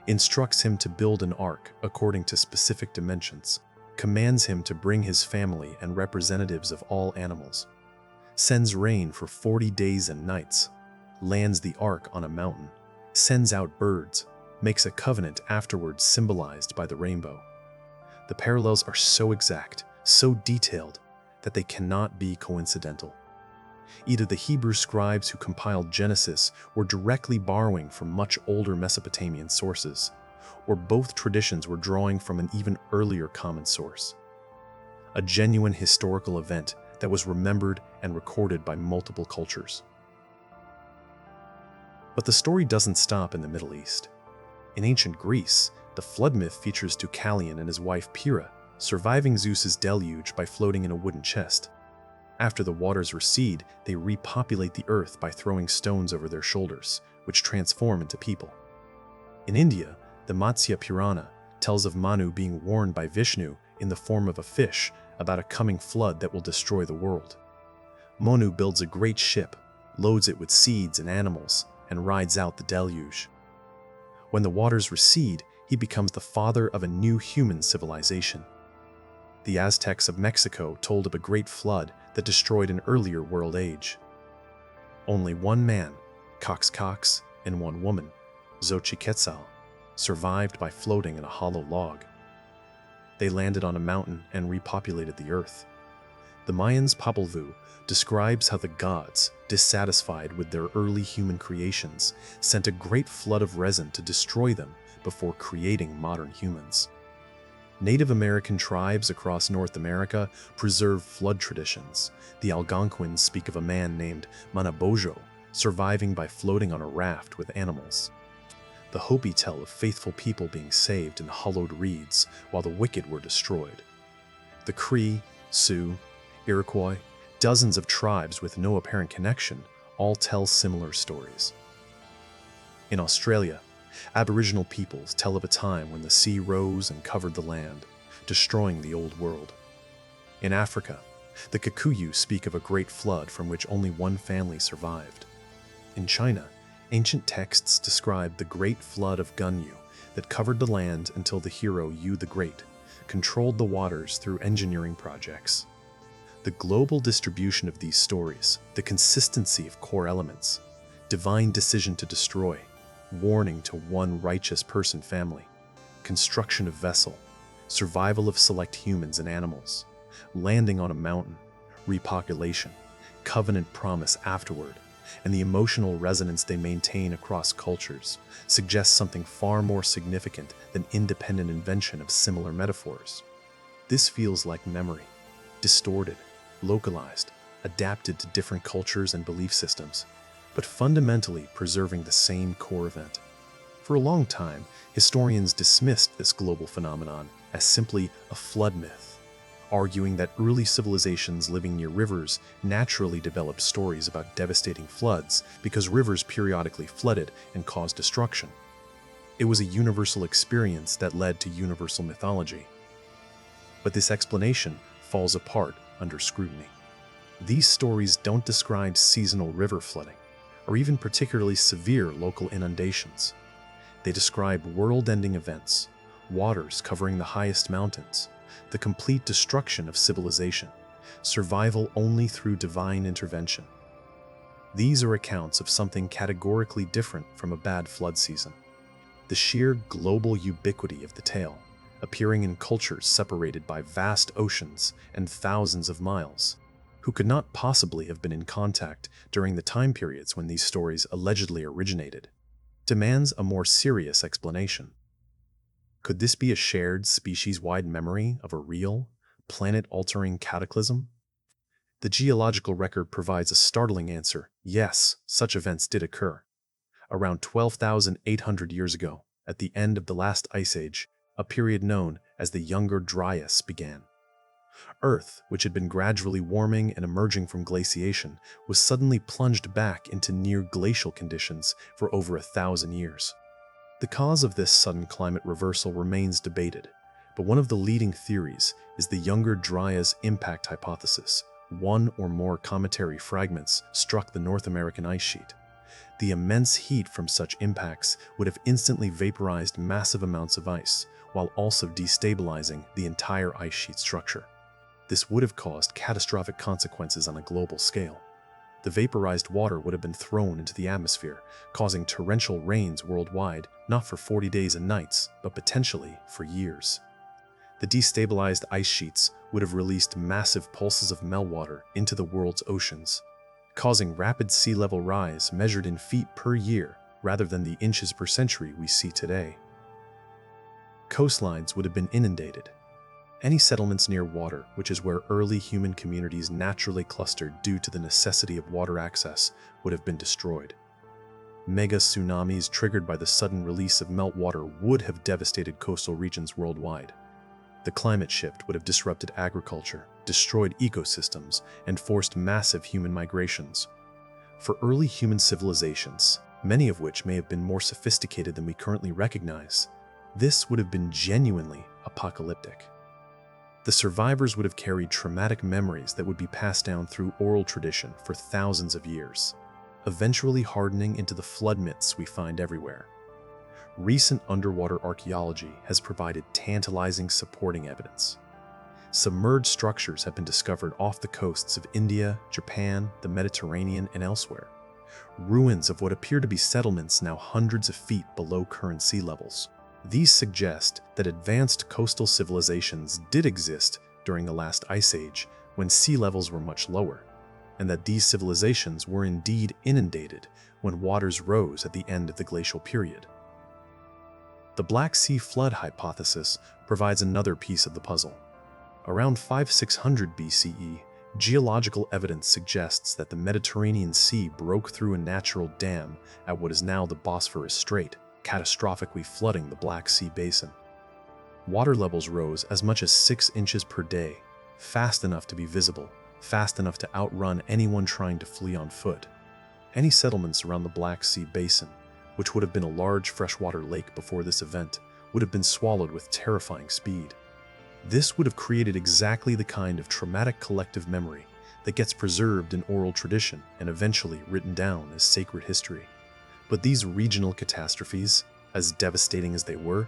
instructs him to build an ark according to specific dimensions, commands him to bring his family and representatives of all animals, sends rain for 40 days and nights, lands the ark on a mountain, sends out birds, makes a covenant afterwards symbolized by the rainbow. The parallels are so exact, so detailed, that they cannot be coincidental. Either the Hebrew scribes who compiled Genesis were directly borrowing from much older Mesopotamian sources, or both traditions were drawing from an even earlier common source. A genuine historical event that was remembered and recorded by multiple cultures. But the story doesn't stop in the Middle East. In ancient Greece, the flood myth features Deucalion and his wife Pyrrha surviving Zeus's deluge by floating in a wooden chest. After the waters recede, they repopulate the earth by throwing stones over their shoulders, which transform into people. In India, the Matsya Purana tells of Manu being warned by Vishnu in the form of a fish about a coming flood that will destroy the world. Manu builds a great ship, loads it with seeds and animals, and rides out the deluge. When the waters recede, he becomes the father of a new human civilization. The Aztecs of Mexico told of a great flood that destroyed an earlier world age. Only one man, Coxcox, and one woman, Xochiquetzal, survived by floating in a hollow log. They landed on a mountain and repopulated the earth. The Mayans' Popol Vuh describes how the gods, dissatisfied with their early human creations, sent a great flood of resin to destroy them before creating modern humans. Native American tribes across North America preserve flood traditions. The Algonquins speak of a man named Manabojo surviving by floating on a raft with animals. The Hopi tell of faithful people being saved in hollowed reeds while the wicked were destroyed. The Cree, Sioux, Iroquois, dozens of tribes with no apparent connection all tell similar stories. In Australia, Aboriginal peoples tell of a time when the sea rose and covered the land, destroying the old world. In Africa, the Kikuyu speak of a great flood from which only one family survived. In China, ancient texts describe the great flood of Gunyu that covered the land until the hero Yu the Great controlled the waters through engineering projects. The global distribution of these stories, the consistency of core elements, divine decision to destroy, warning to one righteous person family, construction of vessel, survival of select humans and animals, landing on a mountain, repopulation, covenant promise afterward, and the emotional resonance they maintain across cultures suggests something far more significant than independent invention of similar metaphors. This feels like memory, distorted, localized, adapted to different cultures and belief systems, but fundamentally preserving the same core event. For a long time, historians dismissed this global phenomenon as simply a flood myth, arguing that early civilizations living near rivers naturally developed stories about devastating floods because rivers periodically flooded and caused destruction. It was a universal experience that led to universal mythology. But this explanation falls apart under scrutiny. These stories don't describe seasonal river flooding, or even particularly severe local inundations. They describe world-ending events, waters covering the highest mountains, the complete destruction of civilization, survival only through divine intervention. These are accounts of something categorically different from a bad flood season. The sheer global ubiquity of the tale, appearing in cultures separated by vast oceans and thousands of miles, who could not possibly have been in contact during the time periods when these stories allegedly originated, demands a more serious explanation. Could this be a shared species-wide memory of a real, planet-altering cataclysm? The geological record provides a startling answer. Yes, such events did occur. Around 12,800 years ago, at the end of the last ice age, a period known as the Younger Dryas began. Earth, which had been gradually warming and emerging from glaciation, was suddenly plunged back into near glacial conditions for over 1,000 years. The cause of this sudden climate reversal remains debated, but one of the leading theories is the Younger Dryas impact hypothesis. One or more cometary fragments struck the North American ice sheet. The immense heat from such impacts would have instantly vaporized massive amounts of ice, while also destabilizing the entire ice sheet structure. This would have caused catastrophic consequences on a global scale. The vaporized water would have been thrown into the atmosphere, causing torrential rains worldwide, not for 40 days and nights, but potentially for years. The destabilized ice sheets would have released massive pulses of meltwater into the world's oceans, causing rapid sea level rise measured in feet per year rather than the inches per century we see today. Coastlines would have been inundated. Any settlements near water, which is where early human communities naturally clustered due to the necessity of water access, would have been destroyed. Mega tsunamis triggered by the sudden release of meltwater would have devastated coastal regions worldwide. The climate shift would have disrupted agriculture, destroyed ecosystems, and forced massive human migrations. For early human civilizations, many of which may have been more sophisticated than we currently recognize, this would have been genuinely apocalyptic. The survivors would have carried traumatic memories that would be passed down through oral tradition for thousands of years, eventually hardening into the flood myths we find everywhere. Recent underwater archaeology has provided tantalizing supporting evidence. Submerged structures have been discovered off the coasts of India, Japan, the Mediterranean, and elsewhere. Ruins of what appear to be settlements now hundreds of feet below current sea levels. These suggest that advanced coastal civilizations did exist during the last ice age when sea levels were much lower, and that these civilizations were indeed inundated when waters rose at the end of the glacial period. The Black Sea flood hypothesis provides another piece of the puzzle. Around 5600 BCE, geological evidence suggests that the Mediterranean Sea broke through a natural dam at what is now the Bosphorus Strait, catastrophically flooding the Black Sea basin. Water levels rose as much as 6 inches per day, fast enough to be visible, fast enough to outrun anyone trying to flee on foot. Any settlements around the Black Sea basin, which would have been a large freshwater lake before this event, would have been swallowed with terrifying speed. This would have created exactly the kind of traumatic collective memory that gets preserved in oral tradition and eventually written down as sacred history. But these regional catastrophes, as devastating as they were,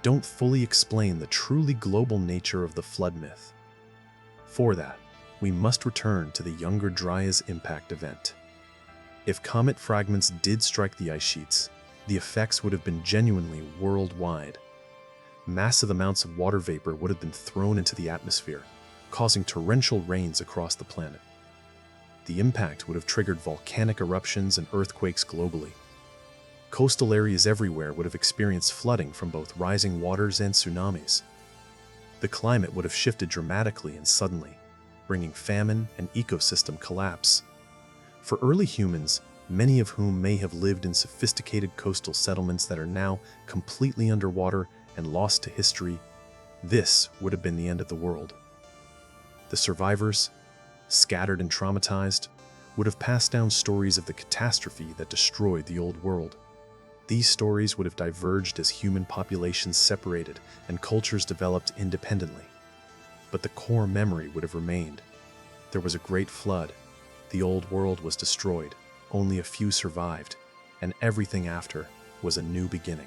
don't fully explain the truly global nature of the flood myth. For that, we must return to the Younger Dryas impact event. If comet fragments did strike the ice sheets, the effects would have been genuinely worldwide. Massive amounts of water vapor would have been thrown into the atmosphere, causing torrential rains across the planet. The impact would have triggered volcanic eruptions and earthquakes globally. Coastal areas everywhere would have experienced flooding from both rising waters and tsunamis. The climate would have shifted dramatically and suddenly, bringing famine and ecosystem collapse. For early humans, many of whom may have lived in sophisticated coastal settlements that are now completely underwater and lost to history, this would have been the end of the world. The survivors, scattered and traumatized, would have passed down stories of the catastrophe that destroyed the old world. These stories would have diverged as human populations separated and cultures developed independently. But the core memory would have remained. There was a great flood. The old world was destroyed. Only a few survived, and everything after was a new beginning.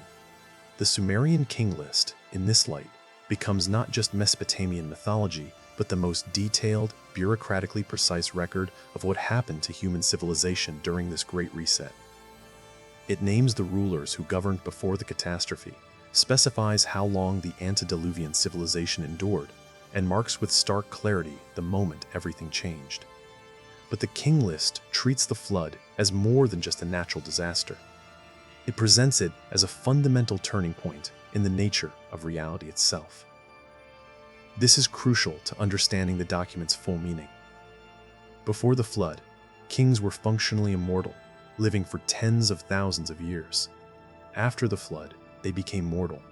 The Sumerian King List, in this light, becomes not just Mesopotamian mythology, but the most detailed, bureaucratically precise record of what happened to human civilization during this Great Reset. It names the rulers who governed before the catastrophe, specifies how long the antediluvian civilization endured, and marks with stark clarity the moment everything changed. But the King List treats the flood as more than just a natural disaster. It presents it as a fundamental turning point in the nature of reality itself. This is crucial to understanding the document's full meaning. Before the flood, kings were functionally immortal, living for tens of thousands of years. After the flood, they became mortal,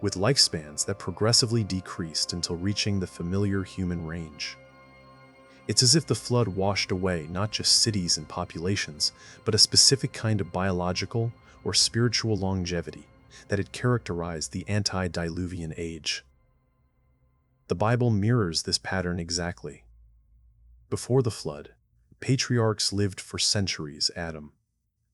with lifespans that progressively decreased until reaching the familiar human range. It's as if the flood washed away not just cities and populations, but a specific kind of biological or spiritual longevity that had characterized the antediluvian age. The Bible mirrors this pattern exactly. Before the flood, patriarchs lived for centuries: Adam,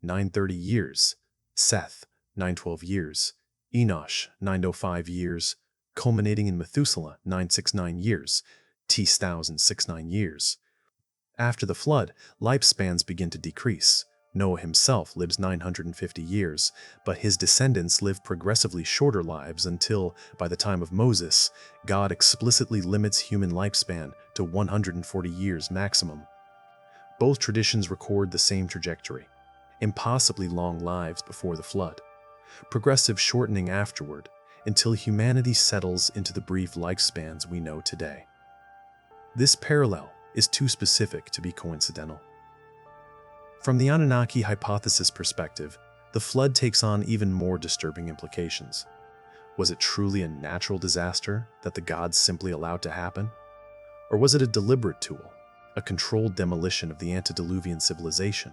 930 years, Seth, 912 years, Enosh, 905 years, culminating in Methuselah, 969 years, T-1000, 69 years. After the flood, lifespans begin to decrease. Noah himself lives 950 years, but his descendants live progressively shorter lives until, by the time of Moses, God explicitly limits human lifespan to 140 years maximum. Both traditions record the same trajectory: impossibly long lives before the flood, progressive shortening afterward, until humanity settles into the brief lifespans we know today. This parallel is too specific to be coincidental. From the Anunnaki hypothesis perspective, the flood takes on even more disturbing implications. Was it truly a natural disaster that the gods simply allowed to happen? Or was it a deliberate tool, a controlled demolition of the antediluvian civilization?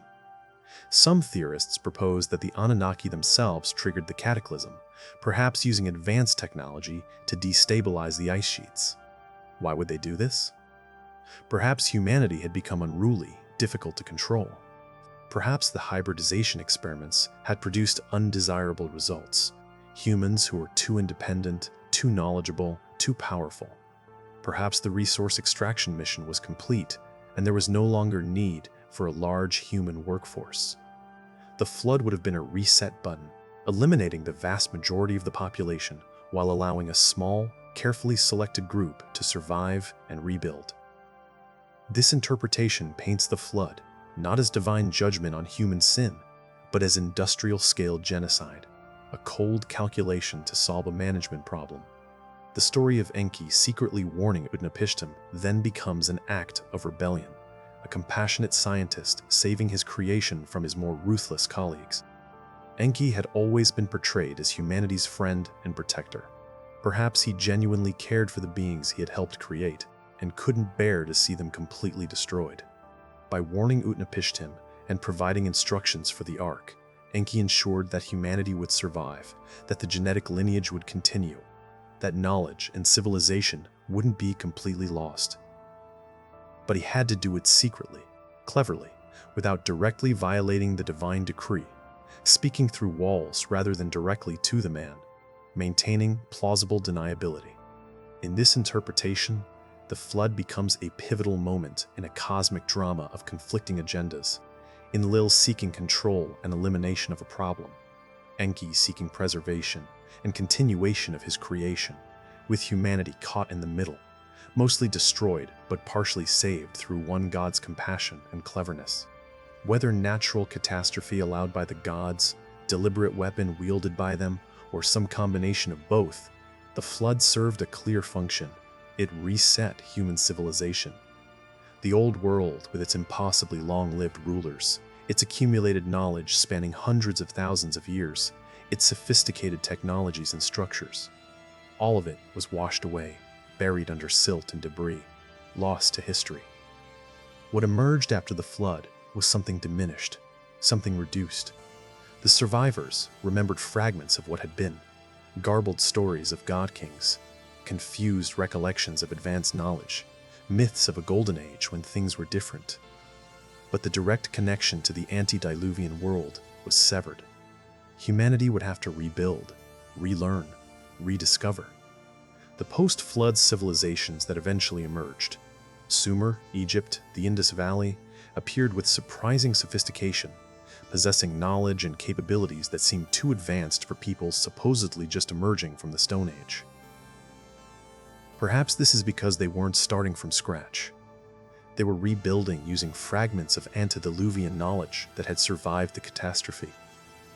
Some theorists propose that the Anunnaki themselves triggered the cataclysm, perhaps using advanced technology to destabilize the ice sheets. Why would they do this? Perhaps humanity had become unruly, difficult to control. Perhaps the hybridization experiments had produced undesirable results. Humans who were too independent, too knowledgeable, too powerful. Perhaps the resource extraction mission was complete, and there was no longer need for a large human workforce. The flood would have been a reset button, eliminating the vast majority of the population while allowing a small, carefully selected group to survive and rebuild. This interpretation paints the flood not as divine judgment on human sin, but as industrial-scale genocide, a cold calculation to solve a management problem. The story of Enki secretly warning Utnapishtim then becomes an act of rebellion, a compassionate scientist saving his creation from his more ruthless colleagues. Enki had always been portrayed as humanity's friend and protector. Perhaps he genuinely cared for the beings he had helped create and couldn't bear to see them completely destroyed. By warning Utnapishtim and providing instructions for the Ark, Enki ensured that humanity would survive, that the genetic lineage would continue, that knowledge and civilization wouldn't be completely lost. But he had to do it secretly, cleverly, without directly violating the divine decree, speaking through walls rather than directly to the man, maintaining plausible deniability. In this interpretation, the flood becomes a pivotal moment in a cosmic drama of conflicting agendas. Enlil seeking control and elimination of a problem, Enki seeking preservation and continuation of his creation, with humanity caught in the middle, mostly destroyed but partially saved through one god's compassion and cleverness. Whether natural catastrophe allowed by the gods, deliberate weapon wielded by them, or some combination of both, the flood served a clear function. It reset human civilization. The old world, with its impossibly long-lived rulers, its accumulated knowledge spanning hundreds of thousands of years, its sophisticated technologies and structures, all of it was washed away, buried under silt and debris, lost to history. What emerged after the flood was something diminished, something reduced. The survivors remembered fragments of what had been, garbled stories of god-kings, confused recollections of advanced knowledge, myths of a golden age when things were different. But the direct connection to the antediluvian world was severed. Humanity would have to rebuild, relearn, rediscover. The post-flood civilizations that eventually emerged, Sumer, Egypt, the Indus Valley, appeared with surprising sophistication, possessing knowledge and capabilities that seemed too advanced for people supposedly just emerging from the Stone Age. Perhaps this is because they weren't starting from scratch. They were rebuilding using fragments of antediluvian knowledge that had survived the catastrophe,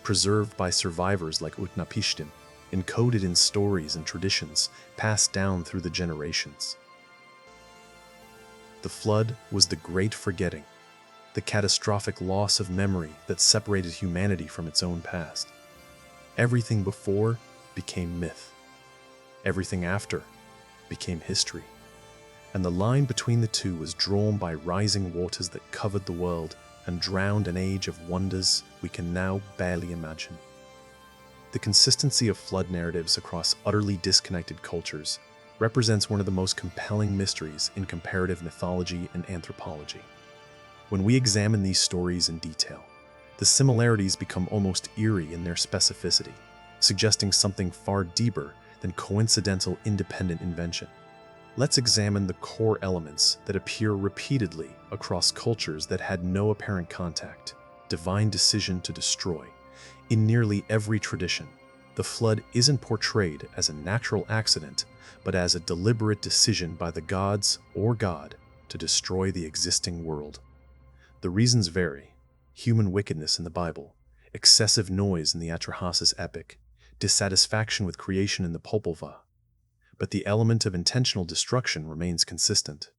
preserved by survivors like Utnapishtim, encoded in stories and traditions passed down through the generations. The flood was the great forgetting, the catastrophic loss of memory that separated humanity from its own past. Everything before became myth. Everything after became history. And the line between the two was drawn by rising waters that covered the world and drowned an age of wonders we can now barely imagine. The consistency of flood narratives across utterly disconnected cultures represents one of the most compelling mysteries in comparative mythology and anthropology. When we examine these stories in detail, the similarities become almost eerie in their specificity, suggesting something far deeper than coincidental independent invention. Let's examine the core elements that appear repeatedly across cultures that had no apparent contact. Divine decision to destroy. In nearly every tradition, the flood isn't portrayed as a natural accident, but as a deliberate decision by the gods or God to destroy the existing world. The reasons vary: human wickedness in the Bible, excessive noise in the Atrahasis epic, dissatisfaction with creation in the Popolvuh. But the element of intentional destruction remains consistent.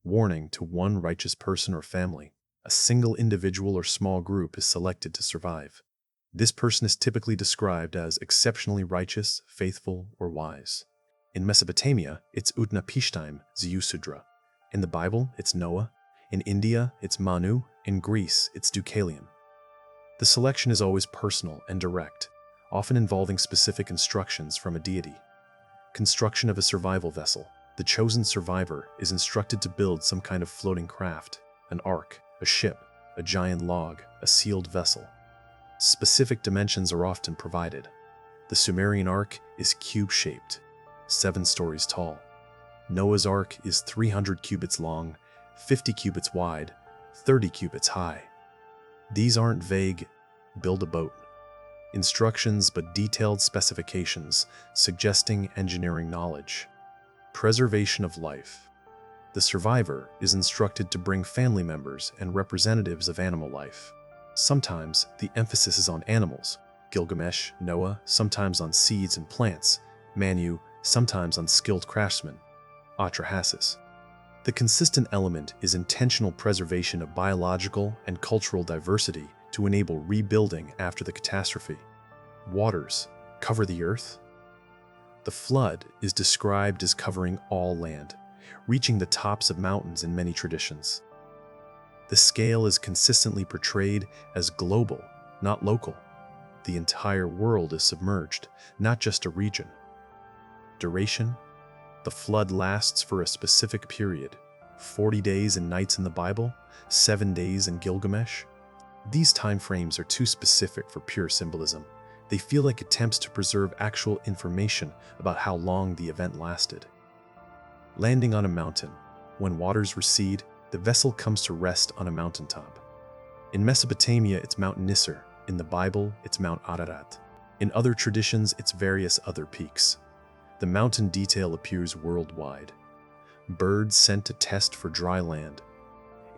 Warning to one righteous person or family. A single individual or small group is selected to survive. This person is typically described as exceptionally righteous, faithful, or wise. In Mesopotamia, it's Utnapishtim Ziusudra. In the Bible, it's Noah. In India, it's Manu. In Greece, it's Deucalion. The selection is always personal and direct, often involving specific instructions from a deity. Construction of a survival vessel. The chosen survivor is instructed to build some kind of floating craft, an ark, a ship, a giant log, a sealed vessel. Specific dimensions are often provided. The Sumerian ark is cube-shaped, 7 stories tall. Noah's ark is 300 cubits long, 50 cubits wide, 30 cubits high. These aren't vague, build a boat instructions, but detailed specifications, suggesting engineering knowledge. Preservation of life. The survivor is instructed to bring family members and representatives of animal life. Sometimes the emphasis is on animals, Gilgamesh, Noah, sometimes on seeds and plants, Manu, sometimes on skilled craftsmen, Atrahasis. The consistent element is intentional preservation of biological and cultural diversity to enable rebuilding after the catastrophe. Waters cover the earth. The flood is described as covering all land, reaching the tops of mountains in many traditions. The scale is consistently portrayed as global, not local. The entire world is submerged, not just a region. Duration. The flood lasts for a specific period, 40 days and nights in the Bible, 7 days in Gilgamesh. These time frames are too specific for pure symbolism. They feel like attempts to preserve actual information about how long the event lasted. Landing on a mountain. When waters recede, the vessel comes to rest on a mountaintop. In Mesopotamia, it's Mount Nisr. In the Bible, it's Mount Ararat. In other traditions, it's various other peaks. The mountain detail appears worldwide. Birds sent to test for dry land.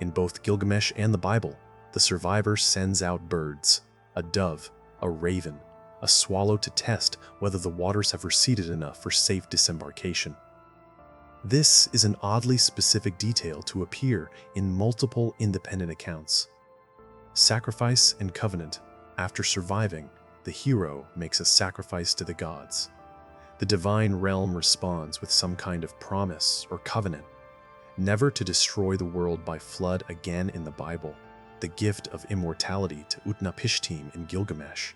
In both Gilgamesh and the Bible, the survivor sends out birds, a dove, a raven, a swallow to test whether the waters have receded enough for safe disembarkation. This is an oddly specific detail to appear in multiple independent accounts. Sacrifice and covenant. After surviving, the hero makes a sacrifice to the gods. The divine realm responds with some kind of promise or covenant, never to destroy the world by flood again in the Bible, the gift of immortality to Utnapishtim in Gilgamesh,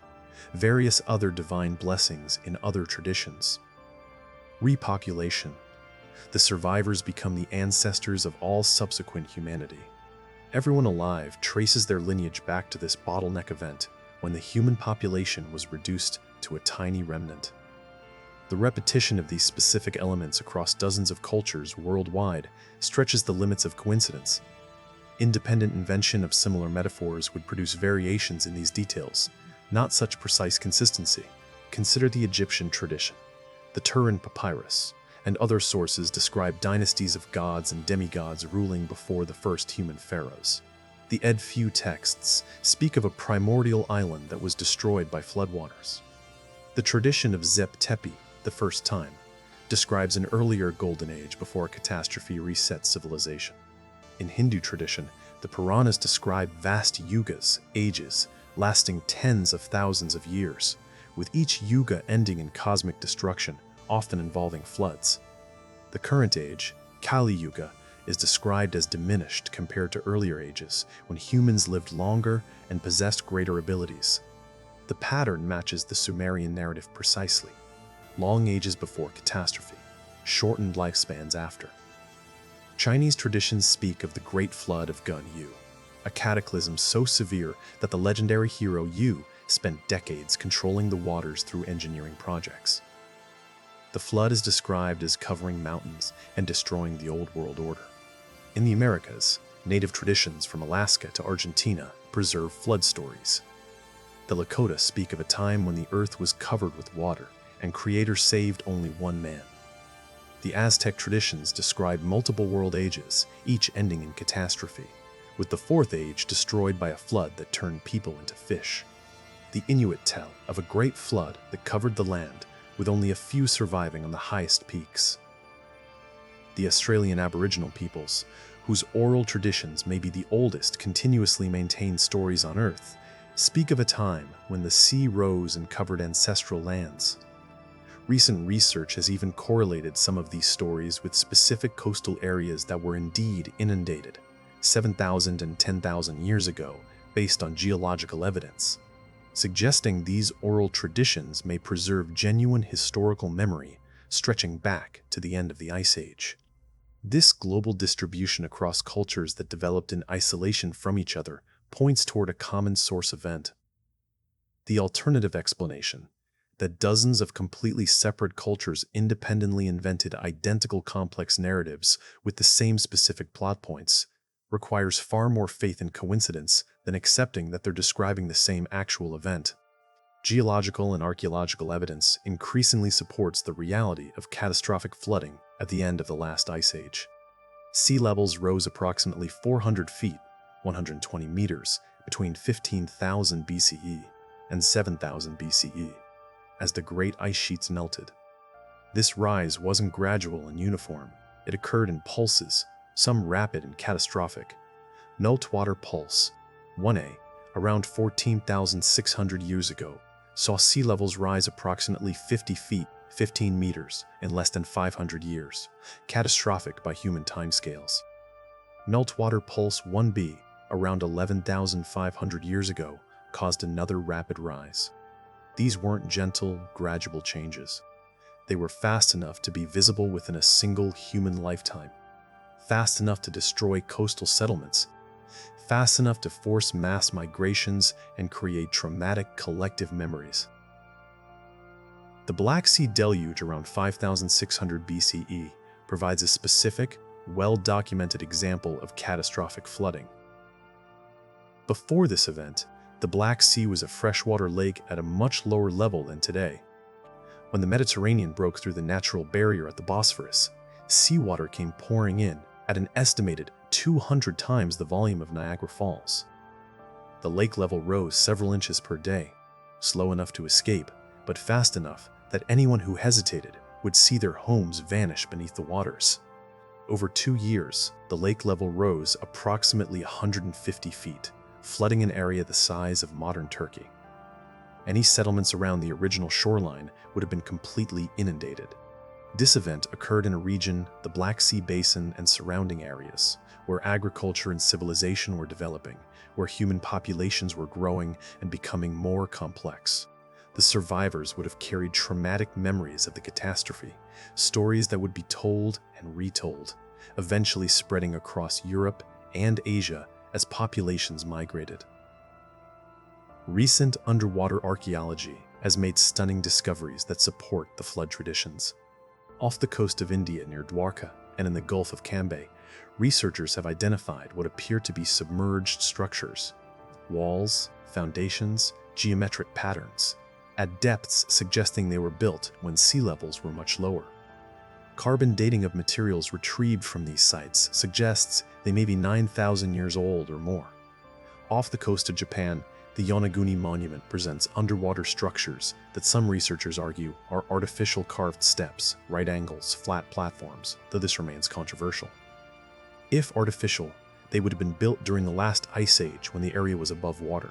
various other divine blessings in other traditions. Repopulation. The survivors become the ancestors of all subsequent humanity. Everyone alive traces their lineage back to this bottleneck event when the human population was reduced to a tiny remnant. The repetition of these specific elements across dozens of cultures worldwide stretches the limits of coincidence. Independent invention of similar metaphors would produce variations in these details, not such precise consistency. Consider the Egyptian tradition. The Turin Papyrus and other sources describe dynasties of gods and demigods ruling before the first human pharaohs. The Edfu texts speak of a primordial island that was destroyed by floodwaters. The tradition of Zep Tepi, the first time, describes an earlier golden age before a catastrophe reset civilization. In Hindu tradition, the Puranas describe vast yugas, ages, lasting tens of thousands of years, with each yuga ending in cosmic destruction, often involving floods. The current age, Kali Yuga, is described as diminished compared to earlier ages when humans lived longer and possessed greater abilities. The pattern matches the Sumerian narrative precisely. Long ages before catastrophe, shortened lifespans after. Chinese traditions speak of the Great Flood of Gun Yu, a cataclysm so severe that the legendary hero Yu spent decades controlling the waters through engineering projects. The flood is described as covering mountains and destroying the old world order. In the Americas, native traditions from Alaska to Argentina preserve flood stories. The Lakota speak of a time when the earth was covered with water and Creator saved only one man. The Aztec traditions describe multiple world ages, each ending in catastrophe, with the fourth age destroyed by a flood that turned people into fish. The Inuit tell of a great flood that covered the land, with only a few surviving on the highest peaks. The Australian Aboriginal peoples, whose oral traditions may be the oldest continuously maintained stories on Earth, speak of a time when the sea rose and covered ancestral lands. Recent research has even correlated some of these stories with specific coastal areas that were indeed inundated 7,000 and 10,000 years ago, based on geological evidence, suggesting these oral traditions may preserve genuine historical memory stretching back to the end of the Ice Age. This global distribution across cultures that developed in isolation from each other points toward a common source event. The alternative explanation, that dozens of completely separate cultures independently invented identical complex narratives with the same specific plot points, requires far more faith in coincidence than accepting that they're describing the same actual event. Geological and archaeological evidence increasingly supports the reality of catastrophic flooding at the end of the last ice age. Sea levels rose approximately 400 feet, 120 meters, between 15,000 BCE and 7,000 BCE, as the great ice sheets melted. This rise wasn't gradual and uniform. It occurred in pulses, some rapid and catastrophic. Meltwater Pulse 1A, around 14,600 years ago, saw sea levels rise approximately 50 feet, 15 meters, in less than 500 years, catastrophic by human timescales. Meltwater Pulse 1B, around 11,500 years ago, caused another rapid rise. These weren't gentle, gradual changes. They were fast enough to be visible within a single human lifetime, fast enough to destroy coastal settlements, fast enough to force mass migrations and create traumatic collective memories. The Black Sea Deluge around 5,600 BCE provides a specific, well-documented example of catastrophic flooding. Before this event, the Black Sea was a freshwater lake at a much lower level than today. When the Mediterranean broke through the natural barrier at the Bosphorus, seawater came pouring in at an estimated 200 times the volume of Niagara Falls. The lake level rose several inches per day, slow enough to escape, but fast enough that anyone who hesitated would see their homes vanish beneath the waters. Over 2 years, the lake level rose approximately 150 feet, flooding an area the size of modern Turkey. Any settlements around the original shoreline would have been completely inundated. This event occurred in a region, the Black Sea Basin and surrounding areas, where agriculture and civilization were developing, where human populations were growing and becoming more complex. The survivors would have carried traumatic memories of the catastrophe, stories that would be told and retold, eventually spreading across Europe and Asia as populations migrated. Recent underwater archaeology has made stunning discoveries that support the flood traditions. Off the coast of India near Dwarka and in the Gulf of Cambay, researchers have identified what appear to be submerged structures, walls, foundations, geometric patterns, at depths suggesting they were built when sea levels were much lower. Carbon dating of materials retrieved from these sites suggests they may be 9,000 years old or more. Off the coast of Japan, the Yonaguni Monument presents underwater structures that some researchers argue are artificial carved steps, right angles, flat platforms, though this remains controversial. If artificial, they would have been built during the last ice age when the area was above water.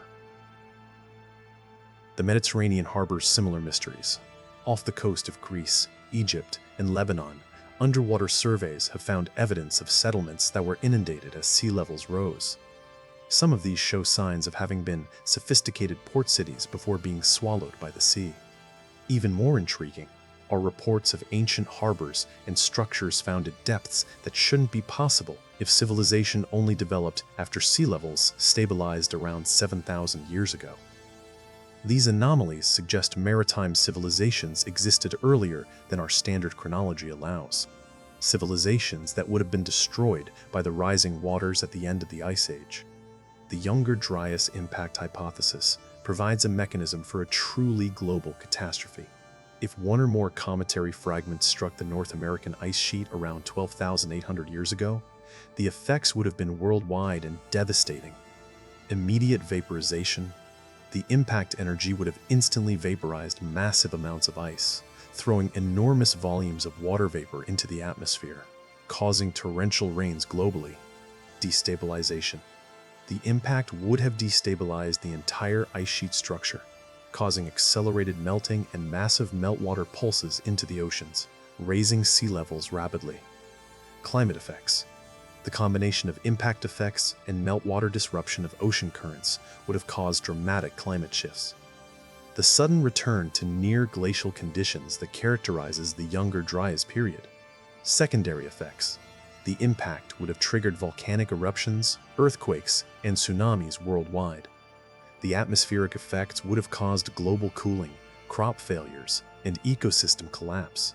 The Mediterranean harbors similar mysteries. Off the coast of Greece, Egypt, and Lebanon, underwater surveys have found evidence of settlements that were inundated as sea levels rose. Some of these show signs of having been sophisticated port cities before being swallowed by the sea. Even more intriguing are reports of ancient harbors and structures found at depths that shouldn't be possible if civilization only developed after sea levels stabilized around 7,000 years ago. These anomalies suggest maritime civilizations existed earlier than our standard chronology allows. Civilizations that would have been destroyed by the rising waters at the end of the Ice Age. The Younger Dryas impact hypothesis provides a mechanism for a truly global catastrophe. If one or more cometary fragments struck the North American ice sheet around 12,800 years ago, the effects would have been worldwide and devastating. Immediate vaporization, The impact energy would have instantly vaporized massive amounts of ice, throwing enormous volumes of water vapor into the atmosphere, causing torrential rains globally. Destabilization. The impact would have destabilized the entire ice sheet structure, causing accelerated melting and massive meltwater pulses into the oceans, raising sea levels rapidly. Climate effects. The combination of impact effects and meltwater disruption of ocean currents would have caused dramatic climate shifts. The sudden return to near glacial conditions that characterizes the Younger Dryas period. Secondary effects. The impact would have triggered volcanic eruptions, earthquakes, and tsunamis worldwide. The atmospheric effects would have caused global cooling, crop failures, and ecosystem collapse.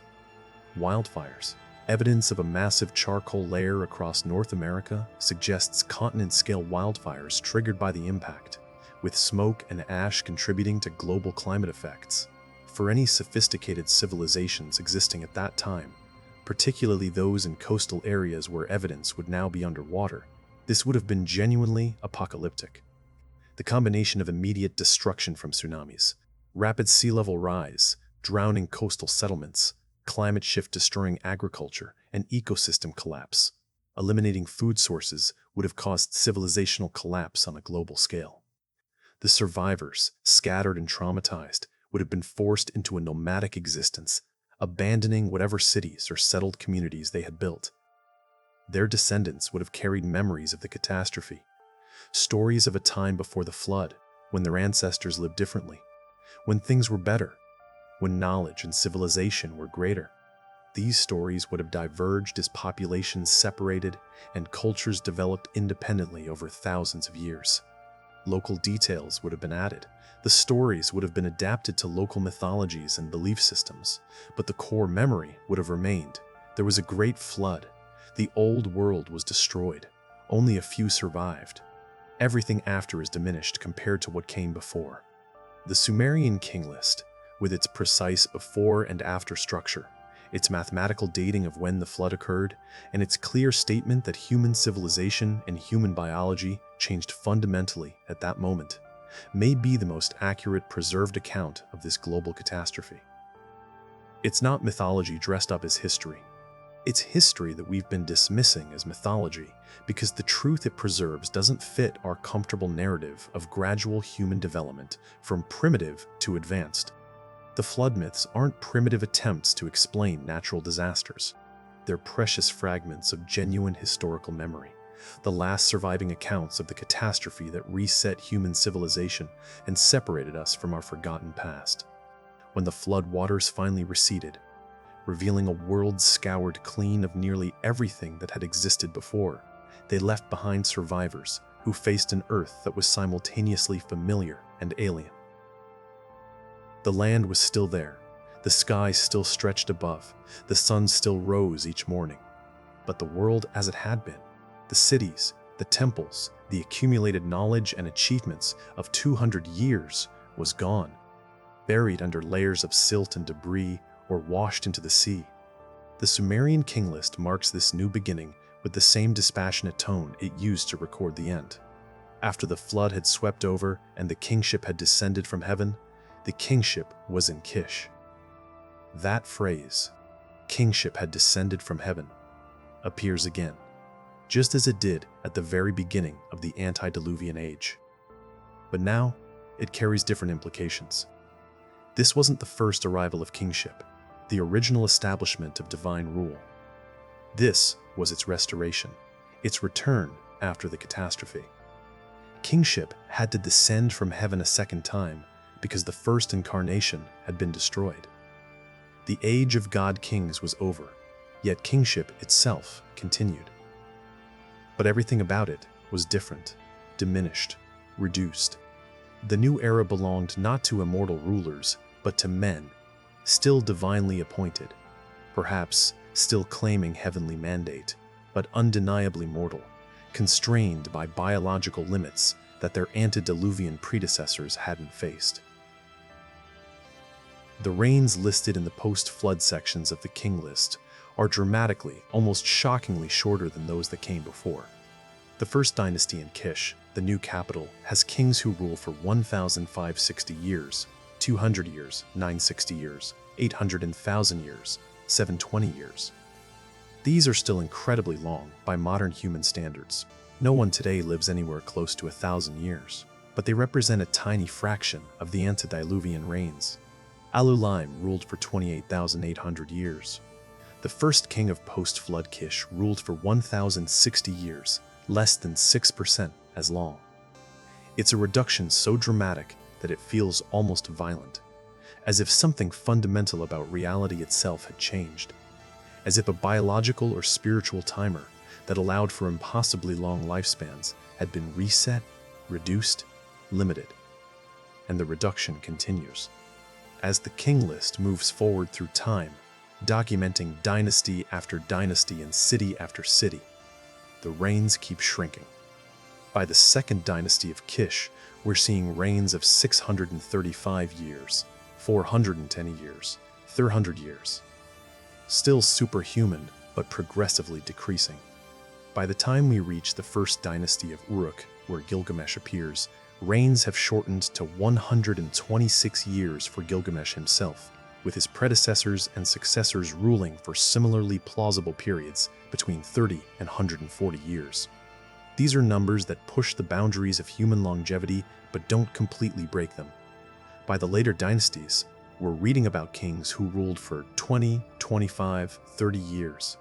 Wildfires. Evidence of a massive charcoal layer across North America suggests continent-scale wildfires triggered by the impact, with smoke and ash contributing to global climate effects. For any sophisticated civilizations existing at that time, particularly those in coastal areas where evidence would now be underwater, this would have been genuinely apocalyptic. The combination of immediate destruction from tsunamis, rapid sea level rise, drowning coastal settlements, climate shift destroying agriculture, and ecosystem collapse, eliminating food sources, would have caused civilizational collapse on a global scale. The survivors, scattered and traumatized, would have been forced into a nomadic existence, abandoning whatever cities or settled communities they had built. Their descendants would have carried memories of the catastrophe, stories of a time before the flood, when their ancestors lived differently, when things were better, when knowledge and civilization were greater. These stories would have diverged as populations separated and cultures developed independently over thousands of years. Local details would have been added. The stories would have been adapted to local mythologies and belief systems, but the core memory would have remained. There was a great flood. The old world was destroyed. Only a few survived. Everything after is diminished compared to what came before. The Sumerian King List, with its precise before and after structure, its mathematical dating of when the flood occurred, and its clear statement that human civilization and human biology changed fundamentally at that moment, may be the most accurate preserved account of this global catastrophe. It's not mythology dressed up as history. It's history that we've been dismissing as mythology because the truth it preserves doesn't fit our comfortable narrative of gradual human development from primitive to advanced. The flood myths aren't primitive attempts to explain natural disasters. They're precious fragments of genuine historical memory, the last surviving accounts of the catastrophe that reset human civilization and separated us from our forgotten past. When the flood waters finally receded, revealing a world scoured clean of nearly everything that had existed before, they left behind survivors who faced an earth that was simultaneously familiar and alien. The land was still there, the sky still stretched above, the sun still rose each morning. But the world as it had been, the cities, the temples, the accumulated knowledge and achievements of 200 years was gone, buried under layers of silt and debris or washed into the sea. The Sumerian King List marks this new beginning with the same dispassionate tone it used to record the end. After the flood had swept over and the kingship had descended from heaven, the kingship was in Kish. That phrase, kingship had descended from heaven, appears again, just as it did at the very beginning of the antediluvian age. But now, it carries different implications. This wasn't the first arrival of kingship, the original establishment of divine rule. This was its restoration, its return after the catastrophe. Kingship had to descend from heaven a second time because the first incarnation had been destroyed. The age of god-kings was over, yet kingship itself continued. But everything about it was different, diminished, reduced. The new era belonged not to immortal rulers, but to men, still divinely appointed, perhaps still claiming heavenly mandate, but undeniably mortal, constrained by biological limits that their antediluvian predecessors hadn't faced. The reigns listed in the post-flood sections of the King List are dramatically, almost shockingly shorter than those that came before. The first dynasty in Kish, the new capital, has kings who rule for 1,560 years, 200 years, 960 years, 800 and 1,000 years, 720 years. These are still incredibly long by modern human standards. No one today lives anywhere close to 1,000 years, but they represent a tiny fraction of the antediluvian reigns. Alulim ruled for 28,800 years. The first king of post-flood Kish ruled for 1,060 years, less than 6% as long. It's a reduction so dramatic that it feels almost violent, as if something fundamental about reality itself had changed, as if a biological or spiritual timer that allowed for impossibly long lifespans had been reset, reduced, limited. And the reduction continues. As the King List moves forward through time, documenting dynasty after dynasty and city after city, the reigns keep shrinking. By the second dynasty of Kish, we're seeing reigns of 635 years, 410 years, 300 years. Still superhuman, but progressively decreasing. By the time we reach the first dynasty of Uruk, where Gilgamesh appears, reigns have shortened to 126 years for Gilgamesh himself, with his predecessors and successors ruling for similarly plausible periods between 30 and 140 years. These are numbers that push the boundaries of human longevity but don't completely break them. By the later dynasties, we're reading about kings who ruled for 20, 25, 30 years.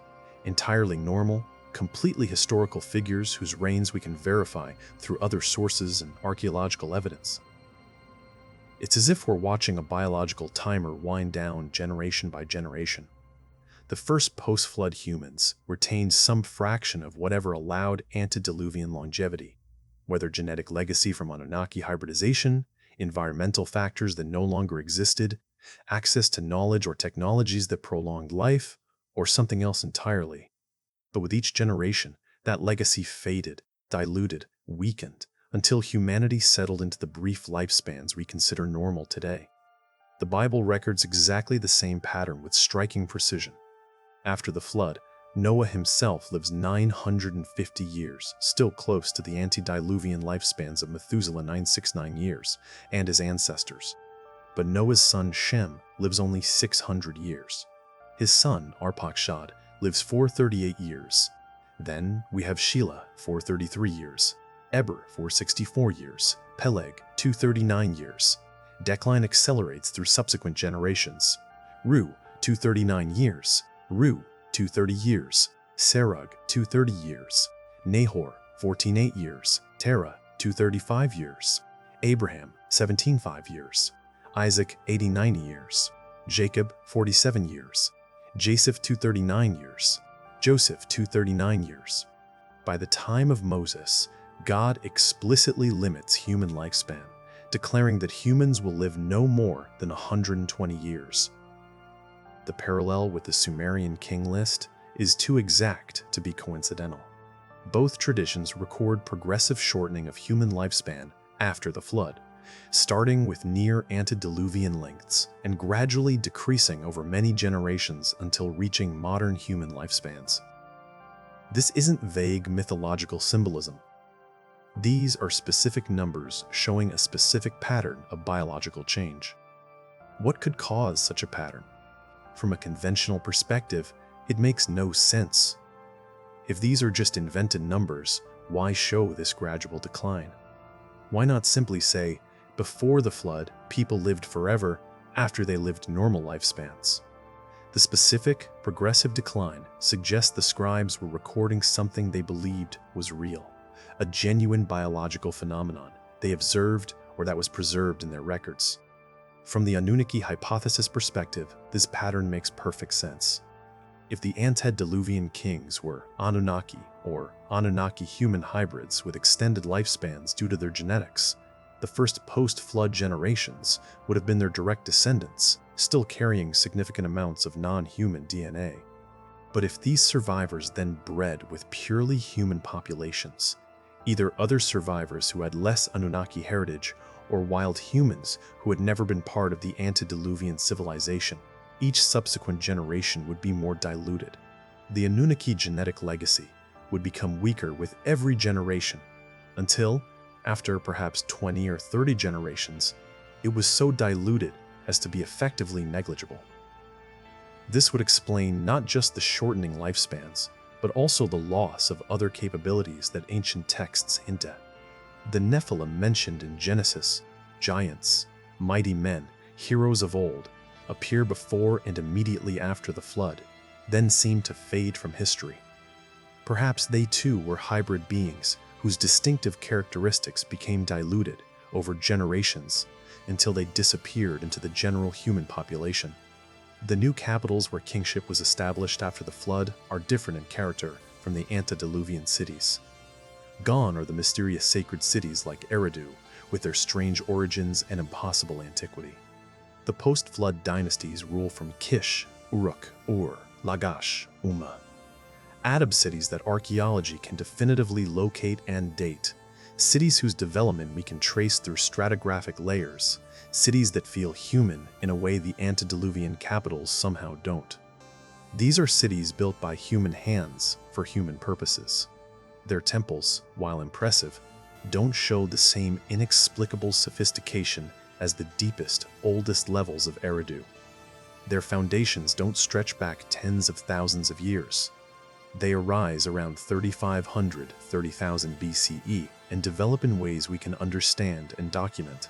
Entirely normal, completely historical figures whose reigns we can verify through other sources and archaeological evidence. It's as if we're watching a biological timer wind down generation by generation. The first post-flood humans retained some fraction of whatever allowed antediluvian longevity, whether genetic legacy from Anunnaki hybridization, environmental factors that no longer existed, access to knowledge or technologies that prolonged life, or something else entirely. But with each generation, that legacy faded, diluted, weakened, until humanity settled into the brief lifespans we consider normal today. The Bible records exactly the same pattern with striking precision. After the flood, Noah himself lives 950 years, still close to the antediluvian lifespans of Methuselah 969 years, and his ancestors. But Noah's son Shem lives only 600 years. His son Arpachshad lives 438 years. Then we have Shelah, 433 years, Eber, 464 years, Peleg, 239 years. Decline accelerates through subsequent generations. Ru, 239 years, Ru, 230 years, Serug, 230 years, Nahor, 1408 years, Terah, 235 years, Abraham, 175 years, Isaac, 80-90 years, Jacob, 47 years, Joseph, 239 years, Joseph, 239 years. By the time of Moses, God explicitly limits human lifespan, declaring that humans will live no more than 120 years. The parallel with the Sumerian King List is too exact to be coincidental. Both traditions record progressive shortening of human lifespan after the flood, starting with near antediluvian lengths and gradually decreasing over many generations until reaching modern human lifespans. This isn't vague mythological symbolism. These are specific numbers showing a specific pattern of biological change. What could cause such a pattern? From a conventional perspective, it makes no sense. If these are just invented numbers, why show this gradual decline? Why not simply say, before the flood, people lived forever, after they lived normal lifespans? The specific, progressive decline suggests the scribes were recording something they believed was real, a genuine biological phenomenon they observed or that was preserved in their records. From the Anunnaki hypothesis perspective, this pattern makes perfect sense. If the antediluvian kings were Anunnaki or Anunnaki human hybrids with extended lifespans due to their genetics, the first post-flood generations would have been their direct descendants, still carrying significant amounts of non-human DNA. But if these survivors then bred with purely human populations, either other survivors who had less Anunnaki heritage or wild humans who had never been part of the antediluvian civilization, each subsequent generation would be more diluted. The Anunnaki genetic legacy, would become weaker with every generation, until, after perhaps 20 or 30 generations, it was so diluted as to be effectively negligible. This would explain not just the shortening lifespans, but also the loss of other capabilities that ancient texts hint at. The Nephilim mentioned in Genesis, giants, mighty men, heroes of old, appear before and immediately after the flood, then seem to fade from history. Perhaps they too were hybrid beings whose distinctive characteristics became diluted over generations until they disappeared into the general human population. The new capitals where kingship was established after the flood are different in character from the antediluvian cities. Gone are the mysterious sacred cities like Eridu, with their strange origins and impossible antiquity. The post-flood dynasties rule from Kish, Uruk, Ur, Lagash, Umma. Adab cities that archaeology can definitively locate and date. Cities whose development we can trace through stratigraphic layers. Cities that feel human in a way the antediluvian capitals somehow don't. These are cities built by human hands for human purposes. Their temples, while impressive, don't show the same inexplicable sophistication as the deepest, oldest levels of Eridu. Their foundations don't stretch back tens of thousands of years. They arise around 3,500–30,000 BCE and develop in ways we can understand and document.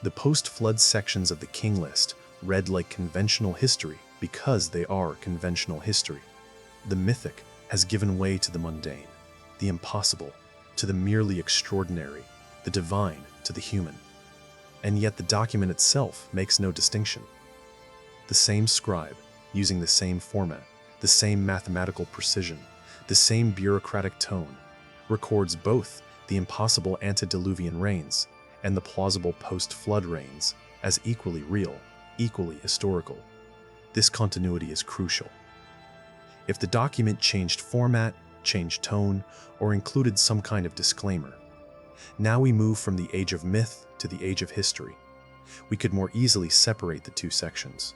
The post-flood sections of the King List read like conventional history because they are conventional history. The mythic has given way to the mundane, the impossible to the merely extraordinary, the divine to the human. And yet the document itself makes no distinction. The same scribe, using the same format, the same mathematical precision, the same bureaucratic tone, records both the impossible antediluvian rains and the plausible post-flood rains as equally real, equally historical. This continuity is crucial. If the document changed format, changed tone, or included some kind of disclaimer, now we move from the age of myth to the age of history. We could more easily separate the two sections.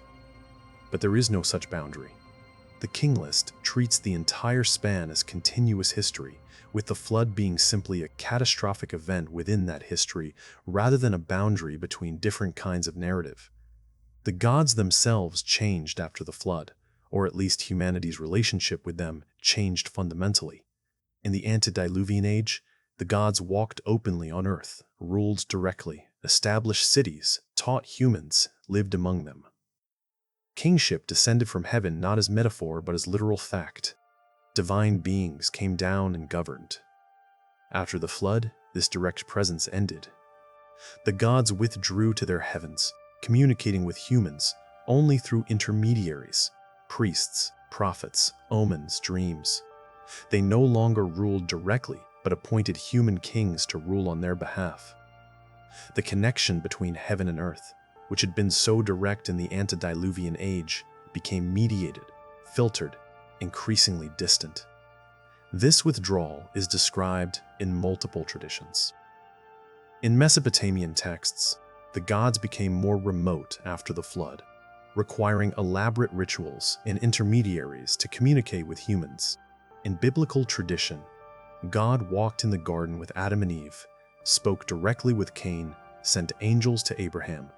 But there is no such boundary. The King List treats the entire span as continuous history, with the flood being simply a catastrophic event within that history rather than a boundary between different kinds of narrative. The gods themselves changed after the flood, or at least humanity's relationship with them changed fundamentally. In the antediluvian age, the gods walked openly on earth, ruled directly, established cities, taught humans, lived among them. Kingship descended from heaven not as metaphor but as literal fact. Divine beings came down and governed. After the flood, this direct presence ended. The gods withdrew to their heavens, communicating with humans only through intermediaries, priests, prophets, omens, dreams. They no longer ruled directly, but appointed human kings to rule on their behalf. The connection between heaven and earth, which had been so direct in the antediluvian age, became mediated, filtered, increasingly distant. This withdrawal is described in multiple traditions. In Mesopotamian texts, the gods became more remote after the flood, requiring elaborate rituals and intermediaries to communicate with humans. In biblical tradition, God walked in the garden with Adam and Eve, spoke directly with Cain, sent angels to Abraham,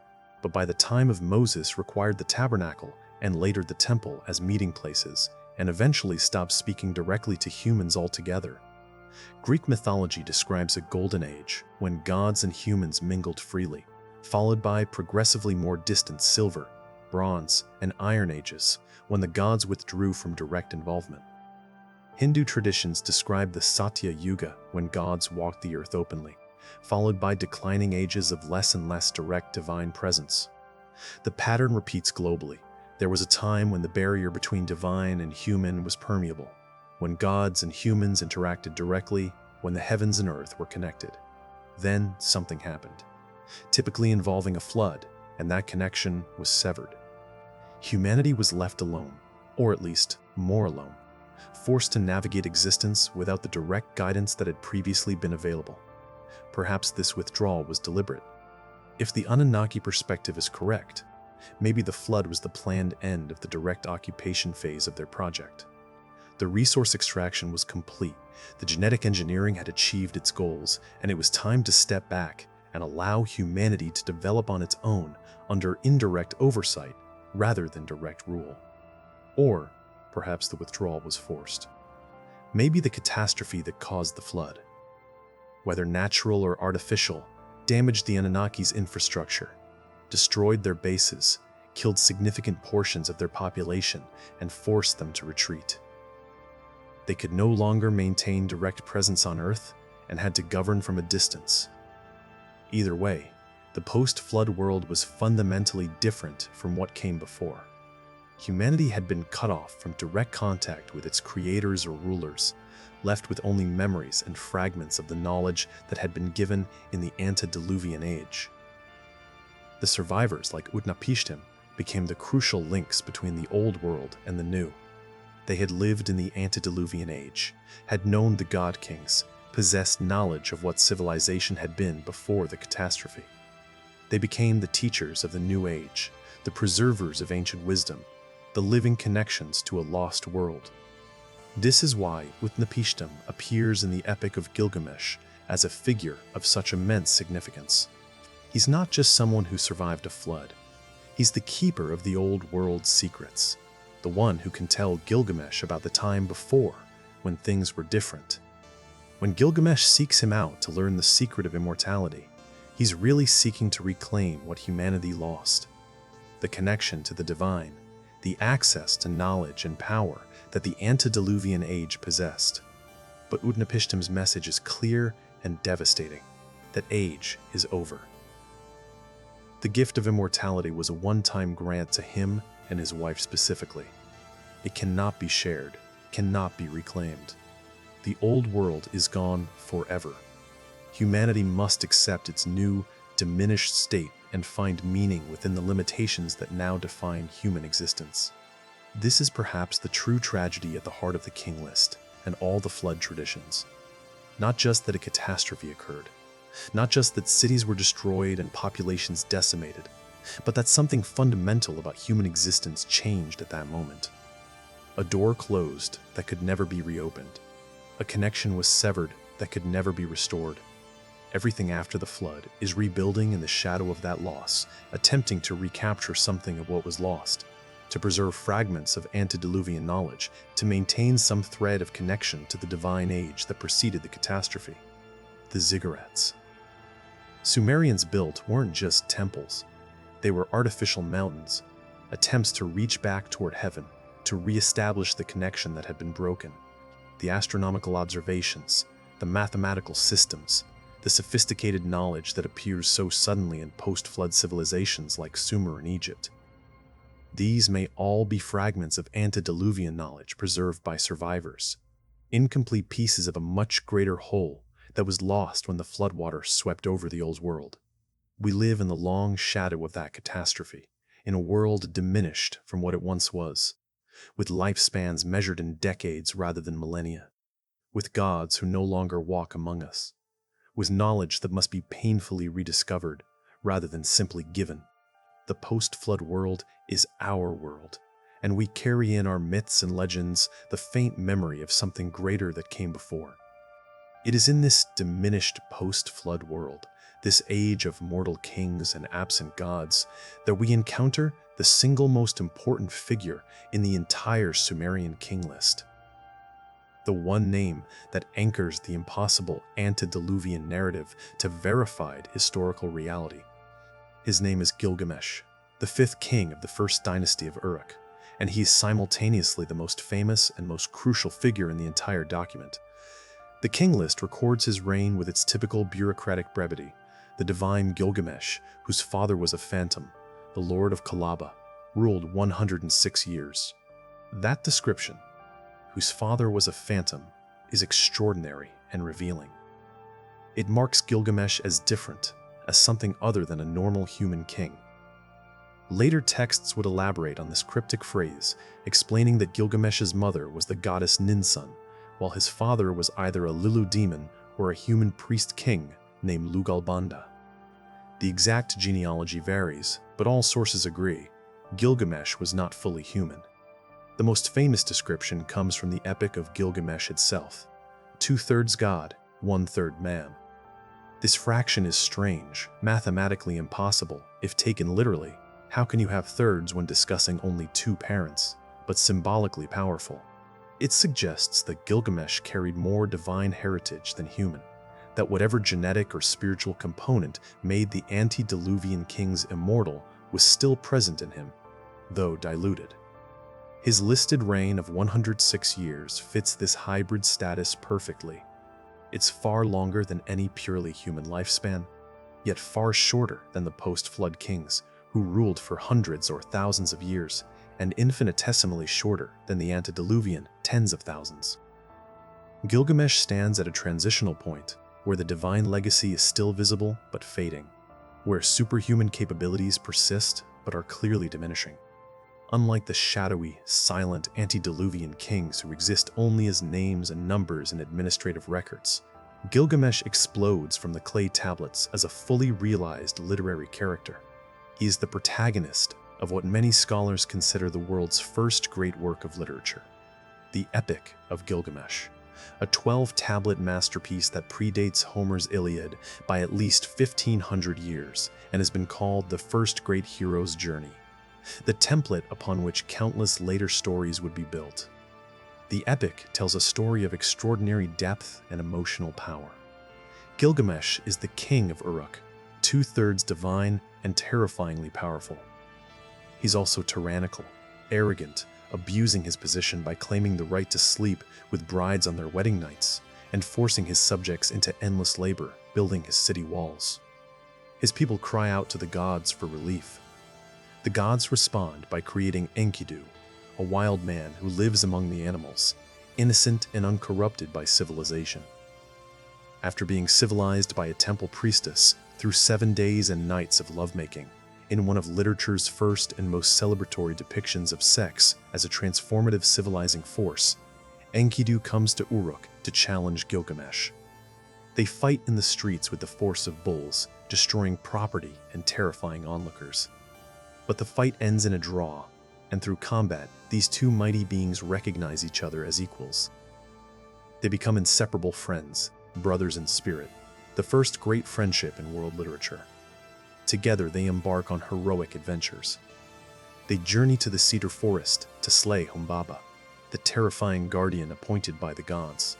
but by the time of Moses required the tabernacle and later the temple as meeting places, and eventually stopped speaking directly to humans altogether. Greek mythology describes a golden age when gods and humans mingled freely, followed by progressively more distant silver, bronze, and iron ages when the gods withdrew from direct involvement. Hindu traditions describe the Satya Yuga when gods walked the earth openly, followed by declining ages of less and less direct divine presence. The pattern repeats globally. There was a time when the barrier between divine and human was permeable, when gods and humans interacted directly, when the heavens and earth were connected. Then something happened, typically involving a flood, and that connection was severed. Humanity was left alone, or at least more alone, forced to navigate existence without the direct guidance that had previously been available. Perhaps this withdrawal was deliberate. If the Anunnaki perspective is correct, maybe the flood was the planned end of the direct occupation phase of their project. The resource extraction was complete, the genetic engineering had achieved its goals, and it was time to step back and allow humanity to develop on its own under indirect oversight rather than direct rule. Or perhaps the withdrawal was forced. Maybe the catastrophe that caused the flood, whether natural or artificial, damaged the Anunnaki's infrastructure, destroyed their bases, killed significant portions of their population, and forced them to retreat. They could no longer maintain direct presence on Earth and had to govern from a distance. Either way, the post-flood world was fundamentally different from what came before. Humanity had been cut off from direct contact with its creators or rulers, left with only memories and fragments of the knowledge that had been given in the antediluvian age. The survivors, like Utnapishtim, became the crucial links between the old world and the new. They had lived in the antediluvian age, had known the god kings, possessed knowledge of what civilization had been before the catastrophe. They became the teachers of the new age, the preservers of ancient wisdom, the living connections to a lost world. This is why Utnapishtim appears in the Epic of Gilgamesh as a figure of such immense significance. He's not just someone who survived a flood. He's the keeper of the old world's secrets, the one who can tell Gilgamesh about the time before, when things were different. When Gilgamesh seeks him out to learn the secret of immortality, he's really seeking to reclaim what humanity lost: the connection to the divine, the access to knowledge and power that the antediluvian age possessed. But Utnapishtim's message is clear and devastating: that age is over. The gift of immortality was a one-time grant to him and his wife specifically. It cannot be shared, cannot be reclaimed. The old world is gone forever. Humanity must accept its new, diminished state and find meaning within the limitations that now define human existence. This is perhaps the true tragedy at the heart of the King List and all the flood traditions. Not just that a catastrophe occurred, not just that cities were destroyed and populations decimated, but that something fundamental about human existence changed at that moment. A door closed that could never be reopened. A connection was severed that could never be restored. Everything after the flood is rebuilding in the shadow of that loss, attempting to recapture something of what was lost, to preserve fragments of antediluvian knowledge, to maintain some thread of connection to the divine age that preceded the catastrophe. The ziggurats. Sumerians built weren't just temples. They were artificial mountains, attempts to reach back toward heaven, to re-establish the connection that had been broken. The astronomical observations, the mathematical systems, the sophisticated knowledge that appears so suddenly in post-flood civilizations like Sumer in Egypt. These may all be fragments of antediluvian knowledge preserved by survivors, incomplete pieces of a much greater whole that was lost when the floodwater swept over the old world. We live in the long shadow of that catastrophe, in a world diminished from what it once was, with lifespans measured in decades rather than millennia, with gods who no longer walk among us, with knowledge that must be painfully rediscovered rather than simply given. The post-flood world is our world, and we carry in our myths and legends the faint memory of something greater that came before. It is in this diminished post-flood world, this age of mortal kings and absent gods, that we encounter the single most important figure in the entire Sumerian King List. The one name that anchors the impossible antediluvian narrative to verified historical reality. His name is Gilgamesh, the fifth king of the first dynasty of Uruk, and he is simultaneously the most famous and most crucial figure in the entire document. The King List records his reign with its typical bureaucratic brevity: the divine Gilgamesh, whose father was a phantom, the Lord of Kalaba, ruled 106 years. That description, whose father was a phantom, is extraordinary and revealing. It marks Gilgamesh as different, as something other than a normal human king. Later texts would elaborate on this cryptic phrase, explaining that Gilgamesh's mother was the goddess Ninsun, while his father was either a Lilu demon or a human priest-king named Lugalbanda. The exact genealogy varies, but all sources agree: Gilgamesh was not fully human. The most famous description comes from the Epic of Gilgamesh itself. 2/3 God, 1/3 man. This fraction is strange, mathematically impossible. If taken literally, how can you have thirds when discussing only two parents, but symbolically powerful? It suggests that Gilgamesh carried more divine heritage than human, that whatever genetic or spiritual component made the antediluvian kings immortal was still present in him, though diluted. His listed reign of 106 years fits this hybrid status perfectly. It's far longer than any purely human lifespan, yet far shorter than the post-flood kings, who ruled for hundreds or thousands of years, and infinitesimally shorter than the antediluvian tens of thousands. Gilgamesh stands at a transitional point, where the divine legacy is still visible but fading, where superhuman capabilities persist but are clearly diminishing. Unlike the shadowy, silent antediluvian kings who exist only as names and numbers in administrative records, Gilgamesh explodes from the clay tablets as a fully realized literary character. He is the protagonist of what many scholars consider the world's first great work of literature, the Epic of Gilgamesh, a 12-tablet masterpiece that predates Homer's Iliad by at least 1,500 years and has been called the first great hero's journey, the template upon which countless later stories would be built. The epic tells a story of extraordinary depth and emotional power. Gilgamesh is the king of Uruk, 2/3 divine and terrifyingly powerful. He's also tyrannical, arrogant, abusing his position by claiming the right to sleep with brides on their wedding nights and forcing his subjects into endless labor building his city walls. His people cry out to the gods for relief. The gods respond by creating Enkidu, a wild man who lives among the animals, innocent and uncorrupted by civilization. After being civilized by a temple priestess through 7 days and nights of lovemaking, in one of literature's first and most celebratory depictions of sex as a transformative civilizing force, Enkidu comes to Uruk to challenge Gilgamesh. They fight in the streets with the force of bulls, destroying property and terrifying onlookers. But the fight ends in a draw, and through combat, these two mighty beings recognize each other as equals. They become inseparable friends, brothers in spirit, the first great friendship in world literature. Together they embark on heroic adventures. They journey to the cedar forest to slay Humbaba, the terrifying guardian appointed by the gods.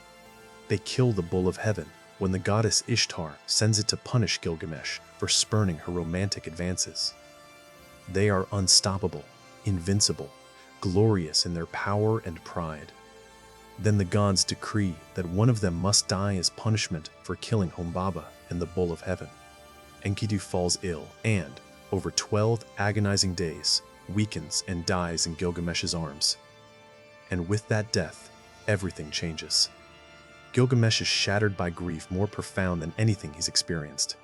They kill the bull of heaven when the goddess Ishtar sends it to punish Gilgamesh for spurning her romantic advances. They are unstoppable, invincible, glorious in their power and pride. Then the gods decree that one of them must die as punishment for killing Humbaba and the bull of heaven. Enkidu falls ill and, over 12 agonizing days, weakens and dies in Gilgamesh's arms. And with that death, everything changes. Gilgamesh is shattered by grief more profound than anything he's experienced.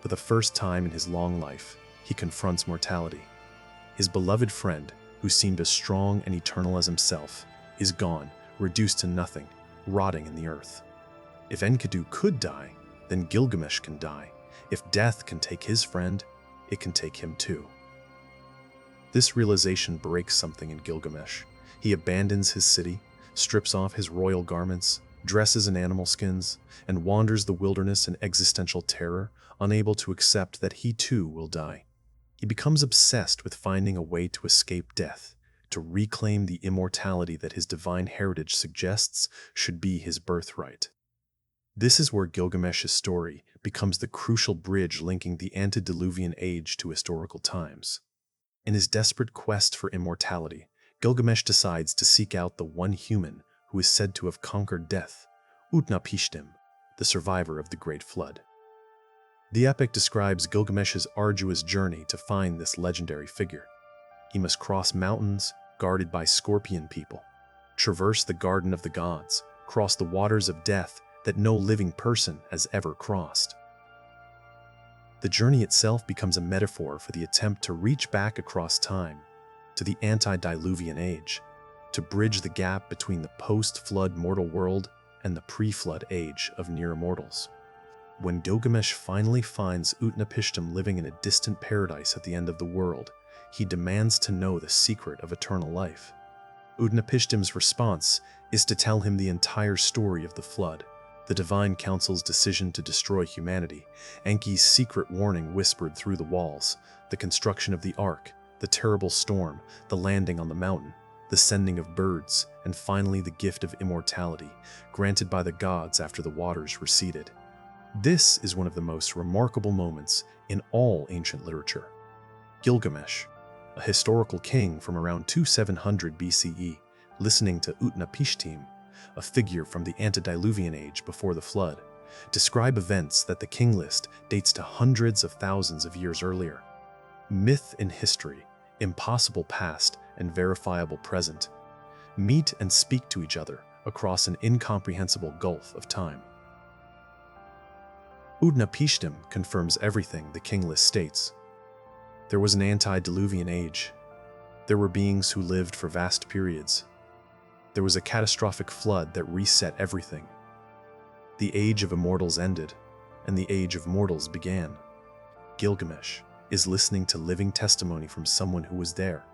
For the first time in his long life, he confronts mortality. His beloved friend, who seemed as strong and eternal as himself, is gone, reduced to nothing, rotting in the earth. If Enkidu could die, then Gilgamesh can die. If death can take his friend, it can take him too. This realization breaks something in Gilgamesh. He abandons his city, strips off his royal garments, dresses in animal skins, and wanders the wilderness in existential terror, unable to accept that he too will die. He becomes obsessed with finding a way to escape death, to reclaim the immortality that his divine heritage suggests should be his birthright. This is where Gilgamesh's story becomes the crucial bridge linking the antediluvian age to historical times. In his desperate quest for immortality, Gilgamesh decides to seek out the one human who is said to have conquered death, Utnapishtim, the survivor of the Great Flood. The epic describes Gilgamesh's arduous journey to find this legendary figure. He must cross mountains guarded by scorpion people, traverse the garden of the gods, cross the waters of death that no living person has ever crossed. The journey itself becomes a metaphor for the attempt to reach back across time to the antediluvian age, to bridge the gap between the post-flood mortal world and the pre-flood age of near immortals. When Gilgamesh finally finds Utnapishtim living in a distant paradise at the end of the world, he demands to know the secret of eternal life. Utnapishtim's response is to tell him the entire story of the flood, the Divine Council's decision to destroy humanity, Enki's secret warning whispered through the walls, the construction of the Ark, the terrible storm, the landing on the mountain, the sending of birds, and finally the gift of immortality, granted by the gods after the waters receded. This is one of the most remarkable moments in all ancient literature. Gilgamesh, a historical king from around 2700 BCE, listening to Utnapishtim, a figure from the antediluvian age before the flood, describe events that the King List dates to hundreds of thousands of years earlier. Myth and history, impossible past and verifiable present, meet and speak to each other across an incomprehensible gulf of time. Utnapishtim confirms everything the King List states. There was an antediluvian age. There were beings who lived for vast periods. There was a catastrophic flood that reset everything. The age of immortals ended, and the age of mortals began. Gilgamesh is listening to living testimony from someone who was there,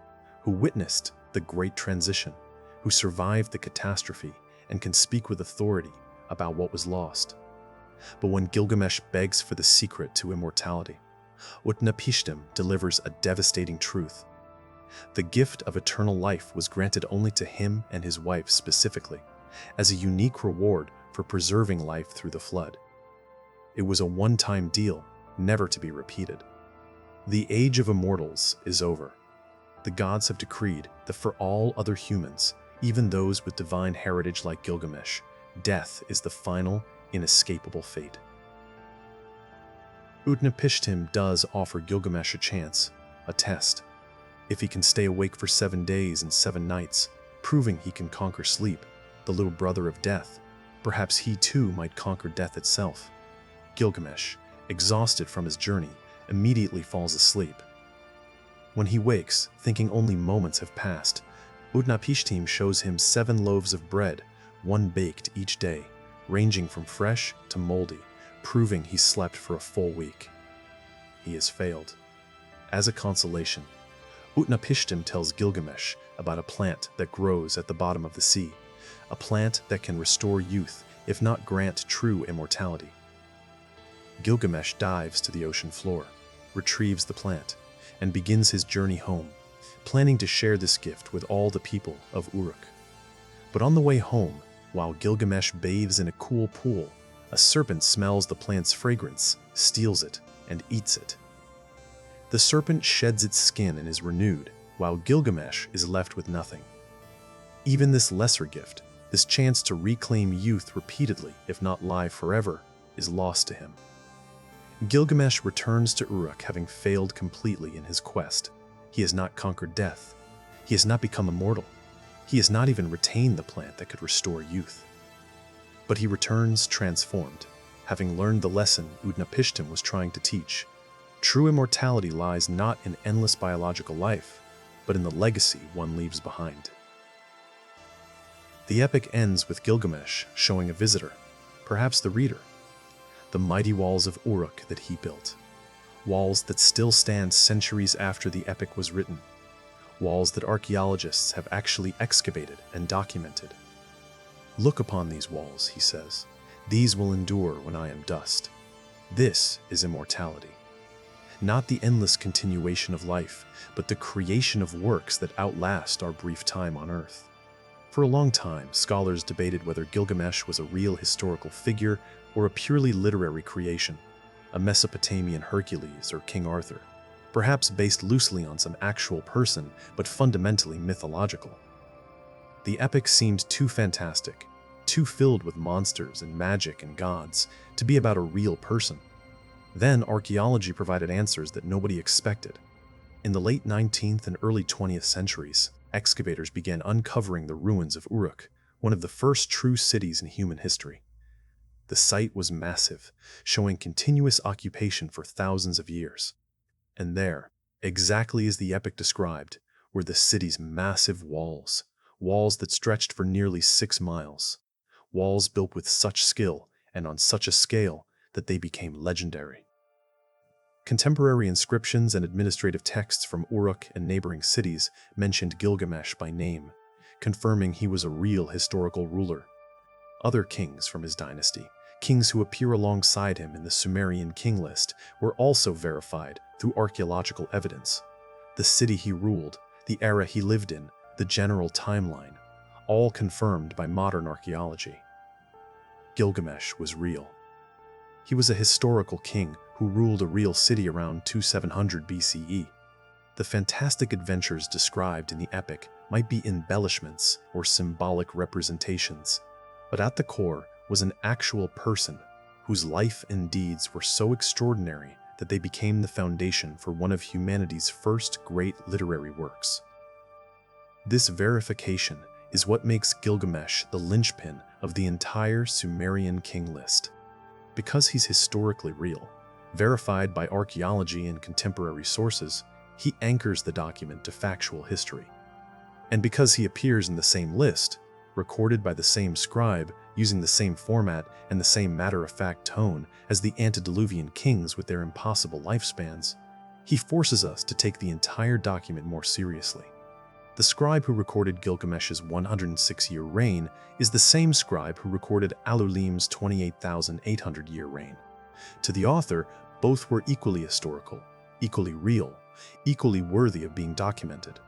who witnessed the Great Transition, who survived the catastrophe and can speak with authority about what was lost. But when Gilgamesh begs for the secret to immortality, Utnapishtim delivers a devastating truth. The gift of eternal life was granted only to him and his wife specifically, as a unique reward for preserving life through the flood. It was a one-time deal, never to be repeated. The age of immortals is over. The gods have decreed that for all other humans, even those with divine heritage like Gilgamesh, death is the final, inescapable fate. Utnapishtim does offer Gilgamesh a chance, a test. If he can stay awake for 7 days and 7 nights, proving he can conquer sleep, the little brother of death, perhaps he too might conquer death itself. Gilgamesh, exhausted from his journey, immediately falls asleep. When he wakes, thinking only moments have passed, Utnapishtim shows him 7 loaves of bread, 1 baked each day, ranging from fresh to moldy, proving he slept for a full week. He has failed. As a consolation, Utnapishtim tells Gilgamesh about a plant that grows at the bottom of the sea, a plant that can restore youth, if not grant true immortality. Gilgamesh dives to the ocean floor, retrieves the plant, and begins his journey home, planning to share this gift with all the people of Uruk. But on the way home, while Gilgamesh bathes in a cool pool, a serpent smells the plant's fragrance, steals it, and eats it. The serpent sheds its skin and is renewed, while Gilgamesh is left with nothing. Even this lesser gift, this chance to reclaim youth repeatedly, if not live forever, is lost to him. Gilgamesh returns to Uruk having failed completely in his quest. He has not conquered death. He has not become immortal. He has not even retained the plant that could restore youth. But he returns transformed, having learned the lesson Utnapishtim was trying to teach. True immortality lies not in endless biological life, but in the legacy one leaves behind. The epic ends with Gilgamesh showing a visitor, perhaps the reader, the mighty walls of Uruk that he built, walls that still stand centuries after the epic was written, walls that archaeologists have actually excavated and documented. Look upon these walls, he says. These will endure when I am dust. This is immortality. Not the endless continuation of life, but the creation of works that outlast our brief time on Earth. For a long time, scholars debated whether Gilgamesh was a real historical figure or a purely literary creation, a Mesopotamian Hercules or King Arthur, perhaps based loosely on some actual person, but fundamentally mythological. The epic seemed too fantastic, too filled with monsters and magic and gods, to be about a real person. Then archaeology provided answers that nobody expected. In the late 19th and early 20th centuries, excavators began uncovering the ruins of Uruk, one of the first true cities in human history. The site was massive, showing continuous occupation for thousands of years. And there, exactly as the epic described, were the city's massive walls, walls that stretched for nearly 6 miles, walls built with such skill and on such a scale that they became legendary. Contemporary inscriptions and administrative texts from Uruk and neighboring cities mentioned Gilgamesh by name, confirming he was a real historical ruler. Other kings from his dynasty, kings who appear alongside him in the Sumerian King List, were also verified through archaeological evidence. The city he ruled, the era he lived in, the general timeline, all confirmed by modern archaeology. Gilgamesh was real. He was a historical king who ruled a real city around 2700 BCE. The fantastic adventures described in the epic might be embellishments or symbolic representations, but at the core was an actual person whose life and deeds were so extraordinary that they became the foundation for one of humanity's first great literary works. This verification is what makes Gilgamesh the linchpin of the entire Sumerian King List. Because he's historically real, verified by archaeology and contemporary sources, he anchors the document to factual history. And because he appears in the same list, recorded by the same scribe, using the same format and the same matter-of-fact tone as the antediluvian kings with their impossible lifespans, he forces us to take the entire document more seriously. The scribe who recorded Gilgamesh's 106-year reign is the same scribe who recorded Alulim's 28,800-year reign. To the author, both were equally historical, equally real, equally worthy of being documented.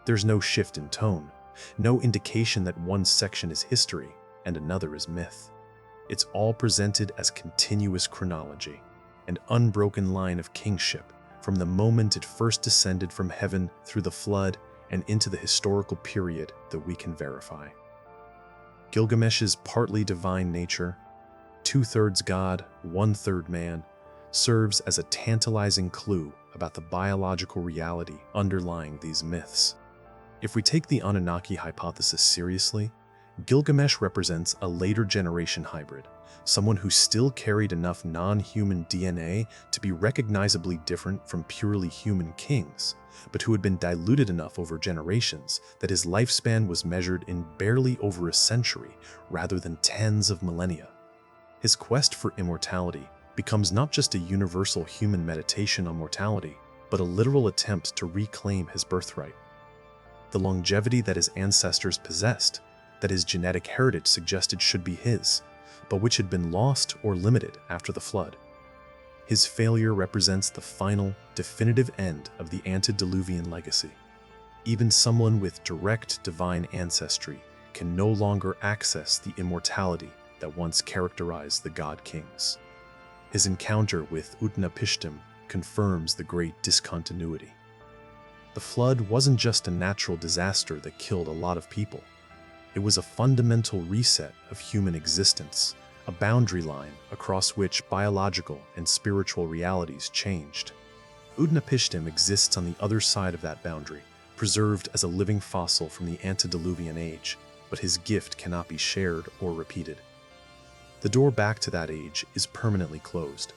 There's no shift in tone, no indication that one section is history and another is myth. It's all presented as continuous chronology, an unbroken line of kingship from the moment it first descended from heaven through the flood and into the historical period that we can verify. Gilgamesh's partly divine nature, 2/3 God, 1/3 man, serves as a tantalizing clue about the biological reality underlying these myths. If we take the Anunnaki hypothesis seriously, Gilgamesh represents a later generation hybrid, someone who still carried enough non-human DNA to be recognizably different from purely human kings, but who had been diluted enough over generations that his lifespan was measured in barely over a century rather than tens of millennia. His quest for immortality becomes not just a universal human meditation on mortality, but a literal attempt to reclaim his birthright. The longevity that his ancestors possessed, that his genetic heritage suggested should be his, but which had been lost or limited after the flood. His failure represents the final, definitive end of the antediluvian legacy. Even someone with direct divine ancestry can no longer access the immortality that once characterized the god-kings. His encounter with Utnapishtim confirms the great discontinuity. The flood wasn't just a natural disaster that killed a lot of people. It was a fundamental reset of human existence, a boundary line across which biological and spiritual realities changed. Utnapishtim exists on the other side of that boundary, preserved as a living fossil from the antediluvian age, but his gift cannot be shared or repeated. The door back to that age is permanently closed.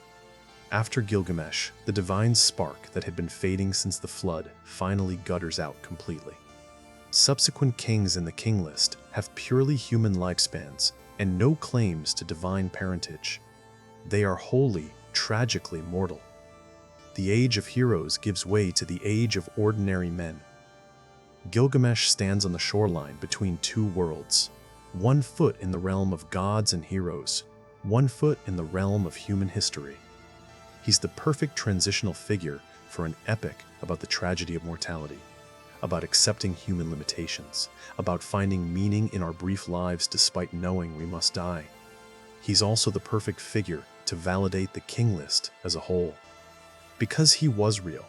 After Gilgamesh, the divine spark that had been fading since the flood finally gutters out completely. Subsequent kings in the King List have purely human lifespans and no claims to divine parentage. They are wholly, tragically mortal. The age of heroes gives way to the age of ordinary men. Gilgamesh stands on the shoreline between two worlds, 1 foot in the realm of gods and heroes, 1 foot in the realm of human history. He's the perfect transitional figure for an epic about the tragedy of mortality, about accepting human limitations, about finding meaning in our brief lives despite knowing we must die. He's also the perfect figure to validate the King List as a whole. Because he was real,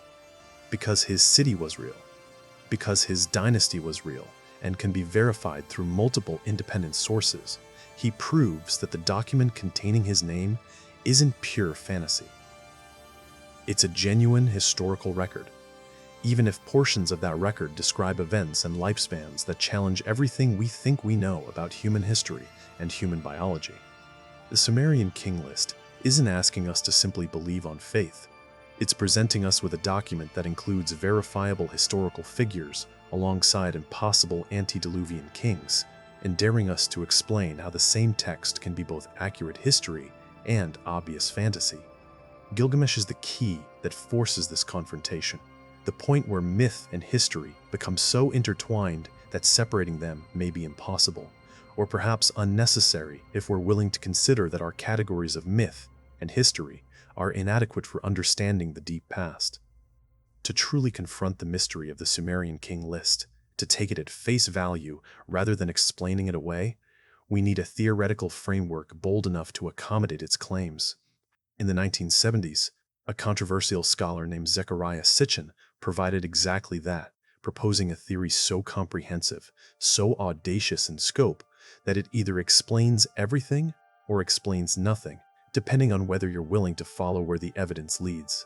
because his city was real, because his dynasty was real and can be verified through multiple independent sources, he proves that the document containing his name isn't pure fantasy. It's a genuine historical record, even if portions of that record describe events and lifespans that challenge everything we think we know about human history and human biology. The Sumerian King List isn't asking us to simply believe on faith. It's presenting us with a document that includes verifiable historical figures alongside impossible antediluvian kings, and daring us to explain how the same text can be both accurate history and obvious fantasy. Gilgamesh is the key that forces this confrontation, the point where myth and history become so intertwined that separating them may be impossible, or perhaps unnecessary if we're willing to consider that our categories of myth and history are inadequate for understanding the deep past. To truly confront the mystery of the Sumerian King List, to take it at face value rather than explaining it away, we need a theoretical framework bold enough to accommodate its claims. In the 1970s, a controversial scholar named Zecharia Sitchin provided exactly that, proposing a theory so comprehensive, so audacious in scope, that it either explains everything or explains nothing, depending on whether you're willing to follow where the evidence leads.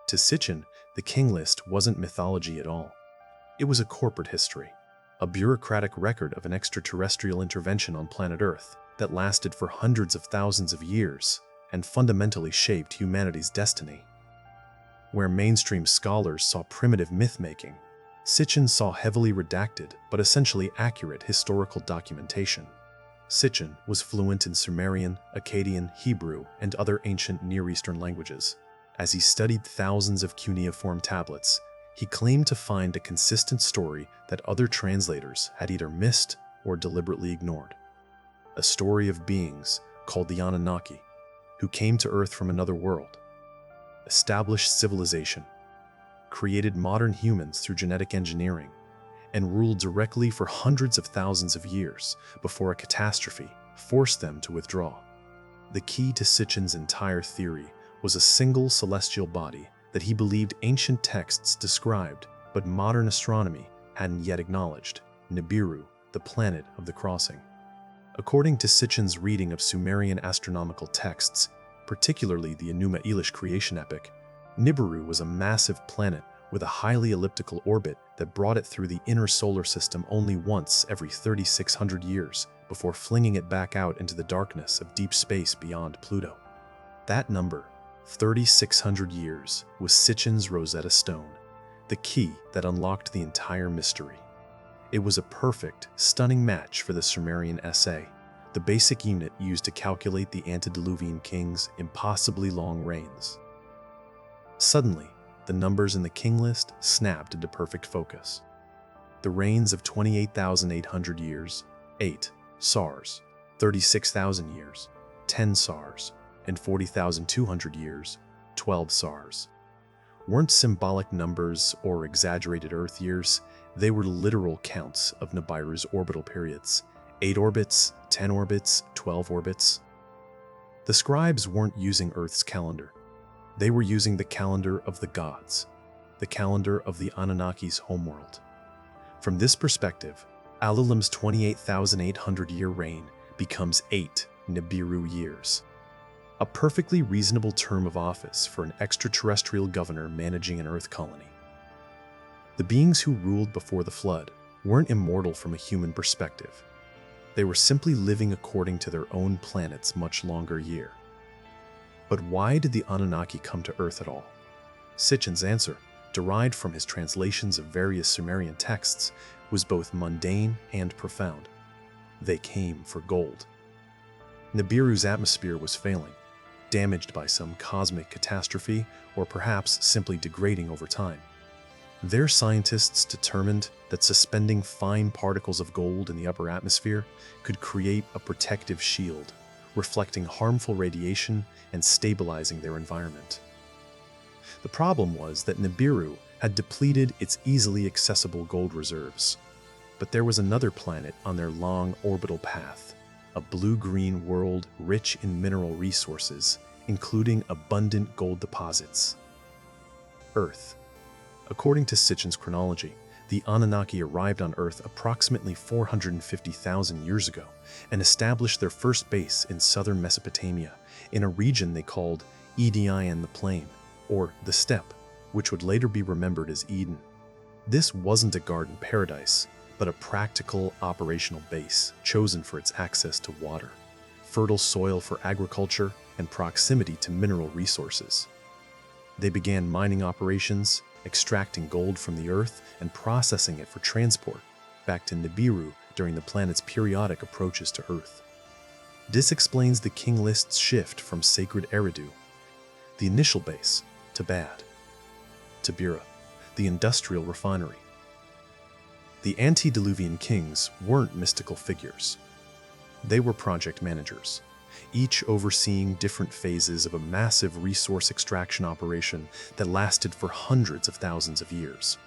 To Sitchin, the King List wasn't mythology at all. It was a corporate history, a bureaucratic record of an extraterrestrial intervention on planet Earth that lasted for hundreds of thousands of years and fundamentally shaped humanity's destiny. Where mainstream scholars saw primitive myth-making, Sitchin saw heavily redacted but essentially accurate historical documentation. Sitchin was fluent in Sumerian, Akkadian, Hebrew, and other ancient Near Eastern languages. As he studied thousands of cuneiform tablets, he claimed to find a consistent story that other translators had either missed or deliberately ignored. A story of beings called the Anunnaki, who came to Earth from another world, established civilization, created modern humans through genetic engineering, and ruled directly for hundreds of thousands of years before a catastrophe forced them to withdraw. The key to Sitchin's entire theory was a single celestial body that he believed ancient texts described, but modern astronomy hadn't yet acknowledged: Nibiru, the planet of the crossing. According to Sitchin's reading of Sumerian astronomical texts, particularly the Enuma Elish creation epic, Nibiru was a massive planet with a highly elliptical orbit that brought it through the inner solar system only once every 3,600 years before flinging it back out into the darkness of deep space beyond Pluto. That number, 3,600 years, was Sitchin's Rosetta Stone, the key that unlocked the entire mystery. It was a perfect, stunning match for the Sumerian SA, the basic unit used to calculate the antediluvian king's impossibly long reigns. Suddenly, the numbers in the King List snapped into perfect focus. The reigns of 28,800 years, 8 SARS, 36,000 years, 10 SARS, and 40,200 years, 12 SARS, weren't symbolic numbers or exaggerated Earth years. They were literal counts of Nibiru's orbital periods: 8 orbits, 10 orbits, 12 orbits. The scribes weren't using Earth's calendar. They were using the calendar of the gods, the calendar of the Anunnaki's homeworld. From this perspective, Alulim's 28,800-year reign becomes 8 Nibiru years, a perfectly reasonable term of office for an extraterrestrial governor managing an Earth colony. The beings who ruled before the flood weren't immortal from a human perspective. They were simply living according to their own planet's much longer year. But why did the Anunnaki come to Earth at all? Sitchin's answer, derived from his translations of various Sumerian texts, was both mundane and profound. They came for gold. Nibiru's atmosphere was failing, damaged by some cosmic catastrophe, or perhaps simply degrading over time. Their scientists determined that suspending fine particles of gold in the upper atmosphere could create a protective shield, reflecting harmful radiation and stabilizing their environment. The problem was that Nibiru had depleted its easily accessible gold reserves. But there was another planet on their long orbital path, a blue-green world rich in mineral resources, including abundant gold deposits: Earth. According to Sitchin's chronology, the Anunnaki arrived on Earth approximately 450,000 years ago and established their first base in southern Mesopotamia, in a region they called Edion the Plain, or the Steppe, which would later be remembered as Eden. This wasn't a garden paradise, but a practical operational base chosen for its access to water, fertile soil for agriculture, and proximity to mineral resources. They began mining operations, extracting gold from the earth and processing it for transport back to Nibiru during the planet's periodic approaches to Earth. This explains the King List's shift from sacred Eridu, the initial base, to Bad-Tibira, the industrial refinery. The antediluvian kings weren't mystical figures. They were project managers, each overseeing different phases of a massive resource extraction operation that lasted for hundreds of thousands of years.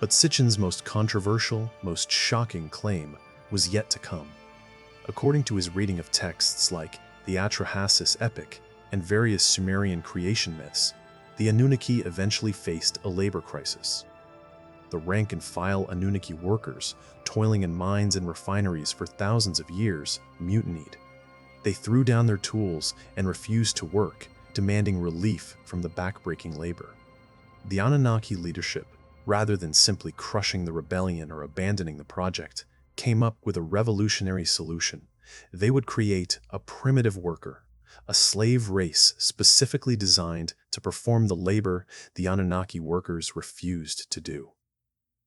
But Sitchin's most controversial, most shocking claim was yet to come. According to his reading of texts like the Atrahasis epic and various Sumerian creation myths, the Anunnaki eventually faced a labor crisis. The rank-and-file Anunnaki workers, toiling in mines and refineries for thousands of years, mutinied. They threw down their tools and refused to work, demanding relief from the backbreaking labor. The Anunnaki leadership, rather than simply crushing the rebellion or abandoning the project, came up with a revolutionary solution. They would create a primitive worker, a slave race specifically designed to perform the labor the Anunnaki workers refused to do.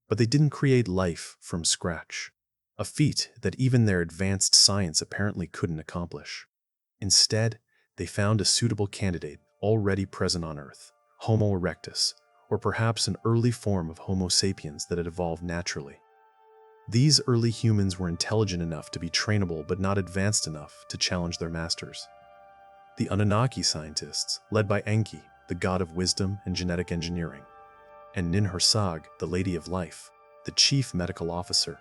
But they didn't create life from scratch, a feat that even their advanced science apparently couldn't accomplish. Instead, they found a suitable candidate already present on Earth, Homo erectus, or perhaps an early form of Homo sapiens that had evolved naturally. These early humans were intelligent enough to be trainable but not advanced enough to challenge their masters. The Anunnaki scientists, led by Enki, the god of wisdom and genetic engineering, and Ninhursag, the Lady of Life, the chief medical officer,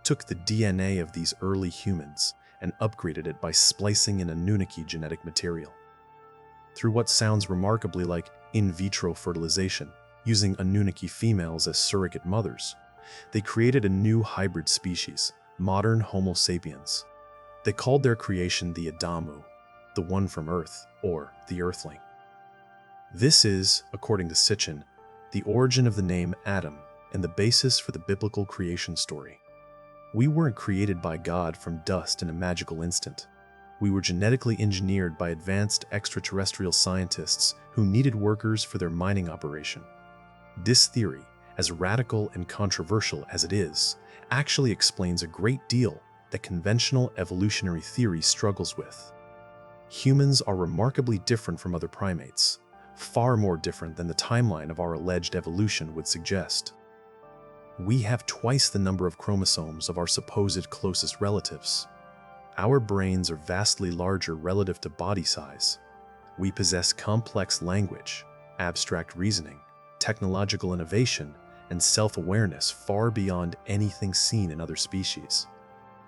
took the DNA of these early humans and upgraded it by splicing in Anunnaki genetic material. Through what sounds remarkably like in vitro fertilization, using Anunnaki females as surrogate mothers, they created a new hybrid species, modern Homo sapiens. They called their creation the Adamu, the one from Earth, or the Earthling. This is, according to Sitchin, the origin of the name Adam and the basis for the biblical creation story. We weren't created by God from dust in a magical instant. We were genetically engineered by advanced extraterrestrial scientists who needed workers for their mining operation. This theory, as radical and controversial as it is, actually explains a great deal that conventional evolutionary theory struggles with. Humans are remarkably different from other primates, far more different than the timeline of our alleged evolution would suggest. We have twice the number of chromosomes of our supposed closest relatives. Our brains are vastly larger relative to body size. We possess complex language, abstract reasoning, technological innovation, and self-awareness far beyond anything seen in other species.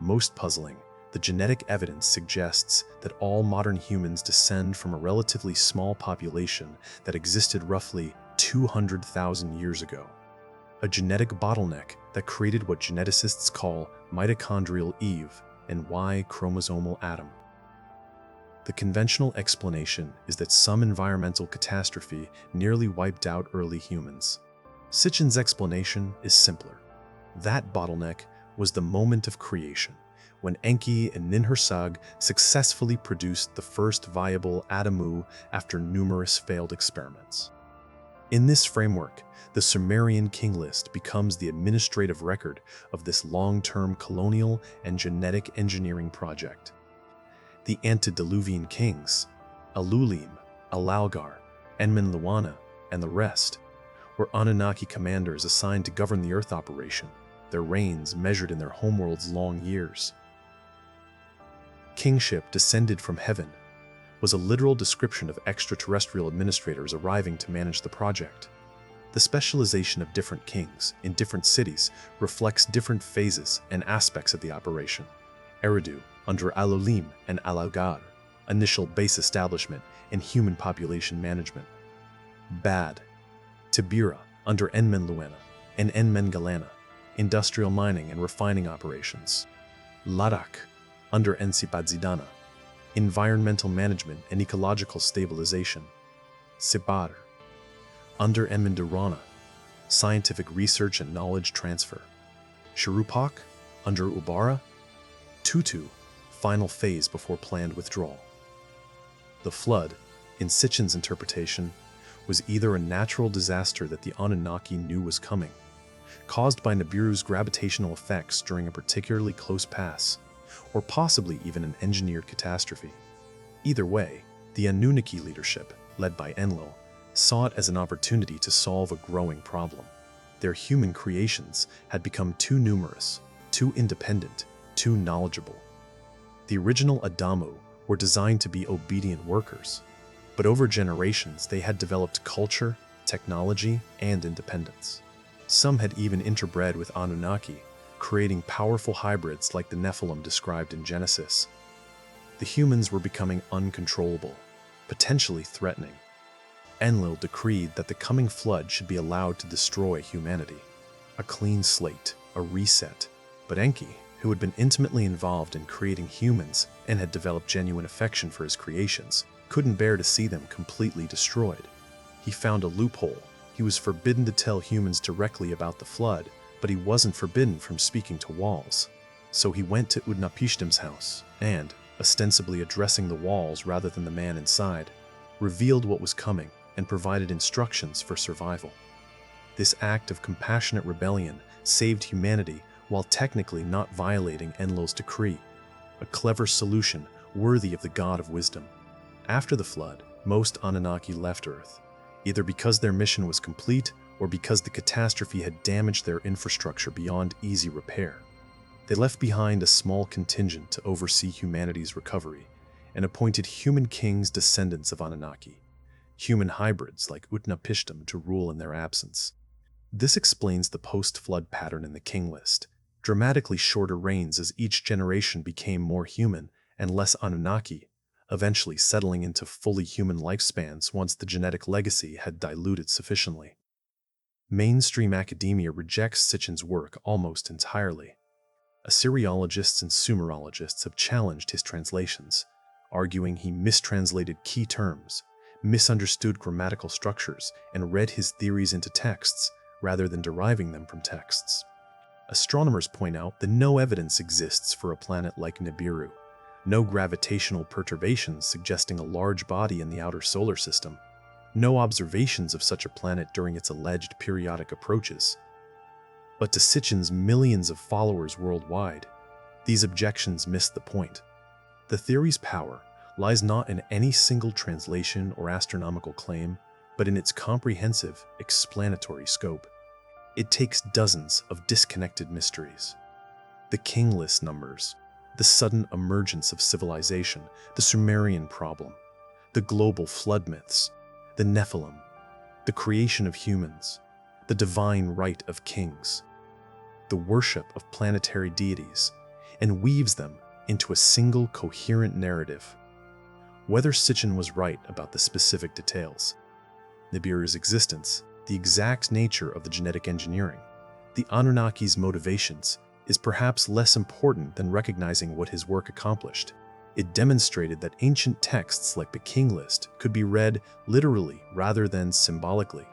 Most puzzling, the genetic evidence suggests that all modern humans descend from a relatively small population that existed roughly 200,000 years ago. A genetic bottleneck that created what geneticists call mitochondrial Eve and Y chromosomal Adam. The conventional explanation is that some environmental catastrophe nearly wiped out early humans. Sitchin's explanation is simpler. That bottleneck was the moment of creation, when Enki and Ninhursag successfully produced the first viable Adamu after numerous failed experiments. In this framework, the Sumerian King List becomes the administrative record of this long-term colonial and genetic engineering project. The antediluvian kings, Alulim, Alalgar, Enmenluanna, and the rest, were Anunnaki commanders assigned to govern the Earth operation, their reigns measured in their homeworld's long years. Kingship descended from heaven was a literal description of extraterrestrial administrators arriving to manage the project. The specialization of different kings in different cities reflects different phases and aspects of the operation. Eridu, under Alulim and Alalgar, initial base establishment and human population management. Bad-Tibira, under Enmenluanna and Enmengalanna, industrial mining and refining operations. Larak, under Ensipadzidana, environmental management and ecological stabilization. Sippar, under Enmendurana, scientific research and knowledge transfer. Shuruppak, under Ubara-Tutu, final phase before planned withdrawal. The flood, in Sitchin's interpretation, was either a natural disaster that the Anunnaki knew was coming, caused by Nibiru's gravitational effects during a particularly close pass, or possibly even an engineered catastrophe. Either way, the Anunnaki leadership, led by Enlil, saw it as an opportunity to solve a growing problem. Their human creations had become too numerous, too independent, too knowledgeable. The original Adamu were designed to be obedient workers, but over generations they had developed culture, technology, and independence. Some had even interbred with Anunnaki, creating powerful hybrids like the Nephilim described in Genesis. The humans were becoming uncontrollable, potentially threatening. Enlil decreed that the coming flood should be allowed to destroy humanity. A clean slate, a reset. But Enki, who had been intimately involved in creating humans and had developed genuine affection for his creations, couldn't bear to see them completely destroyed. He found a loophole. He was forbidden to tell humans directly about the flood, but he wasn't forbidden from speaking to walls. So he went to Utnapishtim's house and, ostensibly addressing the walls rather than the man inside, revealed what was coming and provided instructions for survival. This act of compassionate rebellion saved humanity while technically not violating Enlil's decree, a clever solution worthy of the god of wisdom. After the flood, most Anunnaki left Earth, either because their mission was complete or because the catastrophe had damaged their infrastructure beyond easy repair. They left behind a small contingent to oversee humanity's recovery and appointed human kings descendants of Anunnaki, human hybrids like Utnapishtim to rule in their absence. This explains the post-flood pattern in the King List, dramatically shorter reigns as each generation became more human and less Anunnaki, eventually settling into fully human lifespans once the genetic legacy had diluted sufficiently. Mainstream academia rejects Sitchin's work almost entirely. Assyriologists and Sumerologists have challenged his translations, arguing he mistranslated key terms, misunderstood grammatical structures, and read his theories into texts rather than deriving them from texts. Astronomers point out that no evidence exists for a planet like Nibiru, no gravitational perturbations suggesting a large body in the outer solar system, no observations of such a planet during its alleged periodic approaches. But to Sitchin's millions of followers worldwide, these objections miss the point. The theory's power lies not in any single translation or astronomical claim, but in its comprehensive, explanatory scope. It takes dozens of disconnected mysteries. The King List numbers, the sudden emergence of civilization, the Sumerian problem, the global flood myths, the Nephilim, the creation of humans, the divine right of kings, the worship of planetary deities, and weaves them into a single coherent narrative. Whether Sitchin was right about the specific details, Nibiru's existence, the exact nature of the genetic engineering, the Anunnaki's motivations, is perhaps less important than recognizing what his work accomplished. It demonstrated that ancient texts like the King List could be read literally rather than symbolically,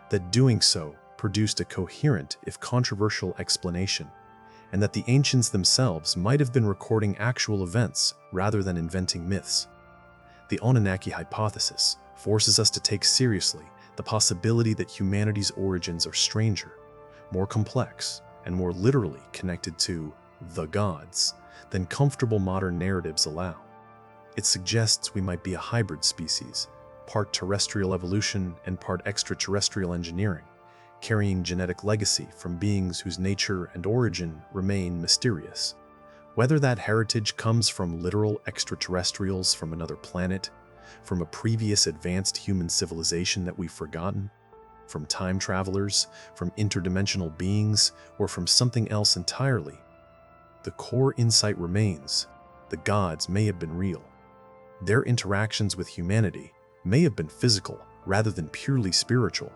that doing so produced a coherent, if controversial, explanation, and that the ancients themselves might have been recording actual events rather than inventing myths. The Anunnaki hypothesis forces us to take seriously the possibility that humanity's origins are stranger, more complex, and more literally connected to the gods than comfortable modern narratives allow. It suggests we might be a hybrid species, part terrestrial evolution and part extraterrestrial engineering, carrying genetic legacy from beings whose nature and origin remain mysterious. Whether that heritage comes from literal extraterrestrials from another planet, from a previous advanced human civilization that we've forgotten, from time travelers, from interdimensional beings, or from something else entirely, the core insight remains: the gods may have been real. Their interactions with humanity may have been physical rather than purely spiritual,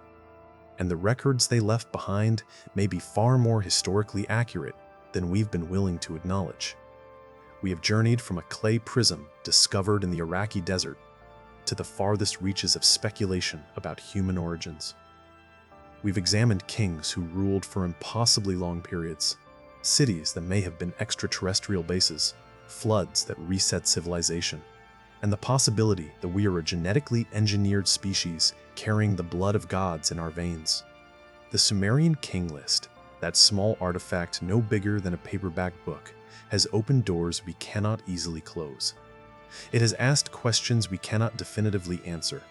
and the records they left behind may be far more historically accurate than we've been willing to acknowledge. We have journeyed from a clay prism discovered in the Iraqi desert to the farthest reaches of speculation about human origins. We've examined kings who ruled for impossibly long periods, cities that may have been extraterrestrial bases, floods that reset civilization, and the possibility that we are a genetically engineered species carrying the blood of gods in our veins. The Sumerian King List, that small artifact no bigger than a paperback book, has opened doors we cannot easily close. It has asked questions we cannot definitively answer.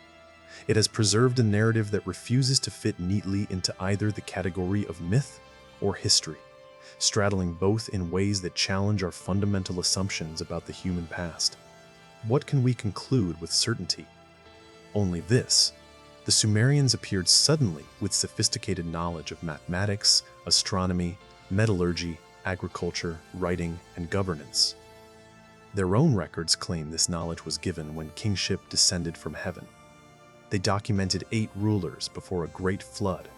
It has preserved a narrative that refuses to fit neatly into either the category of myth or history, straddling both in ways that challenge our fundamental assumptions about the human past. What can we conclude with certainty? Only this: the Sumerians appeared suddenly with sophisticated knowledge of mathematics, astronomy, metallurgy, agriculture, writing, and governance. Their own records claim this knowledge was given when kingship descended from heaven. They documented 8 rulers before a great flood,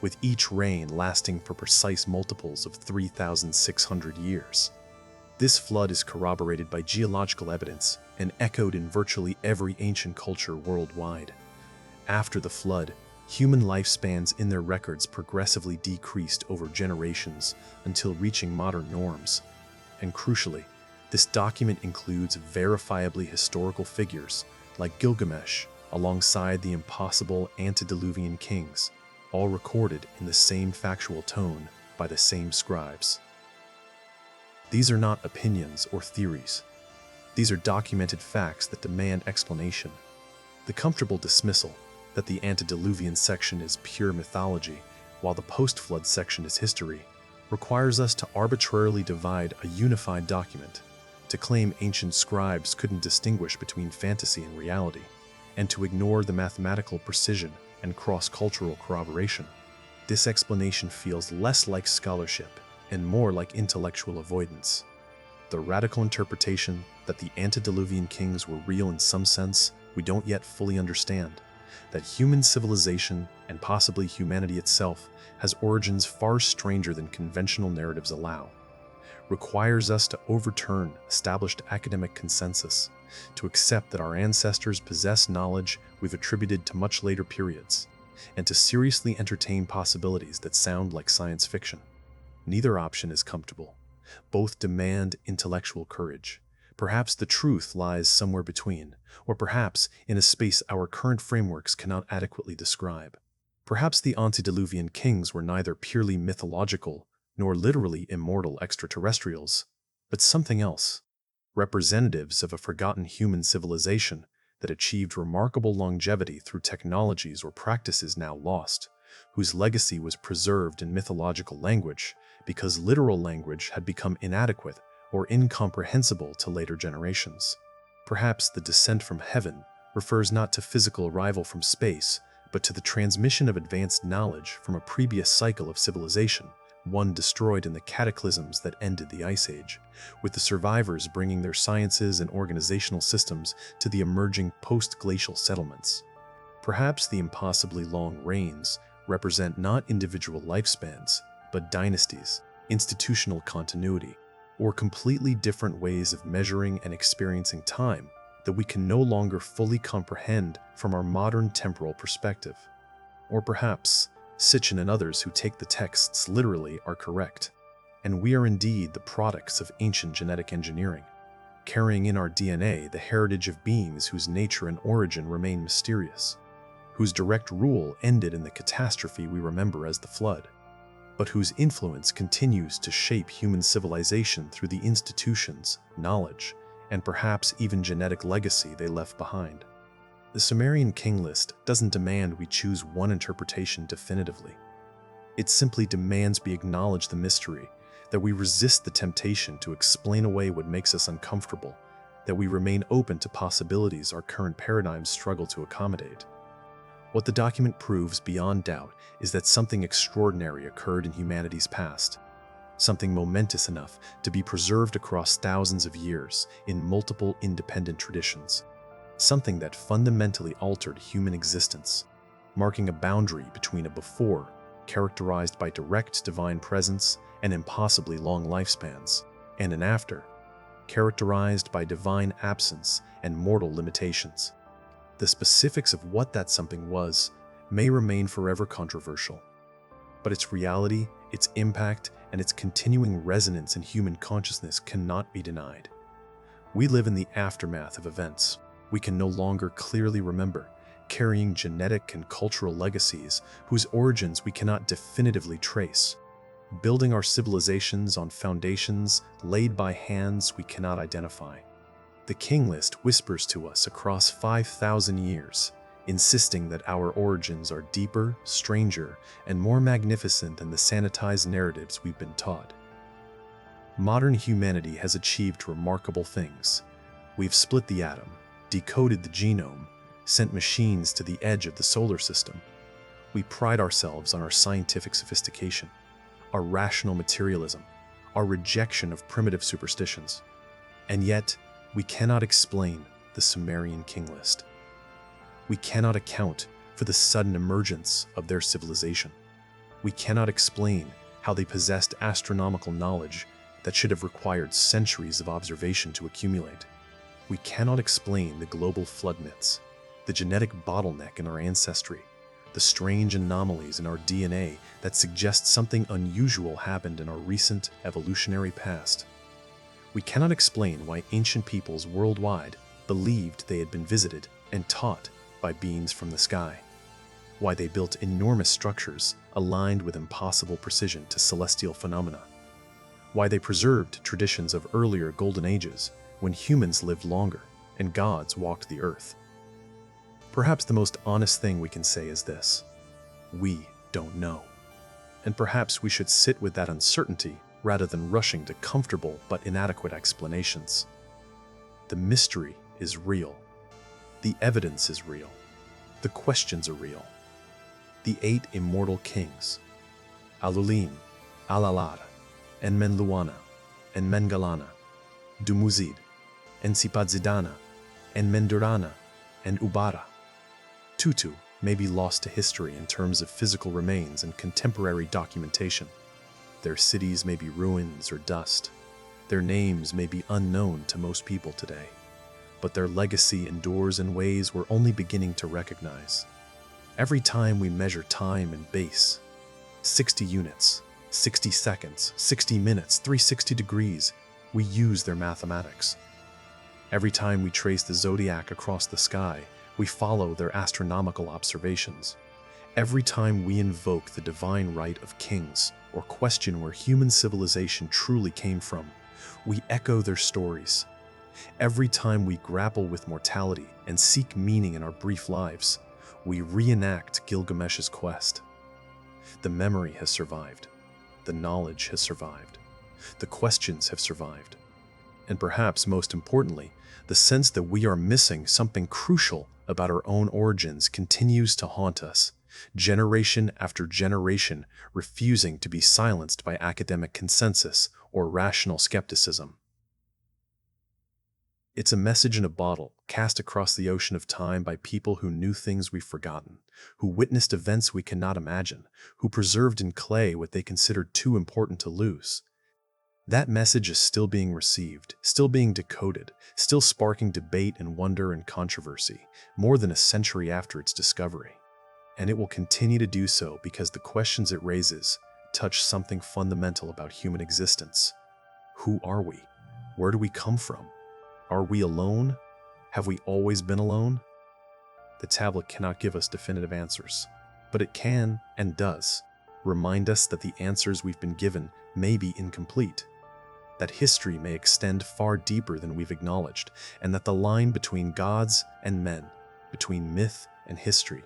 with each reign lasting for precise multiples of 3,600 years. This flood is corroborated by geological evidence and echoed in virtually every ancient culture worldwide. After the flood, human lifespans in their records progressively decreased over generations until reaching modern norms. And crucially, this document includes verifiably historical figures like Gilgamesh alongside the impossible antediluvian kings, all recorded in the same factual tone by the same scribes. These are not opinions or theories. These are documented facts that demand explanation. The comfortable dismissal that the antediluvian section is pure mythology while the post-flood section is history requires us to arbitrarily divide a unified document, to claim ancient scribes couldn't distinguish between fantasy and reality, and to ignore the mathematical precision and cross-cultural corroboration. This explanation feels less like scholarship and more like intellectual avoidance. The radical interpretation that the antediluvian kings were real in some sense we don't yet fully understand, that human civilization and possibly humanity itself has origins far stranger than conventional narratives allow, requires us to overturn established academic consensus, to accept that our ancestors possess knowledge we've attributed to much later periods, and to seriously entertain possibilities that sound like science fiction. Neither option is comfortable. Both demand intellectual courage. Perhaps the truth lies somewhere between, or perhaps in a space our current frameworks cannot adequately describe. Perhaps the antediluvian kings were neither purely mythological nor literally immortal extraterrestrials, but something else, representatives of a forgotten human civilization that achieved remarkable longevity through technologies or practices now lost, whose legacy was preserved in mythological language because literal language had become inadequate or incomprehensible to later generations. Perhaps the descent from heaven refers not to physical arrival from space, but to the transmission of advanced knowledge from a previous cycle of civilization, one destroyed in the cataclysms that ended the Ice Age, with the survivors bringing their sciences and organizational systems to the emerging post-glacial settlements. Perhaps the impossibly long reigns represent not individual lifespans, but dynasties, institutional continuity, or completely different ways of measuring and experiencing time that we can no longer fully comprehend from our modern temporal perspective. Or perhaps Sitchin and others who take the texts literally are correct, and we are indeed the products of ancient genetic engineering, carrying in our DNA the heritage of beings whose nature and origin remain mysterious, whose direct rule ended in the catastrophe we remember as the flood, but whose influence continues to shape human civilization through the institutions, knowledge, and perhaps even genetic legacy they left behind. The Sumerian King List doesn't demand we choose one interpretation definitively. It simply demands we acknowledge the mystery, that we resist the temptation to explain away what makes us uncomfortable, that we remain open to possibilities our current paradigms struggle to accommodate. What the document proves beyond doubt is that something extraordinary occurred in humanity's past, something momentous enough to be preserved across thousands of years in multiple independent traditions, something that fundamentally altered human existence, marking a boundary between a before, characterized by direct divine presence and impossibly long lifespans, and an after, characterized by divine absence and mortal limitations. The specifics of what that something was may remain forever controversial, but its reality, its impact, and its continuing resonance in human consciousness cannot be denied. We live in the aftermath of events we can no longer clearly remember, carrying genetic and cultural legacies whose origins we cannot definitively trace, building our civilizations on foundations laid by hands we cannot identify. The King List whispers to us across 5,000 years, insisting that our origins are deeper, stranger, and more magnificent than the sanitized narratives we've been taught. Modern humanity has achieved remarkable things. We've split the atom, decoded the genome, sent machines to the edge of the solar system. We pride ourselves on our scientific sophistication, our rational materialism, our rejection of primitive superstitions. And yet, we cannot explain the Sumerian King List. We cannot account for the sudden emergence of their civilization. We cannot explain how they possessed astronomical knowledge that should have required centuries of observation to accumulate. We cannot explain the global flood myths, the genetic bottleneck in our ancestry, the strange anomalies in our DNA that suggest something unusual happened in our recent evolutionary past. We cannot explain why ancient peoples worldwide believed they had been visited and taught by beings from the sky, why they built enormous structures aligned with impossible precision to celestial phenomena, why they preserved traditions of earlier golden ages when humans lived longer and gods walked the earth. Perhaps the most honest thing we can say is this: we don't know. And perhaps we should sit with that uncertainty rather than rushing to comfortable but inadequate explanations. The mystery is real. The evidence is real. The questions are real. The 8 immortal kings, Alulim, Alalgar, Enmenluanna, Enmengalanna, Dumuzid, Ensipadzidana, Enmendurana, and Ubara-Tutu may be lost to history in terms of physical remains and contemporary documentation. Their cities may be ruins or dust. Their names may be unknown to most people today, but their legacy endures in ways we're only beginning to recognize. Every time we measure time in base, 60 units, 60 seconds, 60 minutes, 360 degrees, we use their mathematics. Every time we trace the zodiac across the sky, we follow their astronomical observations. Every time we invoke the divine right of kings or question where human civilization truly came from, we echo their stories. Every time we grapple with mortality and seek meaning in our brief lives, we reenact Gilgamesh's quest. The memory has survived. The knowledge has survived. The questions have survived. And perhaps most importantly, the sense that we are missing something crucial about our own origins continues to haunt us, generation after generation refusing to be silenced by academic consensus or rational skepticism. It's a message in a bottle cast across the ocean of time by people who knew things we've forgotten, who witnessed events we cannot imagine, who preserved in clay what they considered too important to lose. That message is still being received, still being decoded, still sparking debate and wonder and controversy, more than a century after its discovery. And it will continue to do so because the questions it raises touch something fundamental about human existence. Who are we? Where do we come from? Are we alone? Have we always been alone? The tablet cannot give us definitive answers, but it can, and does, remind us that the answers we've been given may be incomplete, that history may extend far deeper than we've acknowledged, and that the line between gods and men, between myth and history,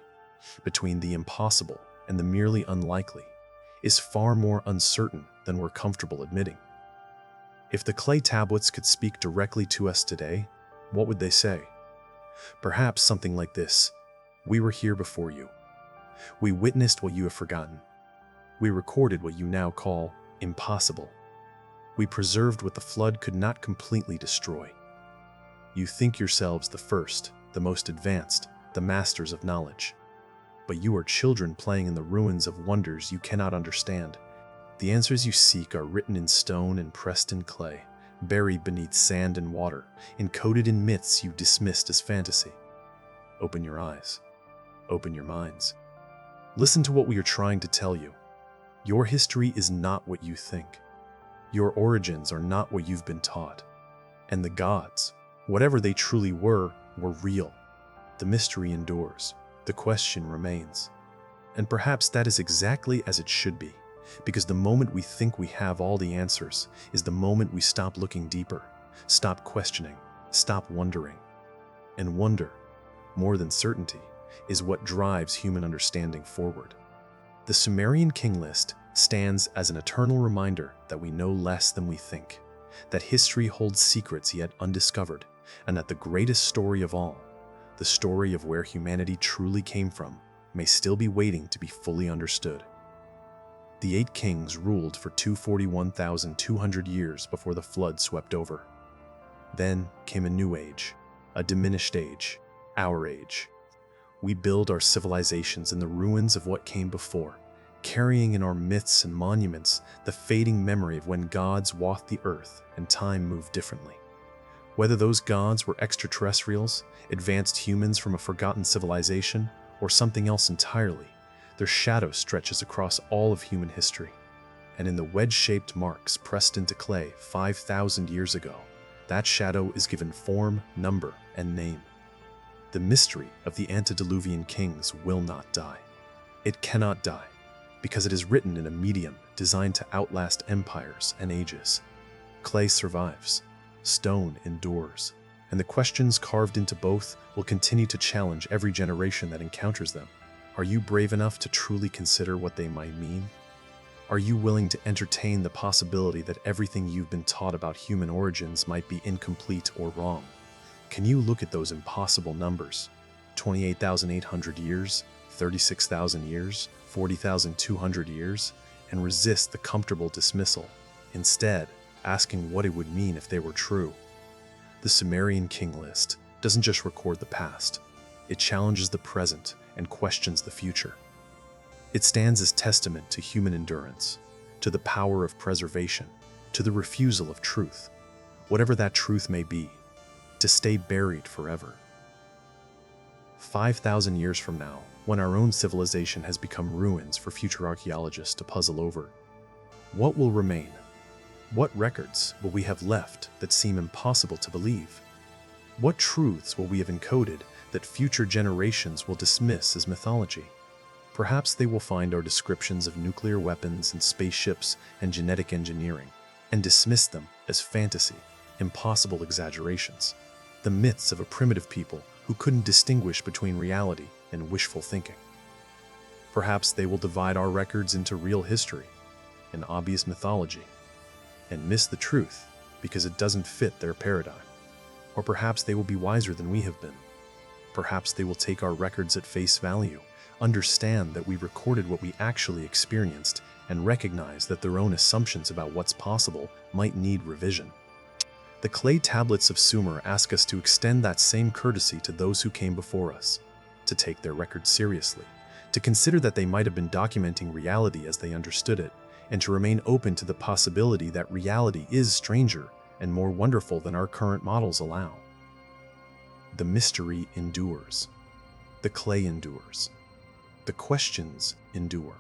between the impossible and the merely unlikely, is far more uncertain than we're comfortable admitting. If the clay tablets could speak directly to us today, what would they say? Perhaps something like this: we were here before you. We witnessed what you have forgotten. We recorded what you now call impossible. We preserved what the flood could not completely destroy. You think yourselves the first, the most advanced, the masters of knowledge. But you are children playing in the ruins of wonders you cannot understand. The answers you seek are written in stone and pressed in clay, buried beneath sand and water, encoded in myths you dismissed as fantasy. Open your eyes. Open your minds. Listen to what we are trying to tell you. Your history is not what you think. Your origins are not what you've been taught. And the gods, whatever they truly were real. The mystery endures. The question remains. And perhaps that is exactly as it should be, because the moment we think we have all the answers is the moment we stop looking deeper, stop questioning, stop wondering. And wonder, more than certainty, is what drives human understanding forward. The Sumerian King List stands as an eternal reminder that we know less than we think, that history holds secrets yet undiscovered, and that the greatest story of all, the story of where humanity truly came from, may still be waiting to be fully understood. The 8 kings ruled for 241,200 years before the flood swept over. Then came a new age, a diminished age, our age. We build our civilizations in the ruins of what came before, carrying in our myths and monuments the fading memory of when gods walked the earth and time moved differently. Whether those gods were extraterrestrials, advanced humans from a forgotten civilization, or something else entirely, their shadow stretches across all of human history. And in the wedge-shaped marks pressed into clay 5,000 years ago, that shadow is given form, number, and name. The mystery of the antediluvian kings will not die. It cannot die, because it is written in a medium designed to outlast empires and ages. Clay survives, stone endures, and the questions carved into both will continue to challenge every generation that encounters them. Are you brave enough to truly consider what they might mean? Are you willing to entertain the possibility that everything you've been taught about human origins might be incomplete or wrong? Can you look at those impossible numbers, 28,800 years, 36,000 years, 40,200 years, and resist the comfortable dismissal, instead asking what it would mean if they were true? The Sumerian King List doesn't just record the past, it challenges the present and questions the future. It stands as testament to human endurance, to the power of preservation, to the refusal of truth, whatever that truth may be, to stay buried forever. 5,000 years from now, when our own civilization has become ruins for future archaeologists to puzzle over, what will remain? What records will we have left that seem impossible to believe? What truths will we have encoded that future generations will dismiss as mythology? Perhaps they will find our descriptions of nuclear weapons and spaceships and genetic engineering and dismiss them as fantasy, impossible exaggerations, the myths of a primitive people who couldn't distinguish between reality and wishful thinking. Perhaps they will divide our records into real history and obvious mythology and miss the truth because it doesn't fit their paradigm. Or perhaps they will be wiser than we have been. Perhaps they will take our records at face value, understand that we recorded what we actually experienced, and recognize that their own assumptions about what's possible might need revision. The clay tablets of Sumer ask us to extend that same courtesy to those who came before us, to take their records seriously, to consider that they might have been documenting reality as they understood it, and to remain open to the possibility that reality is stranger and more wonderful than our current models allow. The mystery endures. The clay endures. The questions endure.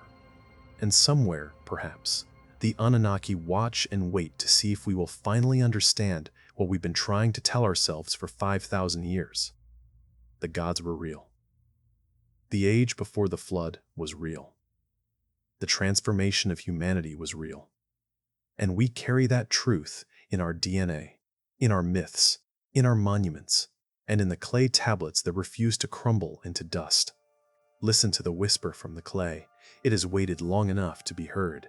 And somewhere, perhaps, the Anunnaki watch and wait to see if we will finally understand what we've been trying to tell ourselves for 5,000 years. The gods were real. The age before the flood was real. The transformation of humanity was real. And we carry that truth in our DNA, in our myths, in our monuments, and in the clay tablets that refuse to crumble into dust. Listen to the whisper from the clay. It has waited long enough to be heard.